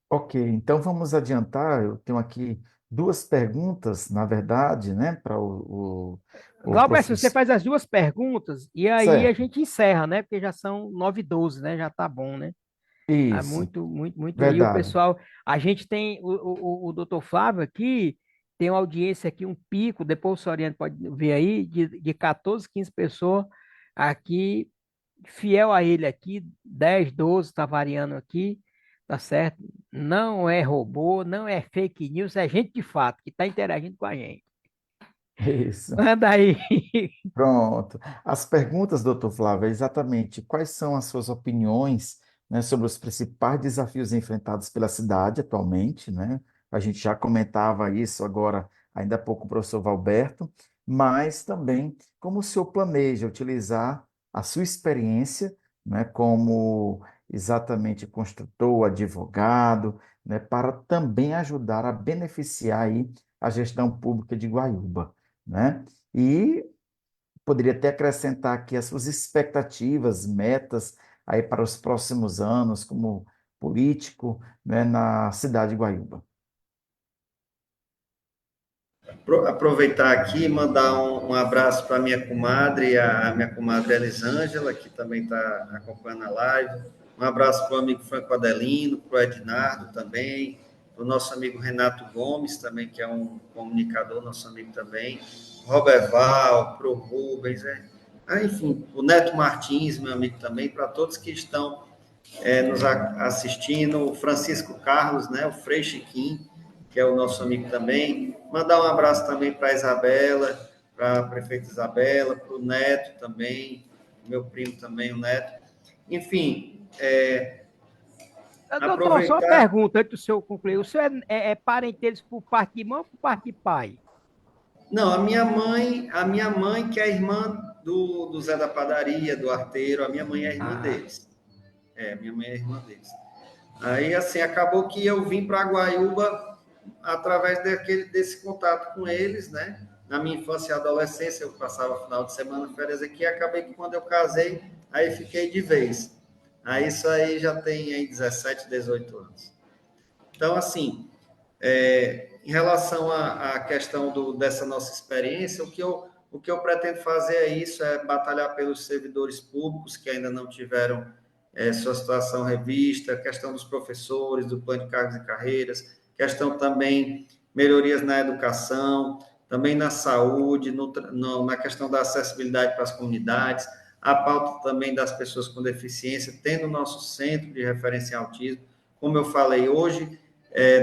ok, então vamos adiantar. Eu tenho aqui duas perguntas, na verdade, né, para o Glauber, você professor. faz as duas perguntas e aí a Certo, gente encerra, né? Porque já são 9h12, né? Já tá bom, né? Tá isso, muito, muito, muito. E o verdade. pessoal, a gente tem o doutor Flávio aqui, tem uma audiência aqui, um pico, depois o Soriano pode ver aí, de 14, 15 pessoas aqui, fiel a ele aqui, 10, 12, tá variando aqui, tá certo? Não é robô, não é fake news, é gente de fato que está interagindo com a gente. Isso. Manda aí. Pronto. As perguntas, doutor Flávio, é exatamente quais são as suas opiniões, né, sobre os principais desafios enfrentados pela cidade atualmente, né? A gente já comentava isso agora, ainda há pouco, com o professor Valberto, mas também como o senhor planeja utilizar a sua experiência, né, como exatamente construtor, advogado, né, para também ajudar a beneficiar aí a gestão pública de Guaiúba, né? E poderia até acrescentar aqui as suas expectativas, metas aí para os próximos anos como político, né, na cidade de Guaiúba. Aproveitar aqui e mandar um abraço para a minha comadre Elisângela, que também está acompanhando a live. Um abraço para o amigo Franco Adelino, para o Ednardo também, para o nosso amigo Renato Gomes, também, que é um comunicador, nosso amigo também. Robert Val, para o Rubens, enfim, o Neto Martins, meu amigo também, para todos que estão nos assistindo, o Francisco Carlos, né, o Frei Chiquim, que é o nosso amigo também. Mandar um abraço também para a Isabela, para a prefeita Isabela, para o Neto também, meu primo também, o Neto. Enfim, Doutor, só uma aproveitar. pergunta antes do senhor concluir. O senhor é parentesco por parte de mãe ou por parte de pai? Não, a minha mãe, que é a irmã do Zé da Padaria, do Arteiro, a minha mãe é a irmã Ah, deles. Minha mãe é a irmã deles. Aí, assim, acabou que eu vim para Guaiúba através desse contato com eles, né? Na minha infância e adolescência, eu passava final de semana, férias aqui, e acabei que quando eu casei, aí fiquei de vez. Aí isso aí já tem aí 17, 18 anos. Então, assim, em relação à questão dessa nossa experiência, o que eu pretendo fazer é isso, é batalhar pelos servidores públicos que ainda não tiveram sua situação revista, a questão dos professores, do plano de cargos e carreiras, questão também melhorias na educação, também na saúde, na questão da acessibilidade para as comunidades, a pauta também das pessoas com deficiência, tendo o nosso centro de referência em autismo. Como eu falei hoje,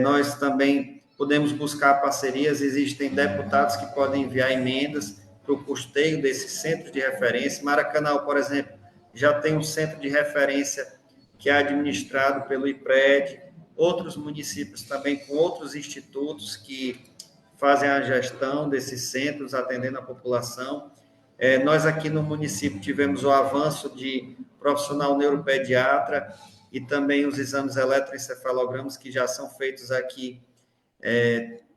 nós também podemos buscar parcerias, existem deputados que podem enviar emendas para o custeio desses centros de referência. Maracanã, por exemplo, já tem um centro de referência que é administrado pelo IPRED, outros municípios também com outros institutos que fazem a gestão desses centros, atendendo a população. Nós aqui no município tivemos o avanço de profissional neuropediatra e também os exames eletroencefalogramas que já são feitos aqui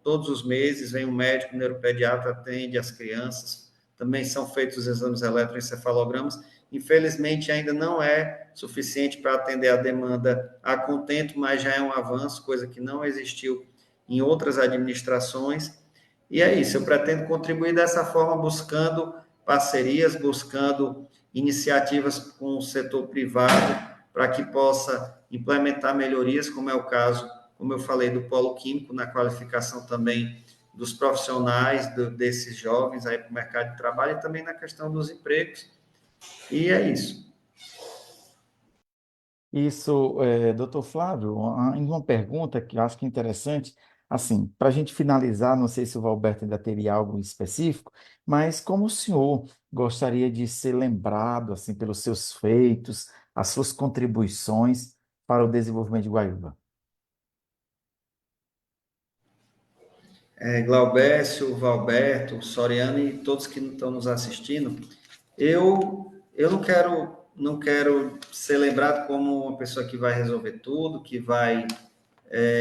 todos os meses, vem um médico neuropediatra, atende as crianças, também são feitos os exames eletroencefalogramas. Infelizmente, ainda não é suficiente para atender a demanda a contento, mas já é um avanço, coisa que não existiu em outras administrações. E é isso, eu pretendo contribuir dessa forma, buscando parcerias, buscando iniciativas com o setor privado, para que possa implementar melhorias, como é o caso, como eu falei, do polo químico, na qualificação também dos profissionais, desses jovens aí para o mercado de trabalho e também na questão dos empregos. E é isso. Isso, doutor Flávio, uma pergunta que eu acho que é interessante, assim, para a gente finalizar, não sei se o Valberto ainda teria algo específico, mas como o senhor gostaria de ser lembrado, assim, pelos seus feitos, as suas contribuições para o desenvolvimento de Guaiúba? Glaubécio, Valberto, Soriano e todos que estão nos assistindo, eu não quero ser lembrado como uma pessoa que vai resolver tudo, que vai,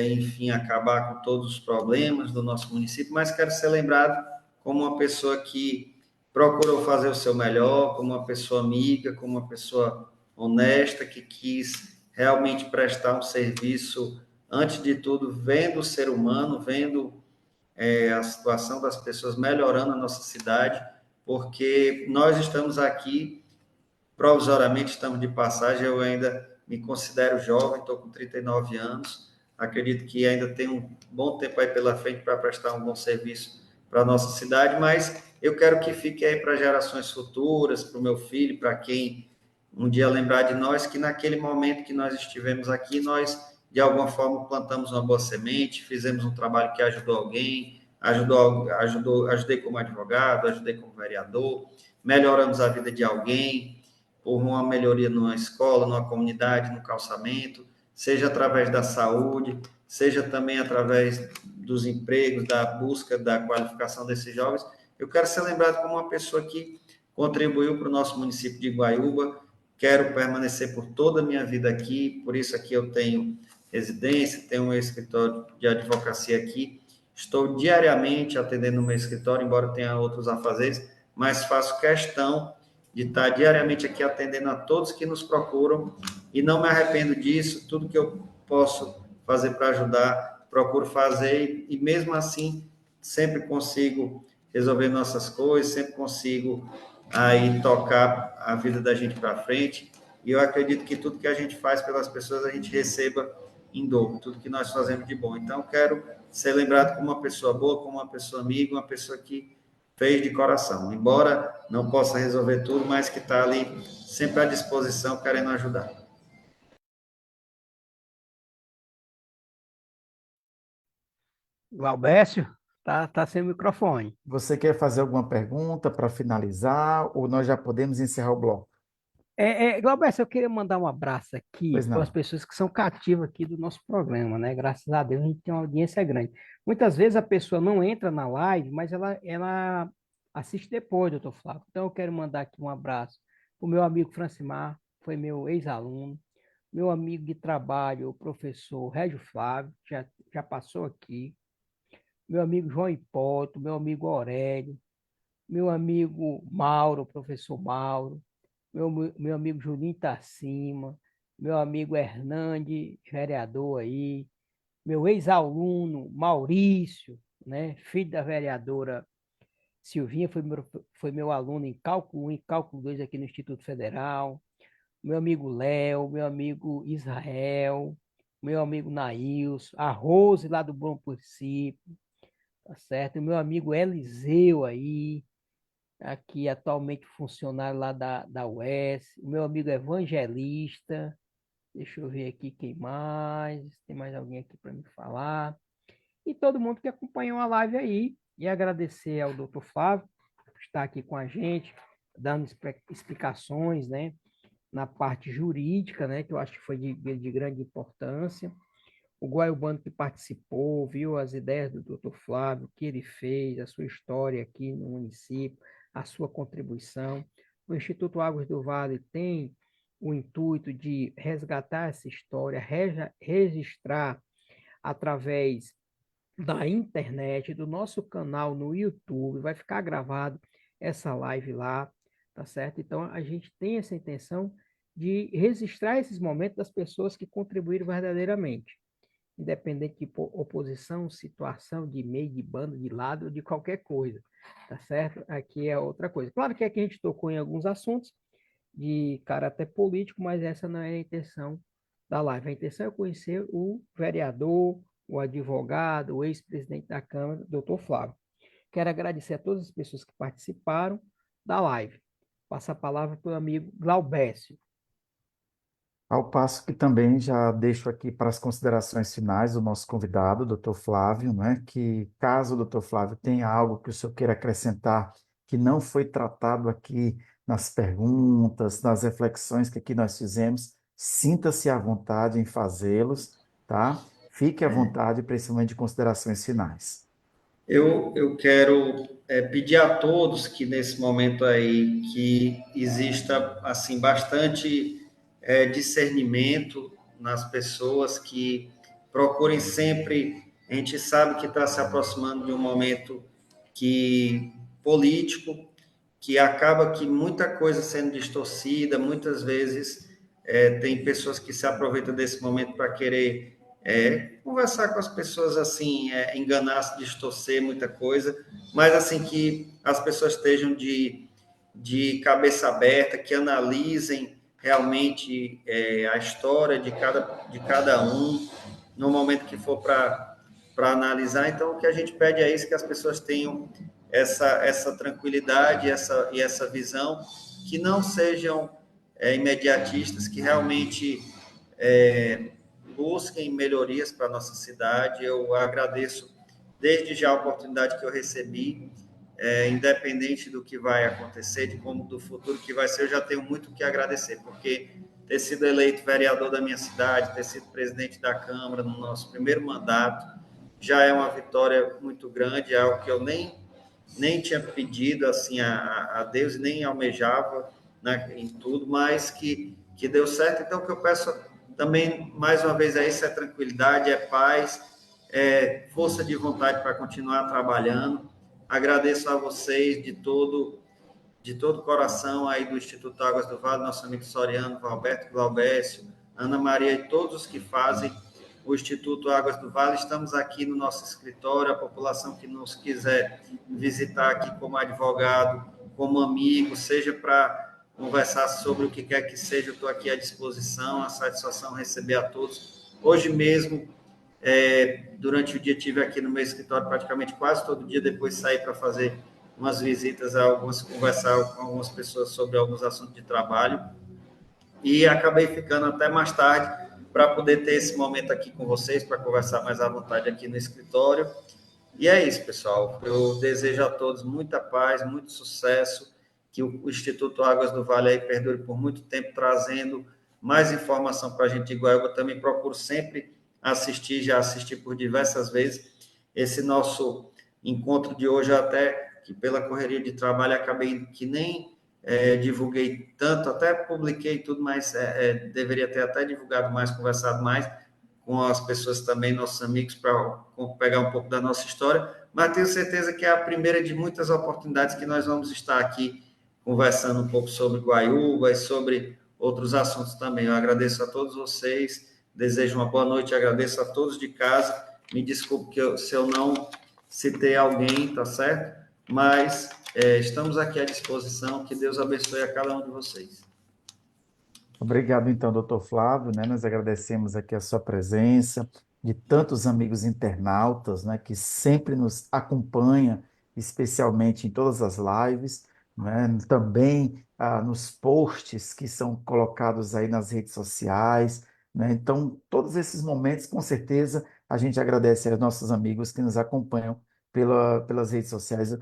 enfim, acabar com todos os problemas do nosso município, mas quero ser lembrado como uma pessoa que procurou fazer o seu melhor, como uma pessoa amiga, como uma pessoa honesta, que quis realmente prestar um serviço, antes de tudo, vendo o ser humano, vendo a situação das pessoas, melhorando a nossa cidade, porque nós estamos aqui, provisoriamente estamos de passagem, eu ainda me considero jovem, estou com 39 anos, acredito que ainda tem um bom tempo aí pela frente para prestar um bom serviço para a nossa cidade, mas eu quero que fique aí para gerações futuras, para o meu filho, para quem um dia lembrar de nós, que naquele momento que nós estivemos aqui, nós de alguma forma plantamos uma boa semente, fizemos um trabalho que ajudou alguém, ajudei como advogado, ajudei como vereador, melhoramos a vida de alguém, por uma melhoria numa escola, numa comunidade, no calçamento, seja através da saúde, seja também através dos empregos, da busca da qualificação desses jovens. Eu quero ser lembrado como uma pessoa que contribuiu para o nosso município de Guaiúba, quero permanecer por toda a minha vida aqui, por isso aqui eu tenho residência, tenho um escritório de advocacia aqui, estou diariamente atendendo no meu escritório, embora tenha outros afazeres, mas faço questão de estar diariamente aqui atendendo a todos que nos procuram e não me arrependo disso, tudo que eu posso fazer para ajudar, procuro fazer e mesmo assim sempre consigo resolver nossas coisas, sempre consigo aí tocar a vida da gente para frente. E eu acredito que tudo que a gente faz pelas pessoas a gente receba em dobro, tudo que nós fazemos de bom. Então, quero ser lembrado como uma pessoa boa, como uma pessoa amiga, uma pessoa que fez de coração. Embora não possa resolver tudo, mas que está ali sempre à disposição, querendo ajudar. Valbécio, tá sem microfone. Você quer fazer alguma pergunta para finalizar ou nós já podemos encerrar o bloco? Glauber, eu queria mandar um abraço aqui Pois para as não. pessoas que são cativas aqui do nosso programa, né? Graças a Deus a gente tem uma audiência grande. Muitas vezes a pessoa não entra na live, mas ela assiste depois, doutor Flávio. Então eu quero mandar aqui um abraço para o meu amigo Francimar, foi meu ex-aluno, meu amigo de trabalho, o professor Régio Flávio, já passou aqui, meu amigo João Hipólito, meu amigo Aurélio, meu amigo Mauro, o professor Mauro, meu amigo Julinho tá acima, meu amigo Hernande, vereador aí, meu ex-aluno Maurício, né, filho da vereadora Silvinha, foi meu aluno em cálculo 1 e cálculo 2 aqui no Instituto Federal, meu amigo Léo, meu amigo Israel, meu amigo Nailson, a Rose lá do Bom Princípio, tá certo? O meu amigo Eliseu aí, aqui atualmente funcionário lá da UES, o meu amigo Evangelista, deixa eu ver aqui quem mais, tem mais alguém aqui para me falar, e todo mundo que acompanhou a live aí, e agradecer ao Dr. Flávio por estar aqui com a gente, dando explicações, né, na parte jurídica, né, que eu acho que foi de grande importância. O Guaiubano que participou, viu as ideias do Dr. Flávio, o que ele fez, a sua história aqui no município, a sua contribuição. O Instituto Águas do Vale tem o intuito de resgatar essa história, registrar através da internet, do nosso canal no YouTube, vai ficar gravado essa live lá, tá certo? Então a gente tem essa intenção de registrar esses momentos das pessoas que contribuíram verdadeiramente, independente de oposição, situação, de meio, de bando, de lado, de qualquer coisa, tá certo? Aqui é outra coisa. Claro que aqui a gente tocou em alguns assuntos de caráter político, mas essa não é a intenção da live. A intenção é conhecer o vereador, o advogado, o ex-presidente da Câmara, doutor Flávio. Quero agradecer a todas as pessoas que participaram da live. Passo a palavra para o amigo Glaubécio. Ao passo que também já deixo aqui para as considerações finais o nosso convidado, doutor Flávio, né? Que caso o doutor Flávio tenha algo que o senhor queira acrescentar que não foi tratado aqui nas perguntas, nas reflexões que aqui nós fizemos, sinta-se à vontade em fazê-los, tá? Fique à vontade, principalmente de considerações finais. Eu quero pedir a todos que nesse momento aí que exista assim bastante discernimento nas pessoas, que procurem sempre. A gente sabe que está se aproximando de um momento que político, que acaba que muita coisa sendo distorcida, muitas vezes tem pessoas que se aproveitam desse momento para querer conversar com as pessoas assim, enganar, distorcer muita coisa, mas assim que as pessoas estejam de cabeça aberta, que analisem realmente a história de cada um, no momento que for para analisar. Então, o que a gente pede é isso, que as pessoas tenham essa tranquilidade e essa visão, que não sejam imediatistas, que realmente busquem melhorias para a nossa cidade. Eu agradeço desde já a oportunidade que eu recebi, independente do que vai acontecer, de como do futuro que vai ser, eu já tenho muito o que agradecer, porque ter sido eleito vereador da minha cidade, ter sido presidente da Câmara no nosso primeiro mandato, já é uma vitória muito grande, é algo que eu nem tinha pedido assim a Deus, nem almejava, né, em tudo, mas que deu certo. Então, o que eu peço também, mais uma vez, é isso: é tranquilidade, é paz, é força de vontade para continuar trabalhando. Agradeço a vocês de todo o coração aí do Instituto Águas do Vale, nosso amigo Soriano, Valberto Glaubécio, Ana Maria e todos os que fazem o Instituto Águas do Vale. Estamos aqui no nosso escritório. A população que nos quiser visitar aqui como advogado, como amigo, seja para conversar sobre o que quer que seja, eu estou aqui à disposição. A satisfação receber a todos. Hoje mesmo, durante o dia, tive aqui no meu escritório praticamente quase todo dia, depois saí para fazer umas visitas, conversar com algumas pessoas sobre alguns assuntos de trabalho, e acabei ficando até mais tarde para poder ter esse momento aqui com vocês, para conversar mais à vontade aqui no escritório. E é isso, pessoal. Eu desejo a todos muita paz, muito sucesso, que o Instituto Águas do Vale aí perdure por muito tempo, trazendo mais informação para a gente de Guaiúba. Eu também procuro sempre assistir, já assisti por diversas vezes esse nosso encontro de hoje, até que pela correria de trabalho acabei que nem divulguei tanto, até publiquei tudo, mas deveria ter até divulgado mais, conversado mais com as pessoas também, nossos amigos, para pegar um pouco da nossa história, mas tenho certeza que é a primeira de muitas oportunidades que nós vamos estar aqui conversando um pouco sobre Guaiúba e sobre outros assuntos também. Eu agradeço a todos vocês, desejo uma boa noite, agradeço a todos de casa, me desculpe se eu não citei alguém, tá certo? Mas estamos aqui à disposição, que Deus abençoe a cada um de vocês. Obrigado, então, doutor Flávio, né? Nós agradecemos aqui a sua presença, de tantos amigos internautas, né, que sempre nos acompanham, especialmente em todas as lives, né? Também nos posts que são colocados aí nas redes sociais, né? Então, todos esses momentos, com certeza, a gente agradece aos nossos amigos que nos acompanham pelas redes sociais,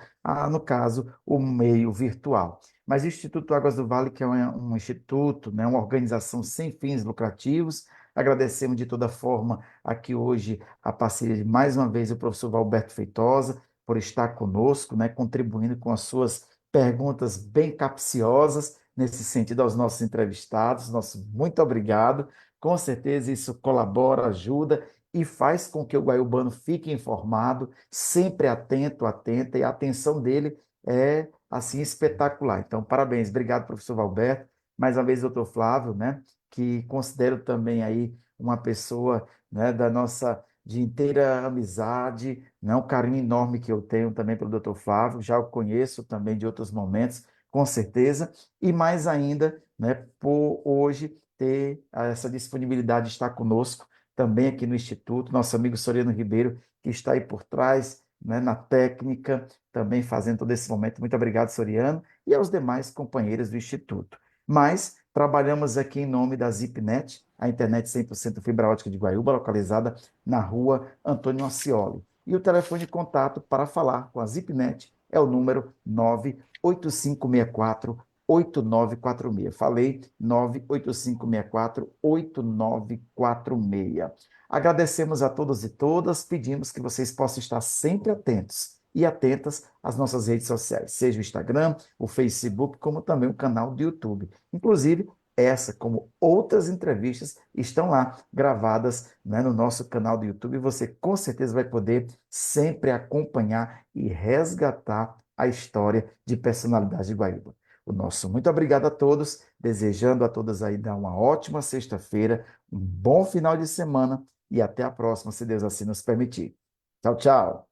no caso, o meio virtual. Mas o Instituto Águas do Vale, que é um instituto, né, uma organização sem fins lucrativos, agradecemos de toda forma aqui hoje a parceria de mais uma vez o professor Valberto Feitosa por estar conosco, né, contribuindo com as suas perguntas bem capciosas nesse sentido aos nossos entrevistados. Nosso muito obrigado. Com certeza isso colabora, ajuda e faz com que o guaiubano fique informado, sempre atento, atenta, e a atenção dele é assim espetacular. Então, parabéns, obrigado, professor Valberto. Mais uma vez, doutor Flávio, né, que considero também aí uma pessoa, né, da nossa de inteira amizade, né, um carinho enorme que eu tenho também pelo doutor Flávio, já o conheço também de outros momentos, com certeza, e mais ainda, né, por hoje ter essa disponibilidade de estar conosco também aqui no Instituto, nosso amigo Soriano Ribeiro, que está aí por trás, né, na técnica, também fazendo todo esse momento. Muito obrigado, Soriano, e aos demais companheiros do Instituto. Mas trabalhamos aqui em nome da ZipNet, a internet 100% fibra ótica de Guaiúba, localizada na rua Antônio Ascioli. E o telefone de contato para falar com a ZipNet é o número 98564 8946. Falei 98564 8946. Agradecemos a todos e todas, pedimos que vocês possam estar sempre atentos e atentas às nossas redes sociais, seja o Instagram, o Facebook, como também o canal do YouTube. Inclusive, essa, como outras entrevistas, estão lá gravadas, né, no nosso canal do YouTube. E você com certeza vai poder sempre acompanhar e resgatar a história de personalidade de Guaíba. O nosso muito obrigado a todos, desejando a todos aí dar uma ótima sexta-feira, um bom final de semana e até a próxima, se Deus assim nos permitir. Tchau, tchau.